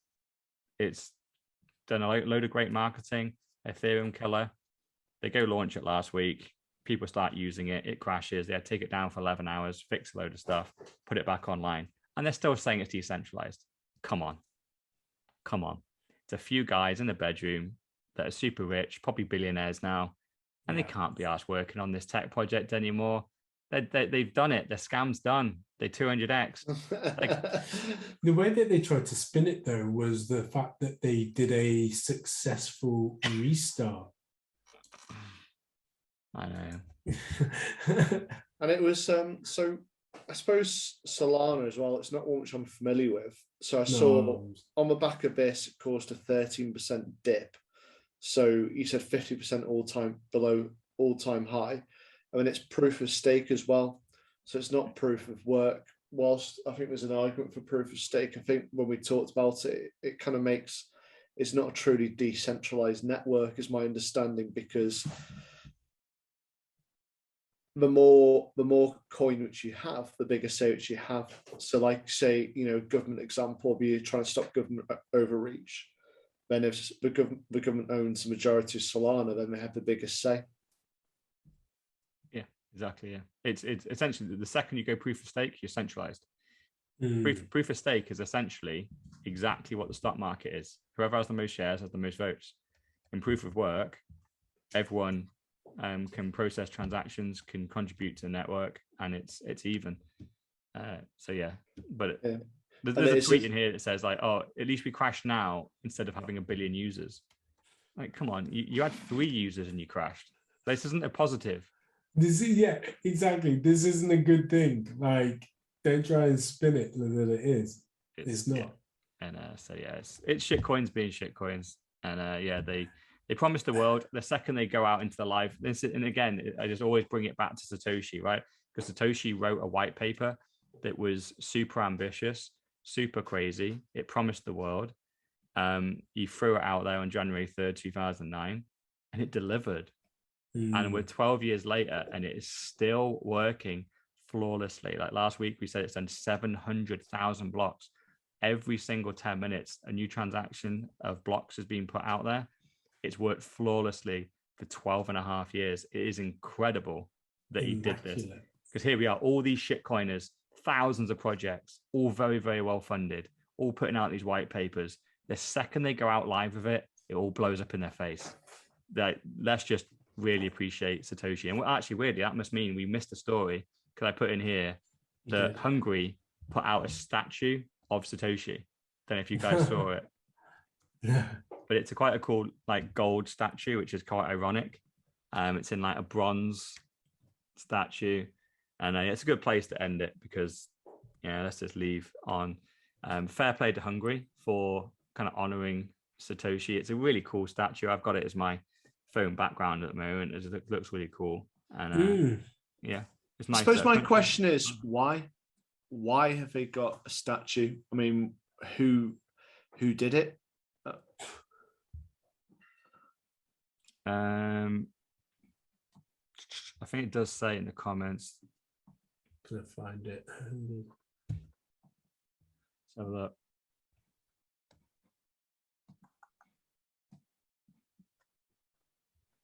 It's done a load of great marketing. Ethereum killer. They go launch it last week. People start using it. It crashes. They had to take it down for 11 hours, fix a load of stuff, put it back online. And they're still saying it's decentralized. Come on. It's a few guys in the bedroom that are super rich, probably billionaires now, and they can't be asked working on this tech project anymore. They've done it. Their scam's done. They 200x. The way that they tried to spin it, though, was the fact that they did a successful restart. I know. And it was so I suppose Solana as well, it's not one which I'm familiar with. So I saw on the back of this, it caused a 13% dip. So you said 50% below all-time high. I mean, it's proof of stake as well. So it's not proof of work. Whilst I think there's an argument for proof of stake, I think when we talked about it, it kind of makes it's not a truly decentralized network, is my understanding, because the more coin which you have, the bigger say which you have. So like say, government example, if you're trying to stop government overreach, then if the government owns the majority of Solana, then they have the biggest say. Yeah, exactly. Yeah, it's essentially the second you go proof of stake, you're centralized. Proof of stake is essentially exactly what the stock market is. Whoever has the most shares has the most votes. In proof of work, everyone can process transactions, can contribute to the network, and it's even. So yeah, but yeah. There's a tweet in here that says like, "Oh, at least we crashed now instead of having 1 billion users." Like, come on, you had 3 users and you crashed. This isn't a positive. Exactly. This isn't a good thing. Like, don't try and spin it that it is. It's not. Yeah. And so yeah, it's shitcoins being shitcoins, and they promise the world. The second they go out into the live, and again, I just always bring it back to Satoshi, right? Because Satoshi wrote a white paper that was super ambitious, super crazy. It promised the world. He threw it out there on January 3rd, 2009, and it delivered. And we're 12 years later, and it is still working flawlessly. Like last week, we said it's done 700,000 blocks. Every single 10 minutes, a new transaction of blocks has been put out there. It's worked flawlessly for 12 and a half years. It is incredible that he did this. Because here we are, all these shitcoiners, thousands of projects, all very, very well funded, all putting out these white papers. The second they go out live with it, it all blows up in their face. Like, let's just really appreciate Satoshi. And actually, weirdly, that must mean we missed a story, because I put in here that Hungary put out a statue of Satoshi. Don't know if you guys saw it. Yeah. But it's quite a cool like gold statue, which is quite ironic. It's in like a bronze statue, and it's a good place to end it, because let's just leave on fair play to Hungary for kind of honoring Satoshi. It's a really cool statue. I've got it as my phone background at the moment. It looks really cool, and it's nice. I suppose my question is why have they got a statue? I mean, who did it? I think it does say in the comments. Gonna find it. So look.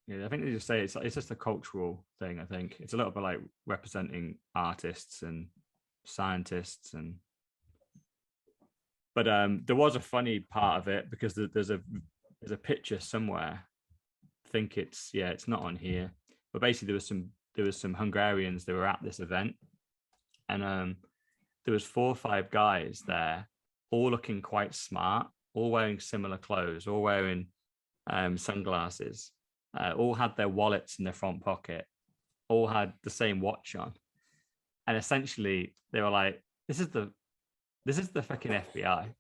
Yeah, I think they just say it's just a cultural thing. I think it's a little bit like representing artists and scientists, but there was a funny part of it, because there's a picture somewhere. I think it's not on here, but basically there was some Hungarians that were at this event, and there was 4 or 5 guys there, all looking quite smart, all wearing similar clothes, all wearing sunglasses, all had their wallets in their front pocket, all had the same watch on, and essentially they were like, "This is the fucking FBI."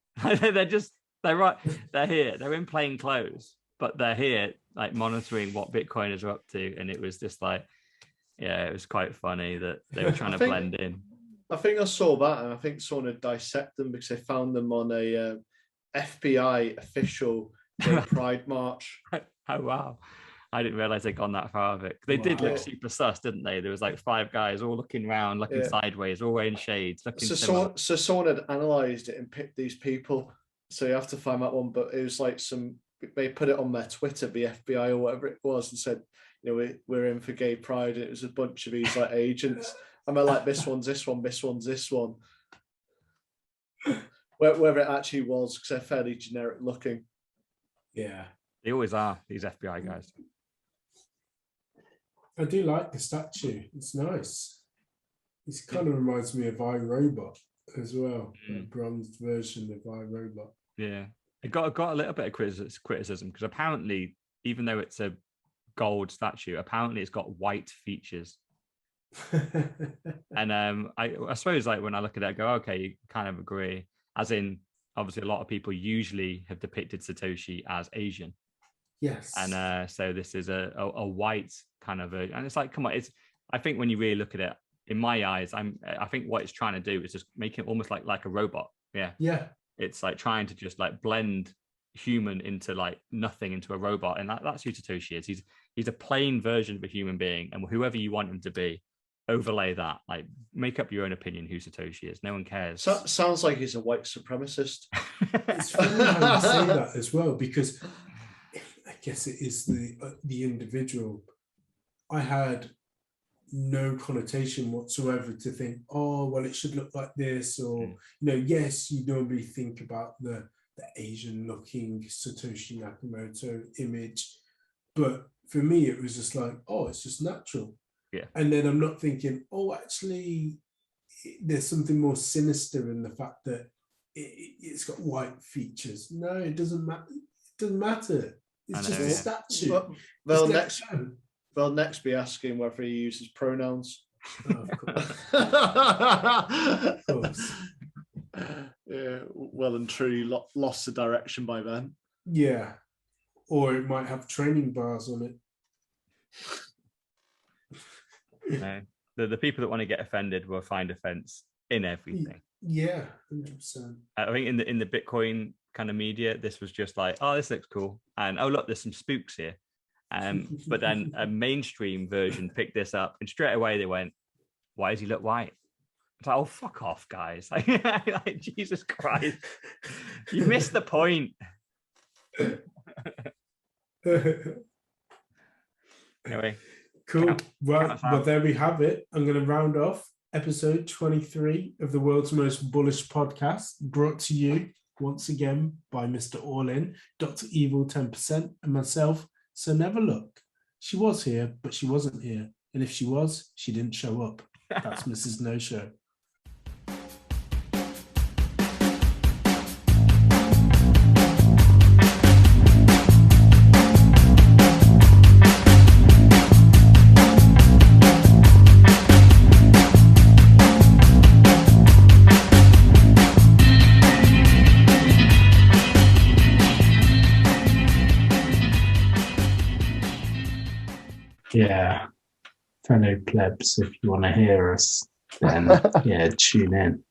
They're here, they're in plain clothes, but they're here like monitoring what Bitcoiners are up to, and it was just like, it was quite funny that they were trying to blend in. I think I saw that, and I think someone had dissected them because they found them on a FBI official Gay Pride march. Oh wow! I didn't realize they'd gone that far of it. They did look super sus, didn't they? There was like 5 guys all looking around, looking sideways, all wearing shades. So someone had analysed it and picked these people. So you have to find that one, but it was like they put it on their Twitter, the FBI or whatever it was, and said, we're in for Gay Pride. And it was a bunch of these like agents, and they're like, this one's this one, this one's this one. Whether it actually was, because they're fairly generic looking. Yeah, they always are, these FBI guys. I do like the statue. It's nice. It kind of reminds me of iRobot as well, a bronzed version of iRobot. Yeah, it got a little bit of criticism, because apparently, even though it's a gold statue, apparently it's got white features. And I suppose, like, when I look at it, I go, okay, you kind of agree. As in, obviously, a lot of people usually have depicted Satoshi as Asian. Yes. And so this is a white kind of and it's like, come on, I think when you really look at it, in my eyes, I think what it's trying to do is just make it almost like a robot. Yeah. It's like trying to just like blend human into like nothing, into a robot, and that's who Satoshi is. He's a plain version of a human being, and whoever you want him to be, overlay that, like make up your own opinion who Satoshi is. No one cares. Sounds like he's a white supremacist. It's funny how you say that as well, because I guess it is the individual. I had no connotation whatsoever to think, oh, well, it should look like this, or yes, you normally think about the Asian looking Satoshi Nakamoto image, but for me it was just like, oh, it's just natural. Yeah. And then I'm not thinking, oh, actually there's something more sinister in the fact that it's got white features. No, it doesn't matter. It doesn't matter. It's just a statue. They'll next be asking whether he uses pronouns. Oh, of course. Yeah, well and truly lost the direction by then. Yeah, or it might have training bars on it. The people that want to get offended will find offense in everything. Yeah, 100%. I think in the Bitcoin kind of media, this was just like, oh, this looks cool, and oh look, there's some spooks here. But then a mainstream version picked this up, and straight away they went, why does he look white? It's like, oh, fuck off, guys. Like, Jesus Christ. You missed the point. Anyway. Cool. Well, there we have it. I'm going to round off episode 23 of the world's most bullish podcast, brought to you once again by Mr. All-In, Dr. Evil 10%, and myself, Sir Never Look. She was here, but she wasn't here. And if she was, she didn't show up. That's Mrs. No Show. Yeah, fellow plebs, if you want to hear us, then yeah, tune in.